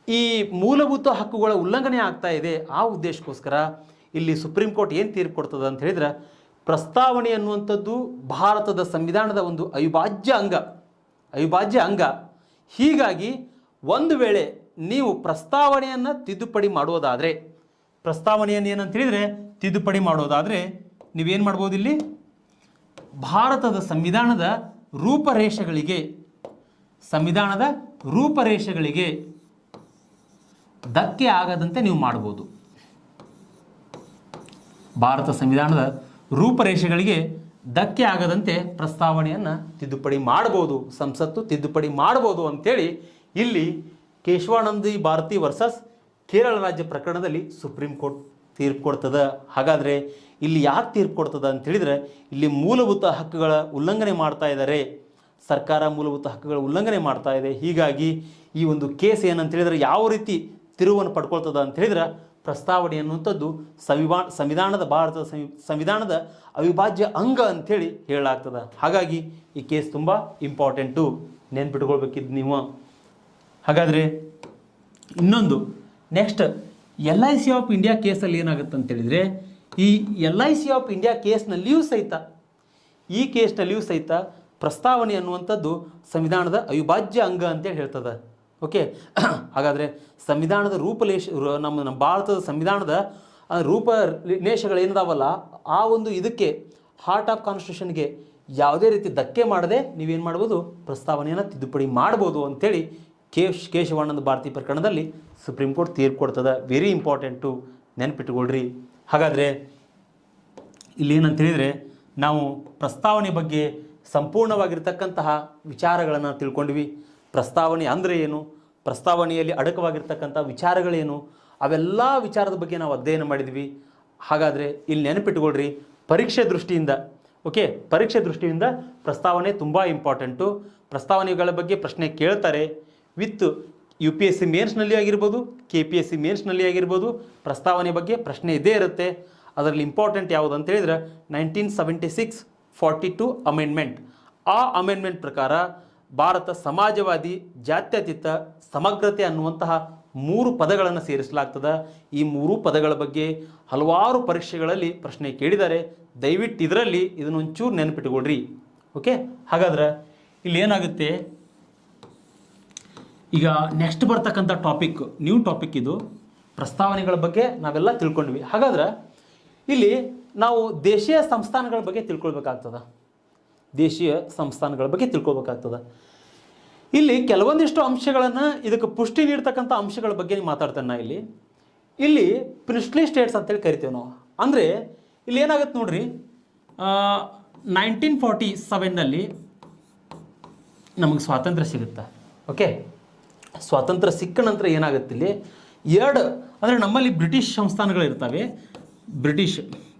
ಈ ಮೂಲಭೂತ ಹಕ್ಕುಗಳ ಉಲ್ಲಂಘನೆ ಆಗ್ತಾ ಇದೆ. ಆ ಉದ್ದೇಶಕ್ಕೋಸ್ಕರ ಇಲ್ಲಿ ಸುಪ್ರೀಂ ಕೋರ್ಟ್ ಏನು ತೀರ್ಪು ಕೊಡ್ತದೆ ಅಂತ ಹೇಳಿದ್ರೆ ಪ್ರಸ್ತಾವನೆ ಅನ್ನುವಂಥದ್ದು ಭಾರತದ ಸಂವಿಧಾನದ ಒಂದು ಅವಿಭಾಜ್ಯ ಅಂಗ. ಹೀಗಾಗಿ ಒಂದು ವೇಳೆ ನೀವು ಪ್ರಸ್ತಾವನೆಯನ್ನು ತಿದ್ದುಪಡಿ ಮಾಡೋದಾದರೆ, ಪ್ರಸ್ತಾವನೆಯನ್ನು ಏನಂತ ಹೇಳಿದರೆ ತಿದ್ದುಪಡಿ ಮಾಡೋದಾದರೆ ನೀವೇನು ಮಾಡ್ಬೋದು, ಇಲ್ಲಿ ಭಾರತದ ಸಂವಿಧಾನದ ರೂಪರೇಷೆಗಳಿಗೆ ಧಕ್ಕೆ ಆಗದಂತೆ ನೀವು ಮಾಡ್ಬೋದು. ಭಾರತ ಸಂವಿಧಾನದ ರೂಪರೇಷೆಗಳಿಗೆ ಧಕ್ಕೆ ಆಗದಂತೆ ಪ್ರಸ್ತಾವನೆಯನ್ನು ತಿದ್ದುಪಡಿ ಮಾಡ್ಬೋದು, ಸಂಸತ್ತು ತಿದ್ದುಪಡಿ ಮಾಡ್ಬೋದು ಅಂತೇಳಿ ಇಲ್ಲಿ ಕೇಶವಾನಂದ ಭಾರತಿ ವರ್ಸಸ್ ಕೇರಳ ರಾಜ್ಯ ಪ್ರಕರಣದಲ್ಲಿ ಸುಪ್ರೀಂ ಕೋರ್ಟ್ ತೀರ್ಪು ಕೊಡ್ತದೆ. ಹಾಗಾದರೆ ಇಲ್ಲಿ ಯಾಕೆ ತೀರ್ಪು ಕೊಡ್ತದೆ ಅಂತ ಹೇಳಿದರೆ ಇಲ್ಲಿ ಮೂಲಭೂತ ಹಕ್ಕುಗಳ ಉಲ್ಲಂಘನೆ ಮಾಡ್ತಾ ಇದ್ದಾರೆ, ಸರ್ಕಾರ ಮೂಲಭೂತ ಹಕ್ಕುಗಳ ಉಲ್ಲಂಘನೆ ಮಾಡ್ತಾ ಇದೆ. ಹೀಗಾಗಿ ಈ ಒಂದು ಕೇಸ್ ಏನಂತ ಹೇಳಿದರೆ ಯಾವ ರೀತಿ ತಿರುವನ್ನು ಪಡ್ಕೊಳ್ತದೆ ಅಂತ ಹೇಳಿದ್ರೆ ಪ್ರಸ್ತಾವನೆ ಅನ್ನುವಂಥದ್ದು ಭಾರತದ ಸಂವಿಧಾನದ ಅವಿಭಾಜ್ಯ ಅಂಗ ಅಂಥೇಳಿ ಹೇಳಲಾಗ್ತದೆ. ಹಾಗಾಗಿ ಈ ಕೇಸ್ ತುಂಬ ಇಂಪಾರ್ಟೆಂಟು, ನೆನ್ಪಿಟ್ಕೊಳ್ಬೇಕಿದ್ದು ನೀವು. ಹಾಗಾದರೆ ಇನ್ನೊಂದು ನೆಕ್ಸ್ಟ್ LIC ಆಫ್ ಇಂಡಿಯಾ ಕೇಸಲ್ಲಿ ಏನಾಗುತ್ತೆ ಅಂತೇಳಿದರೆ ಈ LIC ಆಫ್ ಇಂಡಿಯಾ ಕೇಸ್ನಲ್ಲಿಯೂ ಸಹಿತ ಪ್ರಸ್ತಾವನೆ ಅನ್ನುವಂಥದ್ದು ಸಂವಿಧಾನದ ಅವಿಭಾಜ್ಯ ಅಂಗ ಅಂತೇಳಿ ಹೇಳ್ತದೆ. ಓಕೆ, ಹಾಗಾದರೆ ಸಂವಿಧಾನದ ನಮ್ಮ ಭಾರತದ ಸಂವಿಧಾನದ ರೂಪರೇಷೆಗಳೇನಿದಾವಲ್ಲ ಆ ಒಂದು ಇದಕ್ಕೆ ಹಾರ್ಟ್ ಆಫ್ ಕಾನ್ಸ್ಟಿಟ್ಯೂಷನ್ಗೆ ಯಾವುದೇ ರೀತಿ ಧಕ್ಕೆ ಮಾಡದೆ ನೀವೇನು ಮಾಡ್ಬೋದು, ಪ್ರಸ್ತಾವನೆಯನ್ನು ತಿದ್ದುಪಡಿ ಮಾಡ್ಬೋದು ಅಂಥೇಳಿ ಕೇಶವಾನಂದ ಭಾರತಿ ಪ್ರಕರಣದಲ್ಲಿ ಸುಪ್ರೀಂ ಕೋರ್ಟ್ ತೀರ್ಪು ಕೊಡ್ತದೆ. ವೆರಿ ಇಂಪಾರ್ಟೆಂಟು, ನೆನಪಿಟ್ಟುಕೊಳ್ರಿ. ಹಾಗಾದರೆ ಇಲ್ಲಿ ಏನಂತೇಳಿದರೆ ನಾವು ಪ್ರಸ್ತಾವನೆ ಬಗ್ಗೆ ಸಂಪೂರ್ಣವಾಗಿರ್ತಕ್ಕಂತಹ ವಿಚಾರಗಳನ್ನು ತಿಳ್ಕೊಂಡ್ವಿ. ಪ್ರಸ್ತಾವನೆ ಅಂದರೆ ಏನು, ಪ್ರಸ್ತಾವನೆಯಲ್ಲಿ ಅಡಕವಾಗಿರ್ತಕ್ಕಂಥ ವಿಚಾರಗಳೇನು, ಅವೆಲ್ಲ ವಿಚಾರದ ಬಗ್ಗೆ ನಾವು ಅಧ್ಯಯನ ಮಾಡಿದ್ವಿ. ಹಾಗಾದರೆ ಇಲ್ಲಿ ನೆನಪಿಟ್ಟುಕೊಳ್ರಿ, ಪರೀಕ್ಷೆ ದೃಷ್ಟಿಯಿಂದ ಪ್ರಸ್ತಾವನೆ ತುಂಬ ಇಂಪಾರ್ಟೆಂಟು. ಪ್ರಸ್ತಾವನೆಗಳ ಬಗ್ಗೆ ಪ್ರಶ್ನೆ ಕೇಳ್ತಾರೆ. ವಿತ್ UPSC ಮೇನ್ಸ್ನಲ್ಲಿ ಆಗಿರ್ಬೋದು, KPSC ಮೇನ್ಸ್ನಲ್ಲಿ ಆಗಿರ್ಬೋದು, ಪ್ರಸ್ತಾವನೆ ಬಗ್ಗೆ ಪ್ರಶ್ನೆ ಇದ್ದೇ ಇರುತ್ತೆ. ಅದರಲ್ಲಿ ಇಂಪಾರ್ಟೆಂಟ್ ಯಾವುದು ಅಂತ ಹೇಳಿದ್ರೆ 1976-42 ಅಮೆಂಡ್ಮೆಂಟ್. ಆ ಅಮೆಂಡ್ಮೆಂಟ್ ಪ್ರಕಾರ ಭಾರತ ಸಮಾಜವಾದಿ, ಜಾತ್ಯತೀತ, ಸಮಗ್ರತೆ ಅನ್ನುವಂತಹ 3 ಪದಗಳನ್ನು ಸೇರಿಸಲಾಗ್ತದೆ. ಈ 3 ಪದಗಳ ಬಗ್ಗೆ ಹಲವಾರು ಪರೀಕ್ಷೆಗಳಲ್ಲಿ ಪ್ರಶ್ನೆ ಕೇಳಿದ್ದಾರೆ. ದಯವಿಟ್ಟು ಇದನ್ನೊಂಚೂರು ನೆನಪಿಟ್ಟುಕೊಳ್ರಿ. ಓಕೆ, ಹಾಗಾದ್ರೆ ಇಲ್ಲಿ ಏನಾಗುತ್ತೆ, ಈಗ ನೆಕ್ಸ್ಟ್ ಬರ್ತಕ್ಕಂಥ ನ್ಯೂ ಟಾಪಿಕ್ ಇದು. ಪ್ರಸ್ತಾವನೆಗಳ ಬಗ್ಗೆ ನಾವೆಲ್ಲ ತಿಳ್ಕೊಂಡ್ವಿ. ಹಾಗಾದ್ರೆ ಇಲ್ಲಿ ನಾವು ದೇಶೀಯ ಸಂಸ್ಥಾನಗಳ ಬಗ್ಗೆ ತಿಳ್ಕೊಳ್ಬೇಕಾಗ್ತದೆ. ಇಲ್ಲಿ ಕೆಲವೊಂದಿಷ್ಟು ಅಂಶಗಳನ್ನು ಇದಕ್ಕೆ ಪುಷ್ಟಿ ನೀಡ್ತಕ್ಕಂಥ ಅಂಶಗಳ ಬಗ್ಗೆ ಮಾತಾಡ್ತೇನೆ ನಾ. ಇಲ್ಲಿ ಪ್ರಿನ್ಸ್ಲಿ ಸ್ಟೇಟ್ಸ್ ಅಂತೇಳಿ ಕರಿತೇವೆ ನಾವು. ಅಂದರೆ ಇಲ್ಲಿ ಏನಾಗುತ್ತೆ ನೋಡ್ರಿ, 1947ನಲ್ಲಿ ನಮಗೆ ಸ್ವಾತಂತ್ರ್ಯ ಸಿಗುತ್ತೆ. ಓಕೆ, ಸ್ವಾತಂತ್ರ್ಯ ಸಿಕ್ಕ ನಂತರ ಏನಾಗುತ್ತೆ, ಇಲ್ಲಿ 2 ಅಂದರೆ ನಮ್ಮಲ್ಲಿ ಬ್ರಿಟಿಷ್ ಸಂಸ್ಥಾನಗಳು ಇರ್ತವೆ.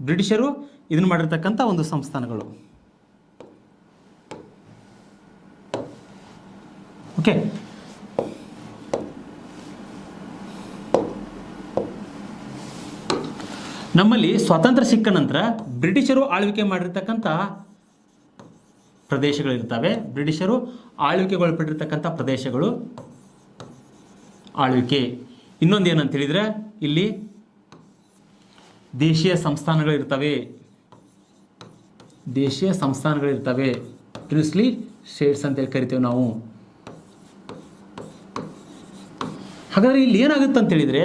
ಬ್ರಿಟಿಷರು ಇದನ್ನು ಮಾಡಿರ್ತಕ್ಕಂಥ ಒಂದು ಸಂಸ್ಥಾನಗಳು. ಓಕೆ, ನಮ್ಮಲ್ಲಿ ಸ್ವಾತಂತ್ರ್ಯ ಸಿಕ್ಕ ನಂತರ ಬ್ರಿಟಿಷರು ಆಳ್ವಿಕೆ ಮಾಡಿರ್ತಕ್ಕಂಥ ಪ್ರದೇಶಗಳಿರ್ತವೆ. ಬ್ರಿಟಿಷರು ಆಳ್ವಿಕೆಗೊಳಪಟ್ಟಿರ್ತಕ್ಕಂಥ ಪ್ರದೇಶಗಳು ಆಳ್ವಿಕೆ. ಇನ್ನೊಂದು ಏನಂತ ಹೇಳಿದರೆ ಇಲ್ಲಿ ದೇಶೀಯ ಸಂಸ್ಥಾನಗಳಿರ್ತವೆ. ಪ್ರಿನ್ಸ್ಲಿ ಸ್ಟೇಟ್ಸ್ ಅಂತೇಳಿ ಕರಿತೇವೆ ನಾವು. ಹಾಗಾದರೆ ಇಲ್ಲಿ ಏನಾಗುತ್ತೆ ಅಂತ ಹೇಳಿದರೆ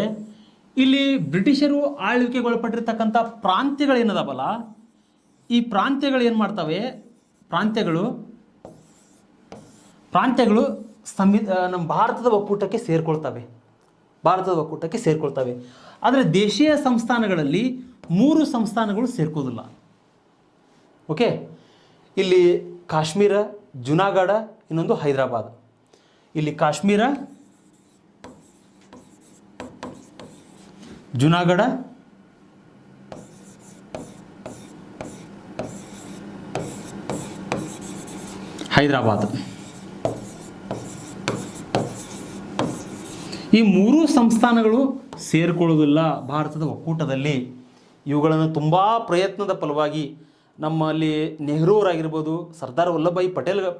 ಇಲ್ಲಿ ಬ್ರಿಟಿಷರು ಆಳ್ವಿಕೆಗೊಳಪಟ್ಟಿರ್ತಕ್ಕಂಥ ಪ್ರಾಂತ್ಯಗಳೇನದಾವಲ್ಲ, ಈ ಪ್ರಾಂತ್ಯಗಳು ಏನು ಮಾಡ್ತವೆ, ಪ್ರಾಂತ್ಯಗಳು ನಮ್ಮ ಭಾರತದ ಒಕ್ಕೂಟಕ್ಕೆ ಸೇರ್ಕೊಳ್ತವೆ, ಆದರೆ ದೇಶೀಯ ಸಂಸ್ಥಾನಗಳಲ್ಲಿ 3 ಸಂಸ್ಥಾನಗಳು ಸೇರ್ಕೋದಿಲ್ಲ. ಓಕೆ, ಇಲ್ಲಿ ಕಾಶ್ಮೀರ, ಜುನಾಗಢ, ಇನ್ನೊಂದು ಹೈದರಾಬಾದ್. ಇಲ್ಲಿ ಕಾಶ್ಮೀರ, ಜುನಾಗಢ, ಹೈದರಾಬಾದ್. ಈ 3 ಸಂಸ್ಥಾನಗಳು ಸೇರ್ಕೊಳ್ಳೋದಿಲ್ಲ ಭಾರತದ ಒಕ್ಕೂಟದಲ್ಲಿ. ಇವುಗಳನ್ನು ತುಂಬ ಪ್ರಯತ್ನದ ಫಲವಾಗಿ ನಮ್ಮಲ್ಲಿ ನೆಹರೂರಾಗಿರ್ಬೋದು, ಸರ್ದಾರ್ ವಲ್ಲಭಭಾಯಿ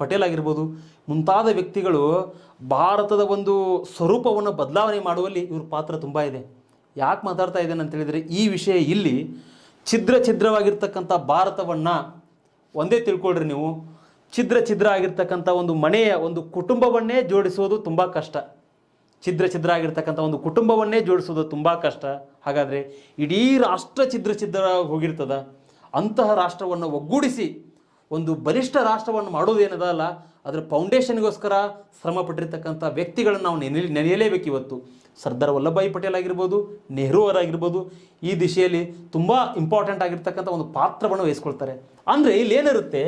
ಪಟೇಲ್ ಆಗಿರ್ಬೋದು, ಮುಂತಾದ ವ್ಯಕ್ತಿಗಳು ಭಾರತದ ಒಂದು ಸ್ವರೂಪವನ್ನು ಬದಲಾವಣೆ ಮಾಡುವಲ್ಲಿ ಇವ್ರ ಪಾತ್ರ ತುಂಬ ಇದೆ. ಯಾಕೆ ಮಾತಾಡ್ತಾ ಇದ್ದೇನೆ ಅಂತ ಹೇಳಿದರೆ, ಈ ವಿಷಯ ಇಲ್ಲಿ ಛಿದ್ರವಾಗಿರ್ತಕ್ಕಂಥ ಭಾರತವನ್ನು ಒಂದೇ ತಿಳ್ಕೊಳ್ರಿ ನೀವು. ಛಿದ್ರ ಆಗಿರ್ತಕ್ಕಂಥ ಒಂದು ಮನೆಯ ಒಂದು ಕುಟುಂಬವನ್ನೇ ಜೋಡಿಸೋದು ತುಂಬ ಕಷ್ಟ. ಛಿದ್ರ ಆಗಿರ್ತಕ್ಕಂಥ ಒಂದು ಕುಟುಂಬವನ್ನೇ ಜೋಡಿಸೋದು ತುಂಬ ಕಷ್ಟ. ಹಾಗಾದರೆ ಇಡೀ ರಾಷ್ಟ್ರ ಛಿದ್ರ ಹೋಗಿರ್ತದ. ಅಂತಹ ರಾಷ್ಟ್ರವನ್ನು ಒಗ್ಗೂಡಿಸಿ ಒಂದು ಬಲಿಷ್ಠ ರಾಷ್ಟ್ರವನ್ನು ಮಾಡೋದೇನದಲ್ಲ, ಅದರ ಫೌಂಡೇಶನ್ಗೋಸ್ಕರ ಶ್ರಮ ಪಟ್ಟಿರ್ತಕ್ಕಂಥ ವ್ಯಕ್ತಿಗಳನ್ನು ನಾವು ನೆನೆಯಲೇಬೇಕು ಇವತ್ತು. ಸರ್ದಾರ್ ವಲ್ಲಭಭಾಯಿ ಪಟೇಲ್ ಆಗಿರ್ಬೋದು, ನೆಹರು ಅವರಾಗಿರ್ಬೋದು, ಈ ದಿಶೆಯಲ್ಲಿ ತುಂಬ ಇಂಪಾರ್ಟೆಂಟ್ ಆಗಿರ್ತಕ್ಕಂಥ ಒಂದು ಪಾತ್ರವನ್ನು ವಹಿಸ್ಕೊಳ್ತಾರೆ. ಅಂದರೆ ಇಲ್ಲೇನಿರುತ್ತೆ,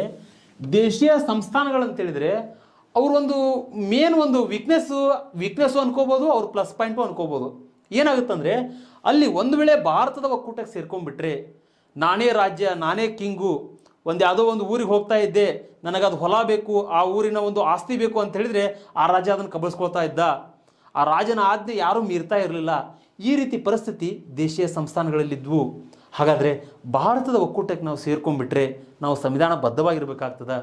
ದೇಶೀಯ ಸಂಸ್ಥಾನಗಳಂತೇಳಿದರೆ ಅವರು ಒಂದು ಮೇನ್ ಒಂದು ವೀಕ್ನೆಸ್ಸು ಅನ್ಕೋಬೋದು, ಅವ್ರ ಪ್ಲಸ್ ಪಾಯಿಂಟು ಅನ್ಕೋಬೋದು. ಏನಾಗುತ್ತಂದರೆ, ಅಲ್ಲಿ ಒಂದು ವೇಳೆ ಭಾರತದ ಒಕ್ಕೂಟಕ್ಕೆ ಸೇರ್ಕೊಂಡ್ಬಿಟ್ರೆ, ನಾನೇ ರಾಜ್ಯ, ನಾನೇ ಕಿಂಗು, ಯಾವುದೋ ಒಂದು ಊರಿಗೆ ಹೋಗ್ತಾ ಇದ್ದೆ, ನನಗದು ಹೊಲ ಬೇಕು, ಆ ಊರಿನ ಒಂದು ಆಸ್ತಿ ಬೇಕು ಅಂತ ಹೇಳಿದರೆ ಆ ರಾಜ್ಯ ಅದನ್ನು ಕಬಳಿಸ್ಕೊಳ್ತಾ ಇದ್ದ, ಆ ರಾಜನ ಆಜ್ಞೆ ಯಾರೂ ಮೀರ್ತಾ ಇರಲಿಲ್ಲ. ಈ ರೀತಿ ಪರಿಸ್ಥಿತಿ ದೇಶೀಯ ಸಂಸ್ಥಾನಗಳಲ್ಲಿದ್ವು. ಹಾಗಾದರೆ ಭಾರತದ ಒಕ್ಕೂಟಕ್ಕೆ ನಾವು ಸೇರ್ಕೊಂಡ್ಬಿಟ್ರೆ ನಾವು ಸಂವಿಧಾನ ಬದ್ಧವಾಗಿರಬೇಕಾಗ್ತದೆ,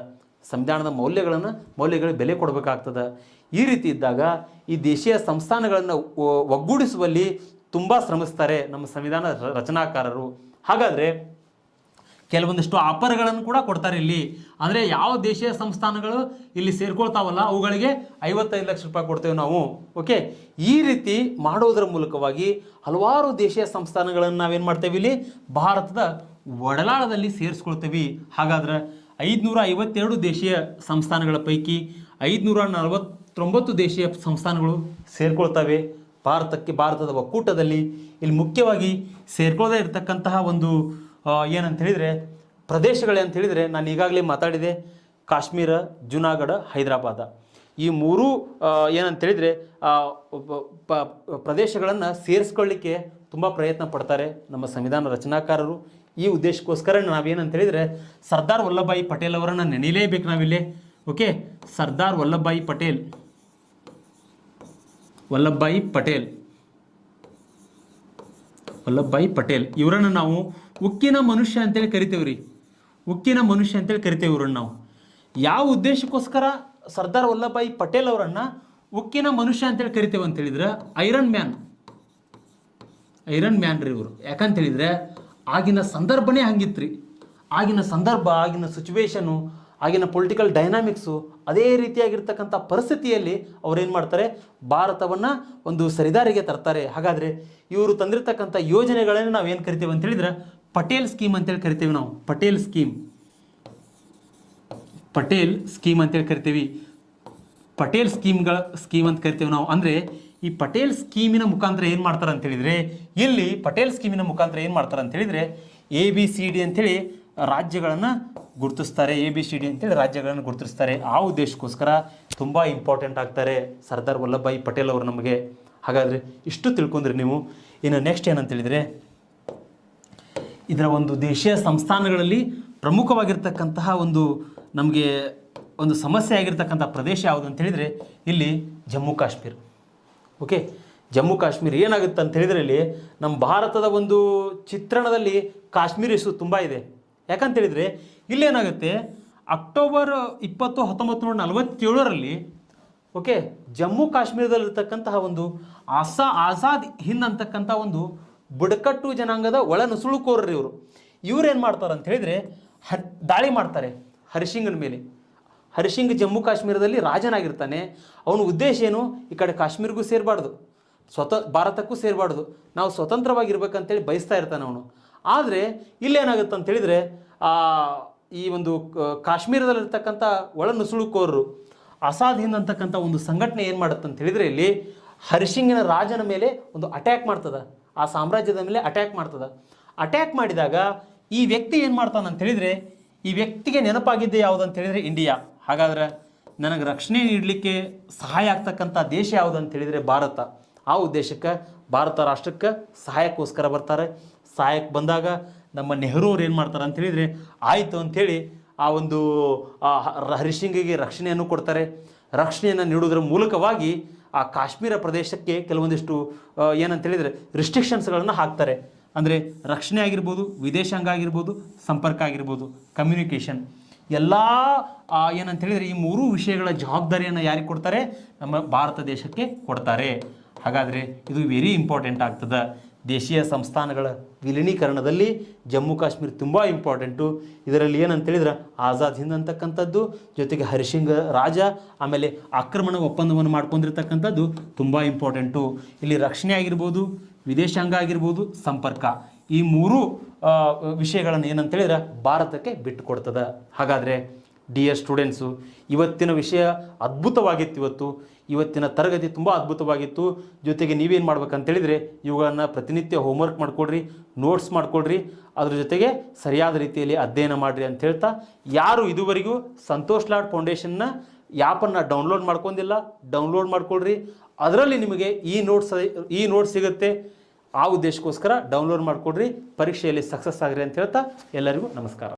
ಸಂವಿಧಾನದ ಮೌಲ್ಯಗಳಿಗೆ ಬೆಲೆ ಕೊಡಬೇಕಾಗ್ತದೆ. ಈ ರೀತಿ ಇದ್ದಾಗ ಈ ದೇಶೀಯ ಸಂಸ್ಥಾನಗಳನ್ನು ಒಗ್ಗೂಡಿಸುವಲ್ಲಿ ತುಂಬ ಶ್ರಮಿಸ್ತಾರೆ ನಮ್ಮ ಸಂವಿಧಾನ ರಚನಾಕಾರರು. ಹಾಗಾದರೆ ಕೆಲವೊಂದಿಷ್ಟು ಆಫರ್ಗಳನ್ನು ಕೂಡ ಕೊಡ್ತಾರೆ ಇಲ್ಲಿ. ಅಂದರೆ ಯಾವ ದೇಶೀಯ ಸಂಸ್ಥಾನಗಳು ಇಲ್ಲಿ ಸೇರ್ಕೊಳ್ತಾವಲ್ಲ ಅವುಗಳಿಗೆ 55 ಲಕ್ಷ ರೂಪಾಯಿ ಕೊಡ್ತೇವೆ ನಾವು. ಓಕೆ, ಈ ರೀತಿ ಮಾಡೋದರ ಮೂಲಕವಾಗಿ ಹಲವಾರು ದೇಶೀಯ ಸಂಸ್ಥಾನಗಳನ್ನು ನಾವೇನು ಮಾಡ್ತೇವೆ, ಇಲ್ಲಿ ಭಾರತದ ಒಡಲಾಳದಲ್ಲಿ ಸೇರಿಸ್ಕೊಳ್ತೇವೆ. ಹಾಗಾದ್ರೆ 552 ದೇಶೀಯ ಸಂಸ್ಥಾನಗಳ ಪೈಕಿ 549 ದೇಶೀಯ ಸಂಸ್ಥಾನಗಳು ಸೇರ್ಕೊಳ್ತವೆ ಭಾರತದ ಒಕ್ಕೂಟದಲ್ಲಿ. ಇಲ್ಲಿ ಮುಖ್ಯವಾಗಿ ಸೇರ್ಕೊಳ್ಳದೇ ಇರತಕ್ಕಂತಹ ಒಂದು ಏನಂತ ಹೇಳಿದರೆ ಪ್ರದೇಶಗಳೇ ಅಂತ ಹೇಳಿದರೆ, ನಾನು ಈಗಾಗಲೇ ಮಾತಾಡಿದೆ, ಕಾಶ್ಮೀರ, ಜುನಾಗಢ, ಹೈದರಾಬಾದ. ಈ 3 ಏನಂತ ಹೇಳಿದರೆ ಪ್ರದೇಶಗಳನ್ನು ಸೇರಿಸ್ಕೊಳ್ಳಿಕ್ಕೆ ತುಂಬ ಪ್ರಯತ್ನ ಪಡ್ತಾರೆ ನಮ್ಮ ಸಂವಿಧಾನ ರಚನಾಕಾರರು. ಈ ಉದ್ದೇಶಕ್ಕೋಸ್ಕರ ನಾವೇನಂತ ಹೇಳಿದರೆ ಸರ್ದಾರ್ ವಲ್ಲಭಭಾಯಿ ಪಟೇಲ್ ಅವರನ್ನು ನೆನೆಯಲೇಬೇಕು ನಾವಿಲ್ಲಿ. ಓಕೆ, ಸರ್ದಾರ್ ವಲ್ಲಭಭಾಯಿ ಪಟೇಲ್ ಇವರನ್ನು ನಾವು ಉಕ್ಕಿನ ಮನುಷ್ಯ ಅಂತೇಳಿ ಕರಿತೇವ್ರಿ. ಇವ್ರನ್ನ ನಾವು ಯಾವ ಉದ್ದೇಶಕ್ಕೋಸ್ಕರ ಸರ್ದಾರ್ ವಲ್ಲಭಭಾಯಿ ಪಟೇಲ್ ಅವರನ್ನು ಉಕ್ಕಿನ ಮನುಷ್ಯ ಅಂತೇಳಿ ಕರಿತೇವೆ ಅಂತ ಹೇಳಿದ್ರೆ, ಐರನ್ ಮ್ಯಾನ್ ರೀ ಇವರು. ಯಾಕಂತ ಹೇಳಿದ್ರೆ ಆಗಿನ ಸಂದರ್ಭನೇ ಹಂಗಿತ್ತು ರೀ. ಆಗಿನ ಸಂದರ್ಭ, ಆಗಿನ ಸಿಚುವೇಶನು, ಆಗಿನ ಪೊಲಿಟಿಕಲ್ ಡೈನಾಮಿಕ್ಸು, ಅದೇ ರೀತಿಯಾಗಿರ್ತಕ್ಕಂಥ ಪರಿಸ್ಥಿತಿಯಲ್ಲಿ ಅವ್ರೇನು ಮಾಡ್ತಾರೆ, ಭಾರತವನ್ನು ಒಂದು ಸರಿದಾರಿಗೆ ತರ್ತಾರೆ. ಹಾಗಾದರೆ ಇವರು ತಂದಿರತಕ್ಕಂಥ ಯೋಜನೆಗಳನ್ನು ನಾವೇನು ಕರಿತೀವಿ ಅಂತ ಹೇಳಿದ್ರೆ ಪಟೇಲ್ ಸ್ಕೀಮ್ ಅಂತೇಳಿ ಕರಿತೀವಿ ನಾವು. ಪಟೇಲ್ ಸ್ಕೀಮ್ ಅಂತೇಳಿ ಕರಿತೀವಿ. ಸ್ಕೀಮ್ ಅಂತ ಕರಿತೀವಿ ನಾವು. ಅಂದರೆ ಈ ಪಟೇಲ್ ಸ್ಕೀಮಿನ ಮುಖಾಂತರ ಏನು ಮಾಡ್ತಾರೆ ಅಂತ ಹೇಳಿದರೆ, ಇಲ್ಲಿ ಪಟೇಲ್ ಸ್ಕೀಮಿನ ಮುಖಾಂತರ ಏನು ಮಾಡ್ತಾರೆ ಅಂತ ಹೇಳಿದರೆ ABCD ಅಂತೇಳಿ ರಾಜ್ಯಗಳನ್ನು ಗುರುತಿಸ್ತಾರೆ. ಆ ಉದ್ದೇಶಕ್ಕೋಸ್ಕರ ತುಂಬ ಇಂಪಾರ್ಟೆಂಟ್ ಆಗ್ತಾರೆ ಸರ್ದಾರ್ ವಲ್ಲಭಭಾಯಿ ಪಟೇಲ್ ಅವರು ನಮಗೆ. ಹಾಗಾದರೆ ಇಷ್ಟು ತಿಳ್ಕೊಂಡ್ರಿ ನೀವು. ಇನ್ನು ನೆಕ್ಸ್ಟ್ ಏನಂತ ಹೇಳಿದರೆ, ಇದರ ಒಂದು ದೇಶೀಯ ಸಂಸ್ಥಾನಗಳಲ್ಲಿ ಪ್ರಮುಖವಾಗಿರ್ತಕ್ಕಂತಹ ನಮಗೆ ಒಂದು ಸಮಸ್ಯೆ ಆಗಿರ್ತಕ್ಕಂಥ ಪ್ರದೇಶ ಯಾವುದು ಅಂತ ಹೇಳಿದರೆ ಇಲ್ಲಿ ಜಮ್ಮು ಕಾಶ್ಮೀರ. ಓಕೆ, ಜಮ್ಮು ಕಾಶ್ಮೀರ ಏನಾಗುತ್ತೆ ಅಂತ ಹೇಳಿದರೆ, ಇಲ್ಲಿ ನಮ್ಮ ಭಾರತದ ಒಂದು ಚಿತ್ರಣದಲ್ಲಿ ಕಾಶ್ಮೀರ ಇಶ್ಯೂ ತುಂಬ ಇದೆ. ಯಾಕಂತೇಳಿದರೆ ಇಲ್ಲೇನಾಗುತ್ತೆ, ಅಕ್ಟೋಬರ್ 20, 1947ರಲ್ಲಿ ಓಕೆ ಜಮ್ಮು ಕಾಶ್ಮೀರದಲ್ಲಿರ್ತಕ್ಕಂತಹ ಒಂದು ಆಜಾದ್ ಹಿಂದ್ ಅಂತಕ್ಕಂಥ ಒಂದು ಬುಡಕಟ್ಟು ಜನಾಂಗದ ಒಳನುಸುಳುಕೋರರು ಇವ್ರೇನು ಮಾಡ್ತಾರೆ ಅಂತ ಹೇಳಿದರೆ ದಾಳಿ ಮಾಡ್ತಾರೆ ಹರಿಸಿಂಗನ ಮೇಲೆ. ಹರಿಸಿಂಗ್ ಜಮ್ಮು ಕಾಶ್ಮೀರದಲ್ಲಿ ರಾಜನಾಗಿರ್ತಾನೆ. ಅವನ ಉದ್ದೇಶ ಏನು, ಈ ಕಡೆ ಕಾಶ್ಮೀರಿಗೂ ಸೇರಬಾರ್ದು, ಭಾರತಕ್ಕೂ ಸೇರಬಾರ್ದು, ನಾವು ಸ್ವತಂತ್ರವಾಗಿರ್ಬೇಕಂತೇಳಿ ಬಯಸ್ತಾ ಇರ್ತಾನೆ ಅವನು. ಆದರೆ ಇಲ್ಲೇನಾಗುತ್ತೆ ಅಂತ ಹೇಳಿದರೆ ಈ ಒಂದು ಕಾಶ್ಮೀರದಲ್ಲಿರ್ತಕ್ಕಂಥ ಒಳನುಸುಳುಕೋರರು ಆಸಾದ್ ಹಿಂದ್ ಅಂತಕ್ಕಂಥ ಒಂದು ಸಂಘಟನೆ ಏನು ಮಾಡುತ್ತೆ ಅಂತ ಹೇಳಿದರೆ ಇಲ್ಲಿ ಹರಿಸಿಂಗಿನ ರಾಜನ ಮೇಲೆ ಒಂದು ಅಟ್ಯಾಕ್ ಮಾಡ್ತದೆ, ಆ ಸಾಮ್ರಾಜ್ಯದ ಮೇಲೆ ಅಟ್ಯಾಕ್ ಮಾಡ್ತದೆ. ಅಟ್ಯಾಕ್ ಮಾಡಿದಾಗ ಈ ವ್ಯಕ್ತಿ ಏನು ಮಾಡ್ತಾನೆ ಅಂತ ಹೇಳಿದರೆ, ಈ ವ್ಯಕ್ತಿಗೆ ನೆನಪಾಗಿದ್ದೆ ಯಾವುದು ಅಂತ ಹೇಳಿದರೆ ಇಂಡಿಯಾ. ಹಾಗಾದ್ರೆ ನನಗೆ ರಕ್ಷಣೆ ನೀಡಲಿಕ್ಕೆ ಸಹಾಯ ಆಗ್ತಕ್ಕಂಥ ದೇಶ ಯಾವುದು ಅಂತ ಹೇಳಿದರೆ ಭಾರತ. ಆ ಉದ್ದೇಶಕ್ಕೆ ಭಾರತ ರಾಷ್ಟ್ರಕ್ಕೆ ಸಹಾಯಕ್ಕೋಸ್ಕರ ಬರ್ತಾರೆ. ಸಹಾಯಕ್ಕೆ ಬಂದಾಗ ನಮ್ಮ ನೆಹರು ಅವ್ರು ಏನು ಮಾಡ್ತಾರೆ ಅಂತ ಹೇಳಿದರೆ ಆಯಿತು ಅಂಥೇಳಿ ಆ ಒಂದು ಹರಿಸಿಂಗಿಗೆ ರಕ್ಷಣೆಯನ್ನು ಕೊಡ್ತಾರೆ. ರಕ್ಷಣೆಯನ್ನು ನೀಡುವುದರ ಮೂಲಕವಾಗಿ ಆ ಕಾಶ್ಮೀರ ಪ್ರದೇಶಕ್ಕೆ ಕೆಲವೊಂದಿಷ್ಟು ಏನಂತ ಹೇಳಿದರೆ ರಿಸ್ಟ್ರಿಕ್ಷನ್ಸ್ಗಳನ್ನು ಹಾಕ್ತಾರೆ. ಅಂದರೆ ರಕ್ಷಣೆ ಆಗಿರ್ಬೋದು, ವಿದೇಶಾಂಗ ಆಗಿರ್ಬೋದು, ಸಂಪರ್ಕ ಆಗಿರ್ಬೋದು, ಕಮ್ಯುನಿಕೇಷನ್ ಎಲ್ಲ ಏನಂತ ಹೇಳಿದರೆ ಈ ಮೂರೂ ವಿಷಯಗಳ ಜವಾಬ್ದಾರಿಯನ್ನು ಯಾರಿಗೆ ಕೊಡ್ತಾರೆ? ನಮ್ಮ ಭಾರತ ದೇಶಕ್ಕೆ ಕೊಡ್ತಾರೆ. ಹಾಗಾದರೆ ಇದು ವೆರಿ ಇಂಪಾರ್ಟೆಂಟ್ ಆಗ್ತದೆ. ದೇಶೀಯ ಸಂಸ್ಥಾನಗಳ ವಿಲೀನೀಕರಣದಲ್ಲಿ ಜಮ್ಮು ಕಾಶ್ಮೀರ ತುಂಬ ಇಂಪಾರ್ಟೆಂಟು. ಇದರಲ್ಲಿ ಏನಂತೇಳಿದ್ರೆ ಆಜಾದ್ ಹಿಂದ್ ಅಂತಕ್ಕಂಥದ್ದು, ಜೊತೆಗೆ ಹರಿಸಿಂಗ್ ರಾಜ, ಆಮೇಲೆ ಆಕ್ರಮಣ ಒಪ್ಪಂದವನ್ನು ಮಾಡ್ಕೊಂಡಿರ್ತಕ್ಕಂಥದ್ದು ತುಂಬ ಇಂಪಾರ್ಟೆಂಟು. ಇಲ್ಲಿ ರಕ್ಷಣೆ ಆಗಿರ್ಬೋದು, ವಿದೇಶಾಂಗ ಆಗಿರ್ಬೋದು, ಸಂಪರ್ಕ, ಈ ಮೂರು ವಿಷಯಗಳನ್ನು ಏನಂತೇಳಿದ್ರೆ ಭಾರತಕ್ಕೆ ಬಿಟ್ಟು ಕೊಡ್ತದೆ. ಹಾಗಾದರೆ ಡಿಯರ್ ಸ್ಟೂಡೆಂಟ್ಸು, ಇವತ್ತಿನ ವಿಷಯ ಅದ್ಭುತವಾಗಿತ್ತು. ಇವತ್ತಿನ ತರಗತಿ ತುಂಬ ಅದ್ಭುತವಾಗಿತ್ತು. ಜೊತೆಗೆ ನೀವೇನು ಮಾಡ್ಬೇಕಂತೇಳಿದರೆ ಇವುಗಳನ್ನು ಪ್ರತಿನಿತ್ಯ ಹೋಮ್ವರ್ಕ್ ಮಾಡಿಕೊಡ್ರಿ, ನೋಟ್ಸ್ ಮಾಡಿಕೊಡ್ರಿ, ಅದ್ರ ಜೊತೆಗೆ ಸರಿಯಾದ ರೀತಿಯಲ್ಲಿ ಅಧ್ಯಯನ ಮಾಡಿರಿ ಅಂತ ಹೇಳ್ತಾ, ಯಾರು ಇದುವರೆಗೂ ಸಂತೋಷ್ ಲಾಡ್ ಫೌಂಡೇಶನ್ನ ಆ್ಯಪನ್ನು ಡೌನ್ಲೋಡ್ ಮಾಡ್ಕೊಂಡಿಲ್ಲ, ಡೌನ್ಲೋಡ್ ಮಾಡಿಕೊಡ್ರಿ. ಅದರಲ್ಲಿ ನಿಮಗೆ ಈ ನೋಟ್ಸ್ ಸಿಗುತ್ತೆ. ಆ ಉದ್ದೇಶಕ್ಕೋಸ್ಕರ ಡೌನ್ಲೋಡ್ ಮಾಡಿಕೊಡ್ರಿ. ಪರೀಕ್ಷೆಯಲ್ಲಿ ಸಕ್ಸಸ್ ಆಗಿರಿ ಅಂತ ಹೇಳ್ತಾ ಎಲ್ಲರಿಗೂ ನಮಸ್ಕಾರ.